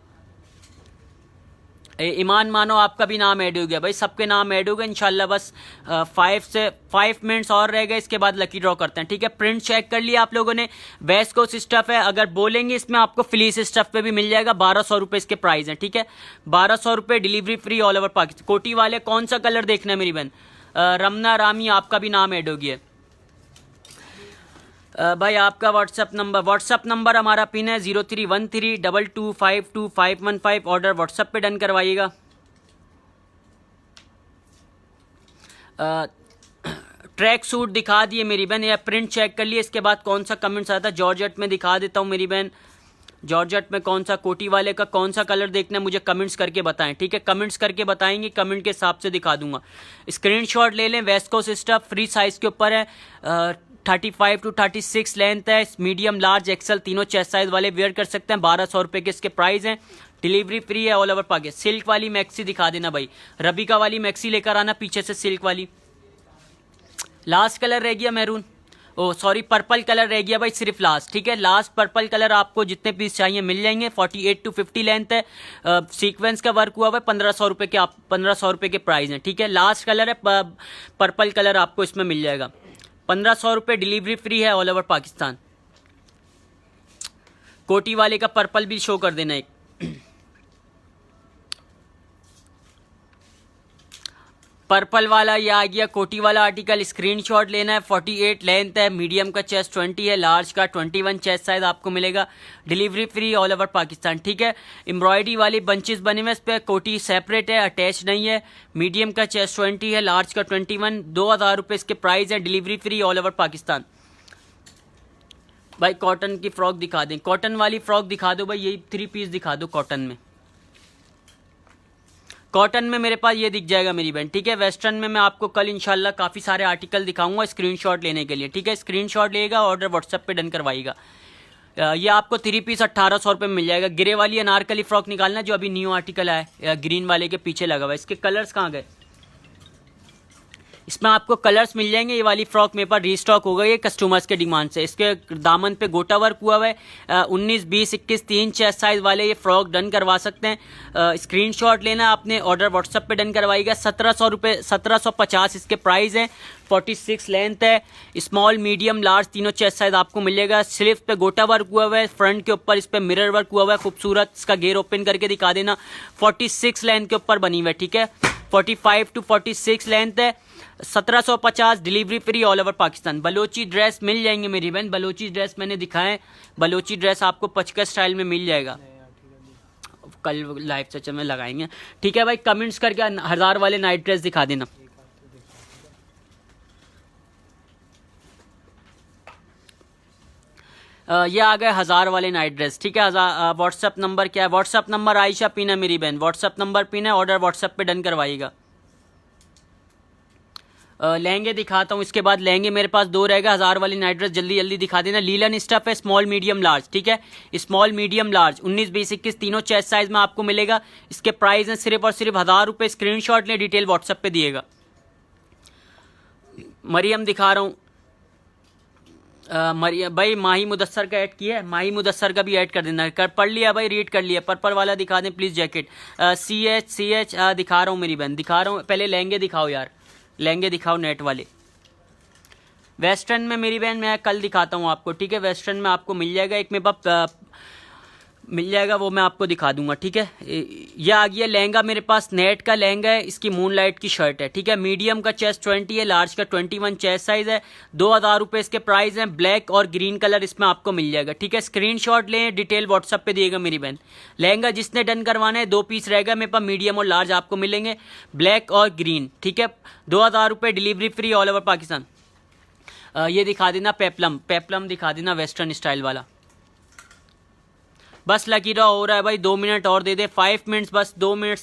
ईमान मानो आपका भी नाम ऐड हो गया भाई, सबके नाम ऐड हो गए इंशाल्लाह। बस 5 मिनट्स और रह गए, इसके बाद लकी ड्रॉ करते हैं, ठीक है। प्रिंट चेक कर लिया आप लोगों ने, वेस्ट कोस्ट स्टफ है। अगर बोलेंगे इसमें आपको फ्लीस स्टफ पे भी मिल जाएगा। 1200 रुपये इसके प्राइस हैं, ठीक है। 1200 रुपये, delivery free all over Pakistan. कोटी वाले कौन सा कलर देखना है मेरी बहन? रमना रामी आपका भी नाम ऐड हो गया। भाई आपका व्हाट्सअप नंबर हमारा पिन है 031322525515। ऑर्डर व्हाट्सअप पे डन करवाइएगा। ट्रैक सूट दिखा दिए मेरी बहन, या प्रिंट चेक कर लिए। इसके बाद कौन सा कमेंट्स आता है, जॉर्जेट में दिखा देता हूँ मेरी बहन। जॉर्जेट में कौन सा, कोटी वाले का कौन सा कलर देखना है मुझे कमेंट्स करके बताएं, ठीक है। कमेंट्स करके बताएंगे, कमेंट के हिसाब से दिखा दूंगा। स्क्रीनशॉट ले लें। वेस्कोस स्टफ फ्री साइज के ऊपर है, 35 to 36 लेंथ है, मीडियम लार्ज एक्सल तीनों चेस्ट साइज वाले वेयर कर सकते हैं। 1200 रुपये के इसके प्राइस हैं, डिलीवरी फ्री है ऑल ओवर पाकिस्तान। सिल्क वाली मैक्सी दिखा देना भाई, रबिका वाली मैक्सी लेकर आना पीछे से, सिल्क वाली। लास्ट कलर रह गया मैरून, पर्पल कलर रह गया भाई, सिर्फ लास्ट, ठीक है। लास्ट पर्पल कलर आपको जितने पीस चाहिए मिल जाएंगे। 48 to 50 लेंथ है, सीक्वेंस का वर्क हुआ हुआ है। 1500 रुपये के 1500 रुपये के प्राइस हैं, ठीक है। लास्ट कलर है पर्पल कलर, आपको इसमें मिल जाएगा। 1500 रुपये, डिलीवरी फ्री है ऑल ओवर पाकिस्तान। कोटी वाले का पर्पल भी शो कर देना एक। पर्पल वाला ये आ गया, कोटी वाला आर्टिकल। स्क्रीनशॉट लेना है। 48 लेंथ है, मीडियम का चेस्ट 20 है, लार्ज का 21 चेस्ट साइज आपको मिलेगा। Delivery free all over Pakistan, ठीक है। एम्ब्रॉयडरी वाली बंचेस बने हुए, इस पर कोटी सेपरेट है, अटैच नहीं है। मीडियम का चेस्ट 20 है, लार्ज का 21। 2000 रुपये इसके प्राइस है, delivery free all over Pakistan. भाई कॉटन की फ्रॉक दिखा दें, कॉटन वाली फ्रॉक दिखा दो भाई, यही 3 पीस दिखा दो कॉटन में। कॉटन में मेरे पास ये दिख जाएगा मेरी बहन, ठीक है। वेस्टर्न में मैं आपको कल इंशाल्लाह काफ़ी सारे आर्टिकल दिखाऊंगा स्क्रीनशॉट लेने के लिए, ठीक है। स्क्रीनशॉट लेगा, ऑर्डर व्हाट्सएप पे डन करवाइएगा। ये आपको 3 पीस 1800 रुपये में मिल जाएगा। ग्रे वाली अनारकली फ्रॉक निकालना, जो अभी न्यू आर्टिकल आया, ग्रीन वाले के पीछे लगा हुआ है। इसके कलर्स कहाँ गए? इसमें आपको कलर्स मिल जाएंगे। ये वाली फ्रॉक मेरे पास रीस्टॉक हो गई है कस्टमर्स के डिमांड से। इसके दामन पे गोटा वर्क हुआ हुआ है। 19, 20, 21, 3 चेस्ट साइज वाले ये फ्रॉक डन करवा सकते हैं। स्क्रीनशॉट लेना आपने, ऑर्डर व्हाट्सएप पे डन करवाइएगा। 1700 रुपये, 1750 इसके प्राइस हैं। 46 लेंथ है। स्मॉल, मीडियम, लार्ज तीनों चेस्ट साइज आपको मिलेगा। स्लीव्स पे गोटा वर्क हुआ हुआ है, फ्रंट के ऊपर इस पे मिरर वर्क हुआ हुआ है खूबसूरत। इसका घेर ओपन करके दिखा देना। 46 लेंथ के ऊपर बनी हुई है, ठीक है। 45 to 46 लेंथ है। 1750, delivery free all over Pakistan. Balochi dress मिल जाएंगे मेरी बहन, बलोची ड्रेस मैंने दिखाए। बलोची ड्रेस आपको पचका स्टाइल में मिल जाएगा। कल लाइव सेशन में लगाएंगे, ठीक है भाई। कमेंट्स करके 1000 वाले नाइट ड्रेस दिखा देना। ये आ गए 1000 वाले नाइट ड्रेस, ठीक है। व्हाट्सअप नंबर क्या है? व्हाट्सअप नंबर आयशा पीना मेरी बहन, व्हाट्सअप नंबर पीना, ऑर्डर व्हाट्सअप पे डन करवाइएगा। लहंगे दिखाता हूँ, इसके बाद लहंगे मेरे पास 2 रहेगा। 1000 वाली नाइट ड्रेस जल्दी जल्दी दिखा देना। लीलन स्टफ है, स्मॉल, मीडियम, लार्ज, ठीक है। स्मॉल, मीडियम, लार्ज 19, 20, 21 तीनों चेस्ट साइज में आपको मिलेगा। इसके प्राइस हैं सिर्फ और सिर्फ 1000 रुपये। स्क्रीनशॉट लें, डिटेल व्हाट्सएप पे दिएगा। मरियम दिखा रहा हूँ। मरियम भाई, माही मुदस्सर का ऐड किया है, माही मुदस्सर का भी ऐड कर देना। पढ़ लिया भाई, रीड कर लिया। पर्पल वाला दिखा दें प्लीज़ जैकेट। CH दिखा रहा हूँ मेरी बहन, दिखा रहा हूँ। पहले लहंगे दिखाओ यार, लहंगे दिखाओ नेट वाले। वेस्टर्न में मेरी बहन मैं कल दिखाता हूँ आपको, ठीक है। वेस्टर्न में आपको मिल जाएगा, एक मेरे पास मिल जाएगा, वो मैं आपको दिखा दूंगा, ठीक है। यह आ गया लहंगा मेरे पास, नेट का लहंगा है। इसकी मूनलाइट की शर्ट है, ठीक है। मीडियम का चेस्ट 20 है, लार्ज का 21 चेस्ट साइज है। 2000 रुपये इसके प्राइस हैं। ब्लैक और ग्रीन कलर इसमें आपको मिल जाएगा, ठीक है। स्क्रीनशॉट लें, डिटेल व्हाट्सएप पे दिएगा मेरी बहन। लहंगा जिसने डन करवाना है 2 पीस रहेगा मेरे पास, मीडियम और लार्ज आपको मिलेंगे, ब्लैक और ग्रीन, ठीक है। 2000 रुपये, delivery free all over Pakistan. ये दिखा देना पेपलम, पेपलम दिखा देना वेस्टर्न स्टाइल वाला। बस लकी ड्रॉ हो रहा है भाई, 2 मिनट और दे दे, 5 मिनट्स बस, 2 मिनट्स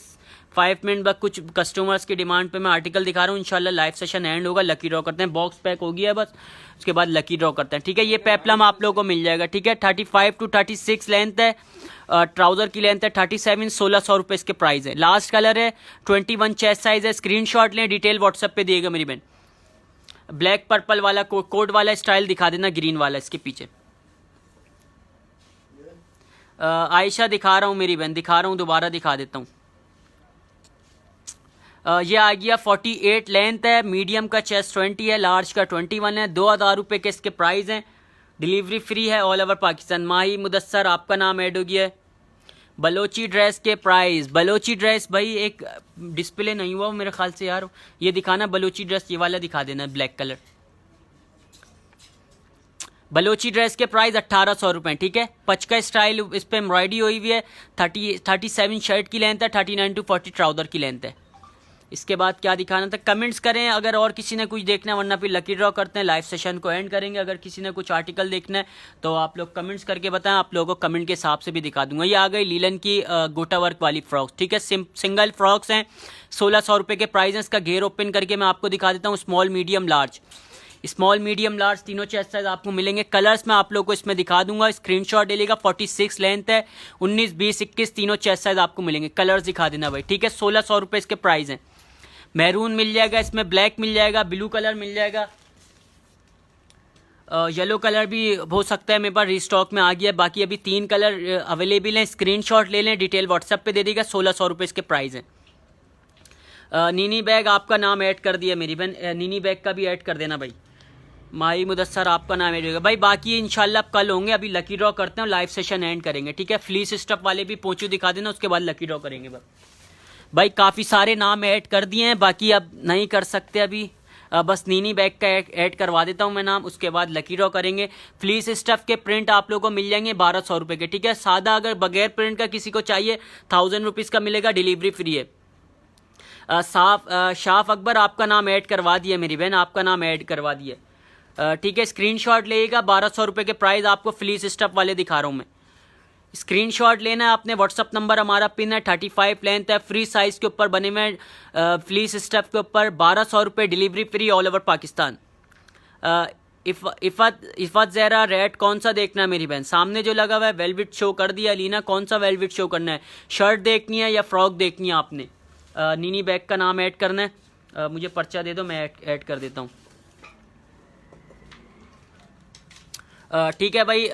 5 मिनट बस। कुछ कस्टमर्स की डिमांड पे मैं आर्टिकल दिखा रहा हूँ। इंशाल्लाह लाइव सेशन एंड होगा, लकी ड्रॉ करते हैं। बॉक्स पैक हो गया है बस, उसके बाद लकी ड्रॉ करते हैं, ठीक है। ये पेपलम आप लोगों को मिल जाएगा, ठीक है। 35 to 36 लेंथ है। ट्राउजर की लेंथ है 37, 1600 रुपये इसके प्राइस है। लास्ट कलर है, 21 चेस्ट साइज है। स्क्रीनशॉट लें, डिटेल व्हाट्सएप पे दिएगा मेरी बहन। ब्लैक पर्पल वाला कोड वाला स्टाइल दिखा देना, ग्रीन वाला इसके पीछे। आयशा दिखा रहा हूँ मेरी बहन, दिखा रहा हूँ, दोबारा दिखा देता हूँ। ये आ गया 48 लेंथ है। मीडियम का चेस्ट 20 है, लार्ज का 21 है। 2000 रुपये के इसके प्राइस हैं। डिलीवरी फ्री है ऑल ओवर पाकिस्तान। माही मुदस्सर आपका नाम ऐड हो गया है। बलोची ड्रेस के प्राइस, बलोची ड्रेस भाई एक डिस्प्ले नहीं हुआ मेरे ख्याल से यार, ये दिखाना बलोची ड्रेस, ये वाला दिखा देना ब्लैक कलर। बलोची ड्रेस के प्राइस 1800 रुपये, ठीक है। पचका स्टाइल इस पर एम्ब्रॉयडरी हुई हुई है। 37 शर्ट की लेंथ है, 39 to 40 ट्राउजर की लेंथ है। इसके बाद क्या दिखाना था कमेंट्स करें अगर और किसी ने कुछ देखना है, वरना फिर लकी ड्रॉ करते हैं, लाइव सेशन को एंड करेंगे। अगर किसी ने कुछ आर्टिकल देखना है तो आप लोग कमेंट्स करके बताएं, आप लोगों को कमेंट के हिसाब से भी दिखा दूंगा। ये आ गई लीलन की गोटा वर्क वाली फ्रॉक्स, ठीक है। सिंगल फ्रॉक्स हैं, 1600 रुपये के प्राइस हैं। इसका घेर ओपन करके मैं आपको दिखा देता हूँ। Small, medium, large, small, medium, large तीनों चेस्ट साइज आपको मिलेंगे। कलर्स मैं आप लोगों को इसमें दिखा दूंगा, स्क्रीनशॉट ले लेगा। 46 लेंथ है, 19, 20, 21 तीनों चेस्ट साइज आपको मिलेंगे। कलर्स दिखा देना भाई, ठीक है। 1600 रुपये इसके प्राइस हैं। मैरून मिल जाएगा इसमें, ब्लैक मिल जाएगा, ब्लू कलर मिल जाएगा, येलो कलर भी हो सकता है, मेरे पास रिस्टॉक में आ गया है। बाकी अभी 3 कलर अवेलेबल हैं। स्क्रीनशॉट ले लें, डिटेल व्हाट्सएप पे दे देगा। 1600 रुपये इसके प्राइस हैं। नीनी बैग आपका नाम ऐड कर दिया मेरी बहन, नीनी बैग का भी ऐड कर देना भाई। माही मुदस्सर आपका नाम ऐड होगा भाई। बाकी इंशाल्लाह कल होंगे, अभी लकी ड्रॉ करते हैं, लाइव सेशन एंड करेंगे, ठीक है। फ्लीस स्टफ वाले भी पोंचू दिखा देना, उसके बाद लकी ड्रॉ करेंगे भाई। काफ़ी सारे नाम ऐड कर दिए हैं, बाकी अब नहीं कर सकते अभी। बस नीनी बैग का ऐड करवा देता हूं मैं नाम, उसके बाद लकी ड्रॉ करेंगे। फ्लीस स्टफ के प्रिंट आप लोगों को मिल जाएंगे 1200 रुपये के, ठीक है। सादा अगर बगैर प्रिंट का किसी को चाहिए 1000 रुपीज़ का मिलेगा, डिलीवरी फ्री है। शाफ अकबर आपका नाम ऐड करवा दिया मेरी बहन, आपका नाम ऐड करवा दिया, ठीक है। स्क्रीनशॉट लेगा, 1200 रुपये के प्राइस आपको फ्लीस स्टफ वाले दिखा रहा हूँ मैं। स्क्रीनशॉट लेना है आपने, व्हाट्सअप नंबर हमारा पिन है। 35 लेंथ है, फ्री साइज़ के ऊपर बने हुए फ्लीस स्टफ के ऊपर। 1200 रुपये, delivery free all over Pakistan. Iffat Zahra red कौन सा देखना है मेरी बहन? सामने जो लगा हुआ है वेलवेट शो कर दिया। लीना कौन सा वेलवेट शो करना है? शर्ट देखनी है या फ्रॉक देखनी है आपने? नीनी बैग का नाम ऐड करना है। मुझे पर्चा दे दो, मैं ऐड कर देता हूँ। ठीक है भाई।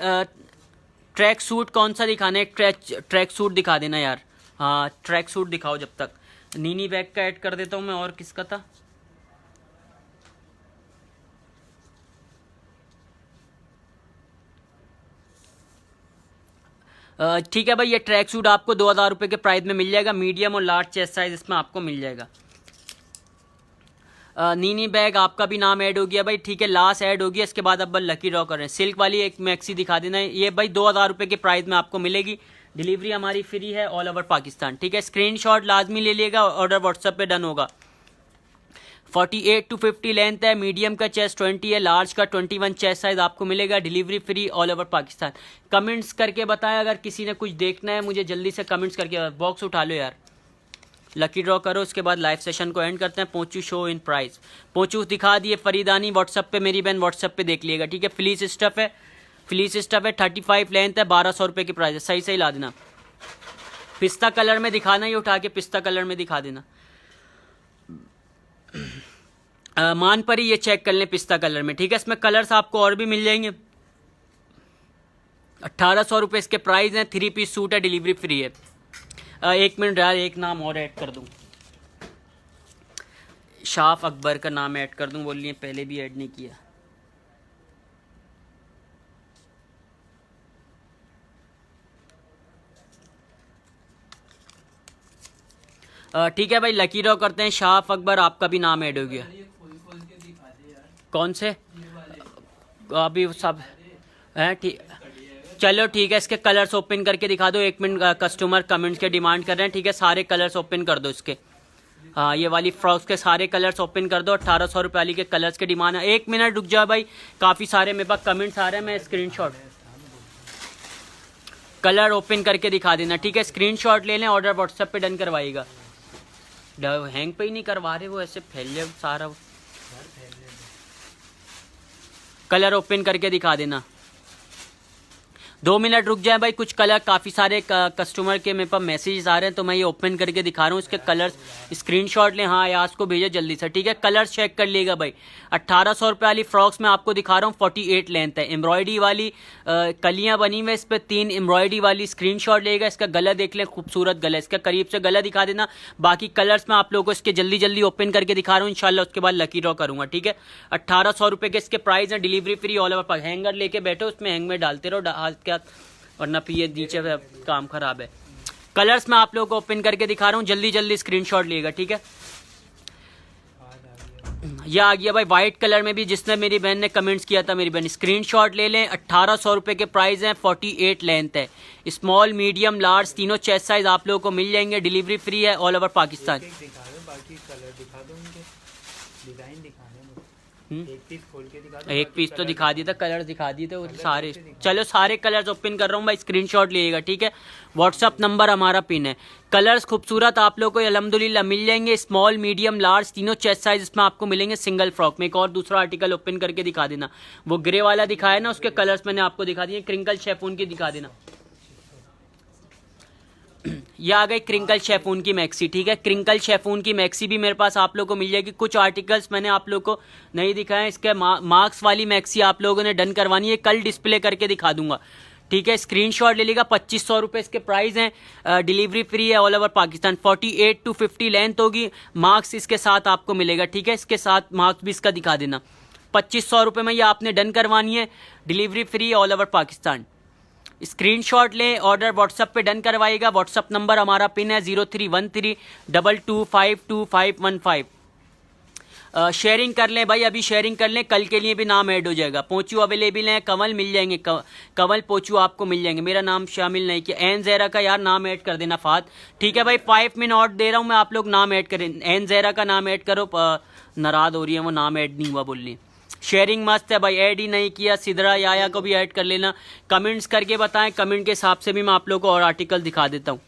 ट्रैक सूट कौन सा दिखाना है? ट्रैक सूट दिखा देना यार। हाँ ट्रैक सूट दिखाओ जब तक। नीनी बैग का ऐड कर देता हूँ मैं। और किसका था? ठीक है भाई, ये ट्रैक सूट आपको 2000 रुपये के प्राइस में मिल जाएगा। मीडियम और लार्ज चेस्ट साइज इसमें आपको मिल जाएगा। नीनी बैग आपका भी नाम ऐड हो गया भाई, ठीक है, लास्ट ऐड हो गया। इसके बाद अब लकी ड्रॉ कर रहे हैं। सिल्क वाली एक मैक्सी दिखा देना है। ये भाई 2000 रुपये के प्राइस में आपको मिलेगी। डिलीवरी हमारी फ्री है ऑल ओवर पाकिस्तान, ठीक है। स्क्रीनशॉट लाजमी ले लिएगा, ऑर्डर व्हाट्सएप पे डन होगा। 48 to 50 लेंथ है, मीडियम का चेस्ट 20 है, लार्ज का 21 चेस्ट साइज आपको मिलेगा। Delivery free all over Pakistan. Comments करके बताएं अगर किसी ने कुछ देखना है, मुझे जल्दी से कमेंट्स करके बॉक्स उठा लो यार। लकी ड्रॉ करो, उसके बाद लाइव सेशन को एंड करते हैं। Poncho show in price, poncho दिखा दिए फरीदानी। व्हाट्सएप पे मेरी बहन व्हाट्सएप पे देख लिएगा, ठीक है। फ्लीस स्टफ है, फ्लीस स्टफ है, 35 लेंथ है, 1200 रुपये की प्राइस है। सही सही ला देना। पिस्ता कलर में दिखाना, ये उठा के पिस्ता कलर में दिखा देना। मान पर ही ये चेक कर लें पिस्ता कलर में, ठीक है। इसमें कलर्स आपको और भी मिल जाएंगे। 1800 रुपये इसके प्राइस हैं। 3 पीस सूट है, डिलीवरी फ्री है। 1 मिनट यार, एक नाम और ऐड कर दूं, शाफ अकबर का नाम ऐड कर दूं। बोलिए पहले भी ऐड नहीं किया। ठीक है भाई, लकी ड्रॉ करते हैं। शाफ अकबर आपका भी नाम ऐड हो गया। खोल के दिखा दे यार, कौन से? ये वाले अभी सब हैं, ठीक। चलो ठीक है, इसके कलर्स ओपन करके दिखा दो। 1 मिनट, कस्टमर कमेंट्स के डिमांड कर रहे हैं, ठीक है। सारे कलर्स ओपन कर दो इसके। हाँ ये वाली फ्रॉक्स के सारे कलर्स ओपन कर दो। 1800 रुपये वाली के कलर्स के डिमांड है। 1 मिनट रुक जाओ भाई, काफ़ी सारे मेरे पास कमेंट्स आ रहे हैं। मैं स्क्रीनशॉट कलर ओपन करके दिखा देना, ठीक है। स्क्रीनशॉट ले लें, ऑर्डर व्हाट्सएप पे डन करवाइएगा। हैंग पे ही नहीं करवा रहे वो, ऐसे फैल जाए सारा। कलर ओपन करके दिखा देना। 2 मिनट रुक जाए भाई, कुछ कलर काफ़ी सारे कस्टमर के मेरे पास मैसेजेस आ रहे हैं, तो मैं ये ओपन करके दिखा रहा हूँ। इसके कलर्स स्क्रीनशॉट लें। हाँ यास को भेजो जल्दी से, ठीक है। कलर चेक कर लिएगा भाई। 1800 रुपये वाली फ्रॉक्स में आपको दिखा रहा हूँ, 48 लेंथ है। एम्ब्रॉयडरी वाली कलियाँ बनी हुई, इस पर 3 एम्ब्रॉयडरी वाली। स्क्रीनशॉट लेगा। इसका गला देख लें, खूबसूरत गला। इसका करीब से गला दिखा देना। बाकी कलर्स मैं आप लोगों को इसके जल्दी जल्दी ओपन करके दिखा रहा हूँ इंशाल्लाह। उसके बाद लकी ड्रॉ करूँगा, ठीक है। 1800 रुपये के इसके प्राइस हैं। Delivery free all over. Hanger लेके बैठो, उसमें हैंग में डालते रहो हाथ के हाथ, वरना फिर ये नीचे काम खराब है। कलर्स मैं आप लोगों को ओपन करके दिखा रहा हूँ, जल्दी जल्दी स्क्रीनशॉट लिएगा, ठीक है। ये आ गया भाई वाइट कलर में भी, जिसने मेरी बहन ने कमेंट्स किया था, मेरी बहन स्क्रीनशॉट ले लें। 1800 रुपये के प्राइस हैं। 48 लेंथ है। स्मॉल मीडियम लार्ज तीनों चेस्ट साइज आप लोगों को मिल जाएंगे। डिलीवरी फ्री है ऑल ओवर पाकिस्तान। दिखा दो, बाकी कलर दिखा दो, उनके डिजाइन दिखाने। एक पीस खोल के दिखा दो। एक पीस तो दिखा दिया था, कलर दिखा दिए थे वो सारे। चलो सारे कलर्स ओपन कर रहा हूँ भाई, स्क्रीनशॉट लीजिएगा, ठीक है। व्हाट्सअप नंबर हमारा पिन है। कलर्स खूबसूरत आप लोग को अल्हम्दुलिल्लाह मिल जाएंगे। स्मॉल मीडियम लार्ज तीनों चेस्ट साइज इसमें आपको मिलेंगे सिंगल फ्रॉक में। एक और दूसरा आर्टिकल ओपन करके दिखा देना। वो ग्रे वाला दिखाया ना, उसके कलर्स मैंने आपको दिखा दिए। क्रिंकल शेफून की दिखा देना। ये आ गई क्रिंकल शेफून की मैक्सी, ठीक है। क्रिंकल शेफून की मैक्सी भी मेरे पास आप लोगों को मिल जाएगी। कुछ आर्टिकल्स मैंने आप लोगों को नहीं दिखाए। इसके मार्क्स वाली मैक्सी आप लोगों ने डन करवानी है, कल डिस्प्ले करके दिखा दूंगा, ठीक है। स्क्रीनशॉट ले लेगा। 2500 रुपये इसके प्राइस हैं। डिलीवरी फ्री है all over Pakistan. 48 to 50 length होगी। मार्क्स इसके साथ आपको मिलेगा, ठीक है। इसके साथ मार्क्स भी इसका दिखा देना। 2500 रुपये में ये आपने डन करवानी है। Delivery free all over Pakistan. Screenshot लें, ऑर्डर व्हाट्सएप पे डन करवाइएगा। व्हाट्सएप नंबर हमारा पिन है 0313222515। शेयरिंग कर लें भाई, अभी शेयरिंग कर लें, कल के लिए भी नाम ऐड हो जाएगा। पोंचू अवेलेबल हैं, कंवल मिल जाएंगे, कंवल पोंचू आपको मिल जाएंगे। मेरा नाम शामिल नहीं किया। एन जहरा का यार नाम ऐड कर देना फात, ठीक है भाई। 5 मिनट और दे रहा हूँ मैं, आप लोग नाम ऐड करें। एन जहरा का नाम ऐड करो। नाराज हो रही है वो, नाम ऐड नहीं हुआ बोल रही है। शेयरिंग मस्त है भाई, ऐड ही नहीं किया। सिदरा याया को भी ऐड कर लेना। कमेंट्स करके बताएं, कमेंट के हिसाब से भी मैं आप लोगों को और आर्टिकल दिखा देता हूँ।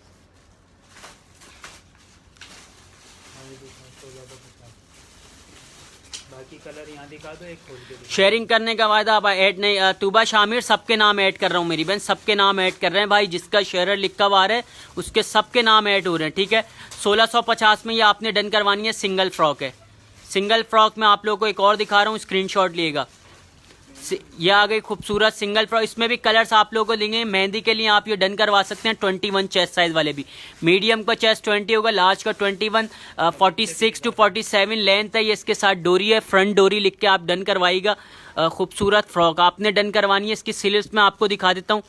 बाकी कलर यहाँ दिखा दो, एक खोल के दिखा। शेयरिंग करने का वायदा। अब ऐड नहीं, तुबा शामिर सबके नाम ऐड कर रहा हूँ मेरी बहन, सबके नाम ऐड कर रहे हैं भाई। जिसका शेयर लिखा हुआ है उसके सबके नाम ऐड हो रहे हैं, ठीक है। 1650 में ये आपने डन करवानी है। सिंगल फ्रॉक है। सिंगल फ्रॉक में आप लोगों को एक और दिखा रहा हूँ, स्क्रीनशॉट लिएगा। ये आ गई खूबसूरत सिंगल फ्रॉक। इसमें भी कलर्स आप लोगों को देंगे। मेहंदी के लिए आप ये डन करवा सकते हैं 21 चेस्ट साइज वाले भी। मीडियम का चेस्ट 20 होगा, लार्ज का 21, 46 टू 47 लेंथ है। ये इसके साथ डोरी है, फ्रंट डोरी लिख के आप डन करवाइएगा। खूबसूरत फ्रॉक आपने डन करवानी है। इसकी स्लीव्स में आपको दिखा देता हूँ।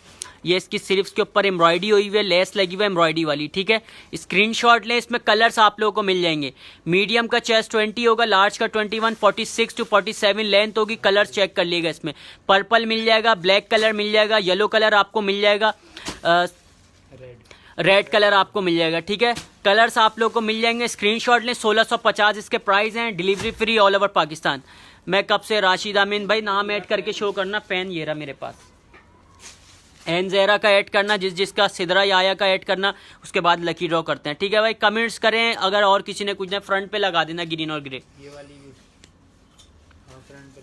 ये इसकी स्लीव्स के ऊपर एम्ब्रॉयडरी हुई हुई है, लेस लगी हुई है एम्ब्रॉयडरी वाली, ठीक है। स्क्रीनशॉट लें, इसमें कलर्स आप लोगों को मिल जाएंगे। मीडियम का चेस्ट 20 होगा, लार्ज का 21, 46 टू 47 लेंथ होगी। कलर्स चेक कर लीजिएगा। इसमें पर्पल मिल जाएगा, ब्लैक कलर मिल जाएगा, येलो कलर आपको मिल जाएगा, रेड कलर आपको मिल जाएगा, ठीक है। कलर्स आप लोगों को मिल जाएंगे। स्क्रीनशॉट लें। 1650 इसके प्राइस हैं। Delivery free all over Pakistan. मैं कब से राशिद अमीन भाई, नाम ऐड करके शो करना। पेन ये रहा मेरे पास। एन ज़ेरा का ऐड करना, जिसका सिदरा याया का ऐड करना, उसके बाद लकी ड्रॉ करते हैं, ठीक है भाई। कमेंट्स करें, अगर और किसी ने कुछ ना फ्रंट पे लगा देना ग्रीन और ग्रे। ये वाली भी फ्रंट पे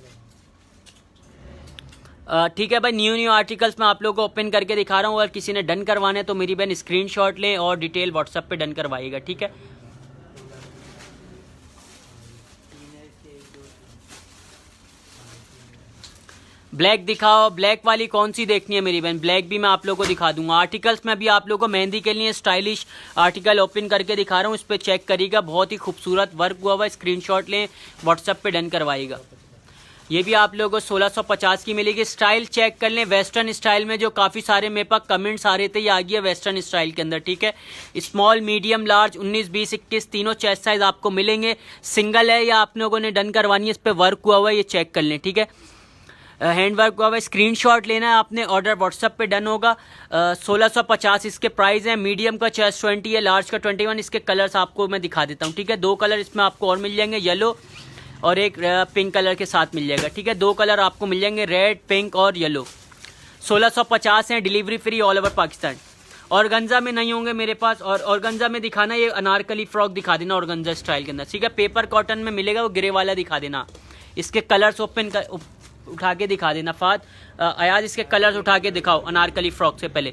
लगा। ठीक है भाई। न्यू आर्टिकल्स मैं आप लोगों को ओपन करके दिखा रहा हूँ। अगर किसी ने डन करवाना है तो मेरी बहन स्क्रीनशॉट लें और डिटेल व्हाट्सएप पे डन करवाइएगा, ठीक है। ब्लैक दिखाओ। ब्लैक वाली कौन सी देखनी है मेरी बहन? ब्लैक भी मैं आप लोगों को दिखा दूंगा। आर्टिकल्स में भी आप लोगों को मेहंदी के लिए स्टाइलिश आर्टिकल ओपन करके दिखा रहा हूँ। इस पर चेक करिएगा, बहुत ही खूबसूरत वर्क हुआ हुआ। स्क्रीनशॉट लें, व्हाट्सएप पे डन करवाइएगा। ये भी आप लोगों को 1650 की मिलेगी। स्टाइल चेक कर लें, वेस्टर्न स्टाइल में जो काफ़ी सारे मेरे पास कमेंट्स आ रहे थे, ये आ गया वेस्टर्न स्टाइल के अंदर, ठीक है। स्मॉल, मीडियम, लार्ज 19, 20, 21 तीनों चेस्ट साइज आपको मिलेंगे। सिंगल है या आप लोगों ने डन करवानी है, इस पर वर्क हुआ हुआ है, ये चेक कर लें, ठीक है। हैंड वर्क हुआ हुआ। स्क्रीनशॉट लेना है आपने, ऑर्डर व्हाट्सएप पे डन होगा। 1650 इसके प्राइस हैं। मीडियम का चेस्ट 20 है, लार्ज का 21। इसके कलर्स आपको मैं दिखा देता हूँ, ठीक है। 2 कलर इसमें आपको और मिल जाएंगे, येलो और एक पिंक कलर के साथ मिल जाएगा, ठीक है। 2 कलर आपको मिल जाएंगे, रेड, पिंक और येलो। 1650 हैं, delivery free all over Pakistan. Organza में नहीं होंगे मेरे पास। और ऑर्गेन्जा में दिखाना, ये अनारकली फ्रॉक दिखा देना ऑर्गेन्जा स्टाइल के अंदर, ठीक है। पेपर कॉटन में मिलेगा, वो ग्रे वाला दिखा देना। इसके कलर्स उठा के दिखा देना। अयाज इसके कलर्स उठा के दिखाओ अनारकली फ्रॉक से पहले।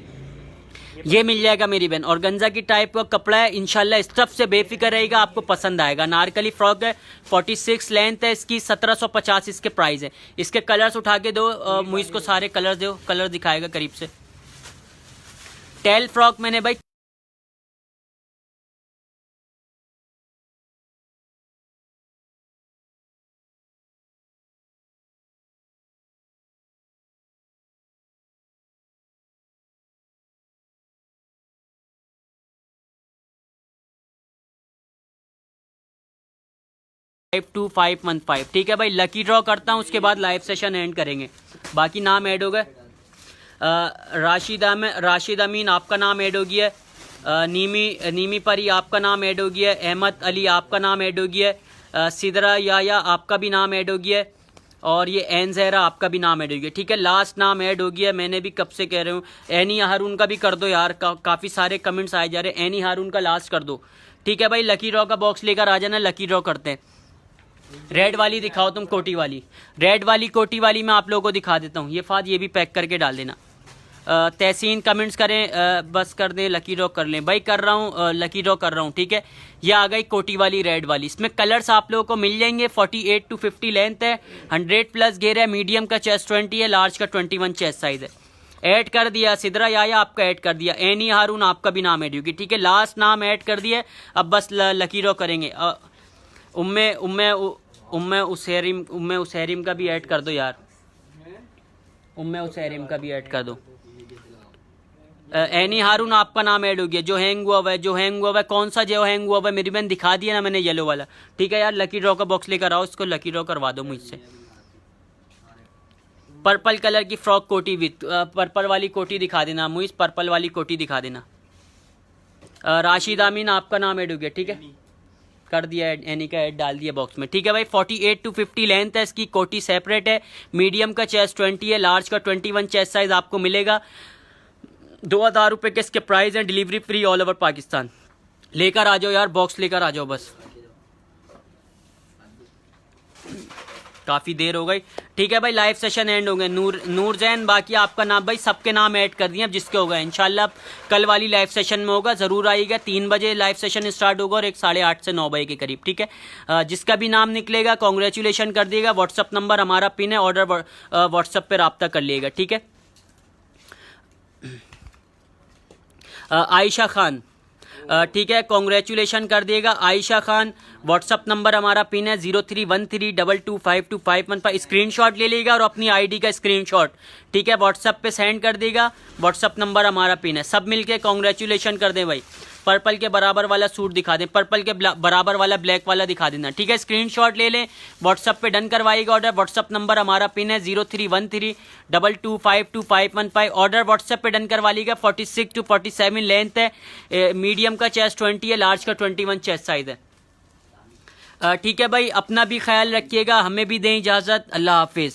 ये मिल जाएगा मेरी बहन। ऑर्गेन्जा की टाइप का कपड़ा है, इंशाल्लाह स्टफ से बेफिक्र रहेगा, आपको पसंद आएगा। अनारकली फ्रॉक है, 46 लेंथ है इसकी, 1750 इसके प्राइस है। इसके कलर्स उठा के दो, मुझे इसको सारे कलर दो, कलर दिखाएगा करीब से। टेल फ्रॉक मैंने भाई फाइव 2515, ठीक है भाई। लकी ड्रॉ करता हूँ, उसके बाद लाइव सेशन एंड करेंगे। बाकी नाम ऐड हो गए। राशिद अमीन आपका नाम ऐड हो गया है। नीमी परी आपका नाम ऐड हो गया है। अहमद अली आपका नाम ऐड हो गया है। सिदरा याया आपका भी नाम ऐड हो गया है। और ये एन ज़हरा आपका भी नाम ऐड हो गया, ठीक है। लास्ट नाम ऐड हो गया है, मैंने भी कब से कह रहा हूँ। एनी हारून का भी कर दो यार, काफ़ी सारे कमेंट्स आए जा रहे हैं। एनी हारून का लास्ट कर दो, ठीक है भाई। लकी ड्रॉ का बॉक्स लेकर आ जाना, लकी ड्रॉ करते हैं। रेड वाली दिखाओ तुम, कोटी वाली। रेड वाली कोटी वाली मैं आप लोगों को दिखा देता हूँ। ये भी पैक करके डाल देना। तहसीन कमेंट्स करें, बस कर दें, लकी ड्रॉ कर लें भाई। कर रहा हूँ, लकी ड्रॉ कर रहा हूँ, ठीक है। ये आ गई कोटी वाली रेड वाली। इसमें कलर्स आप लोगों को मिल जाएंगे। 48 टू 50 लेंथ है, 100+ घेर है। मीडियम का चेस्ट 20 है, लार्ज का 21 चेस्ट साइज है। ऐड कर दिया। सिदरा याया आपका ऐड कर दिया। एनी हारून आपका भी नाम ऐड होगी, ठीक है। लास्ट नाम ऐड कर दिया। अब बस लकी ड्रॉ करेंगे। उम्मे उसैरिम का भी ऐड कर दो यार। उम्मे उसैरिम का भी ऐड कर दो। एनी हारून आपका नाम ऐड हो गया। जो हैंग हुआ है कौन सा जो हैंग हुआ है मेरी बहन दिखा दिया ना मैंने, येलो वाला, ठीक है यार। लकी ड्रॉ का बॉक्स लेकर आओ, इसको लकी ड्रॉ करवा दो मुझसे। पर्पल कलर की फ्रॉक कोटी विथ पर्पल वाली कोटी दिखा देना मुझे, पर्पल वाली कोटी दिखा देना। राशिद अमीन आपका नाम ऐड हो गया, ठीक है। कर दिया ऐड, एनी का ऐड डाल दिया बॉक्स में, ठीक है भाई। 48 टू 50 लेंथ है इसकी, कोटी सेपरेट है। मीडियम का चेस्ट 20 है, लार्ज का 21 चेस्ट साइज आपको मिलेगा। 2000 रुपये के इसके प्राइस हैं। Delivery free all over Pakistan. लेकर आ जाओ यार, बॉक्स लेकर आ जाओ बस। काफ़ी देर हो गई। ठीक है भाई, लाइव सेशन एंड हो गए। नूर जैन, बाकी आपका नाम भाई सबके नाम ऐड कर दिए अब जिसके हो गए। इंशाल्लाह कल वाली लाइव सेशन में होगा, ज़रूर आइएगा। 3 बजे लाइव सेशन स्टार्ट होगा और एक 8:30 से 9 बजे के करीब। ठीक है, जिसका भी नाम निकलेगा कॉन्ग्रेचुलेशन कर दिएगा। व्हाट्सअप नंबर हमारा पिन है, ऑर्डर व्हाट्सअप पर रब्ता कर लिएगा। ठीक है। आयशा खान, ठीक है, कॉन्ग्रेचुलेशन कर दिएगा आयशा खान। व्हाट्सअप नंबर हमारा पिन है 031322522515। स्क्रीनशॉट ले लीजिएगा और अपनी आईडी का स्क्रीनशॉट, ठीक है, व्हाट्सअप पे सेंड कर देगा। व्हाट्सअप नंबर हमारा पिन है। सब मिलके कॉन्ग्रेचुलेशन कर दें भाई। पर्पल के बराबर वाला सूट दिखा दें, पर्पल के बराबर वाला ब्लैक वाला दिखा देना। ठीक है, स्क्रीनशॉट ले लें, व्हाट्सअप पे डन करवाइएगा ऑर्डर। व्हाट्सअप नंबर हमारा पिन है 031322522515। ऑर्डर व्हाट्सअप पे डन करवा लीजिएगा। 46 to 47 लेंथ है, मीडियम का चेस्ट 20 है, लार्ज का 21 चेस्ट साइज है। ठीक है भाई, अपना भी ख्याल रखिएगा, हमें भी दें इजाज़त। अल्लाह हाफिज़।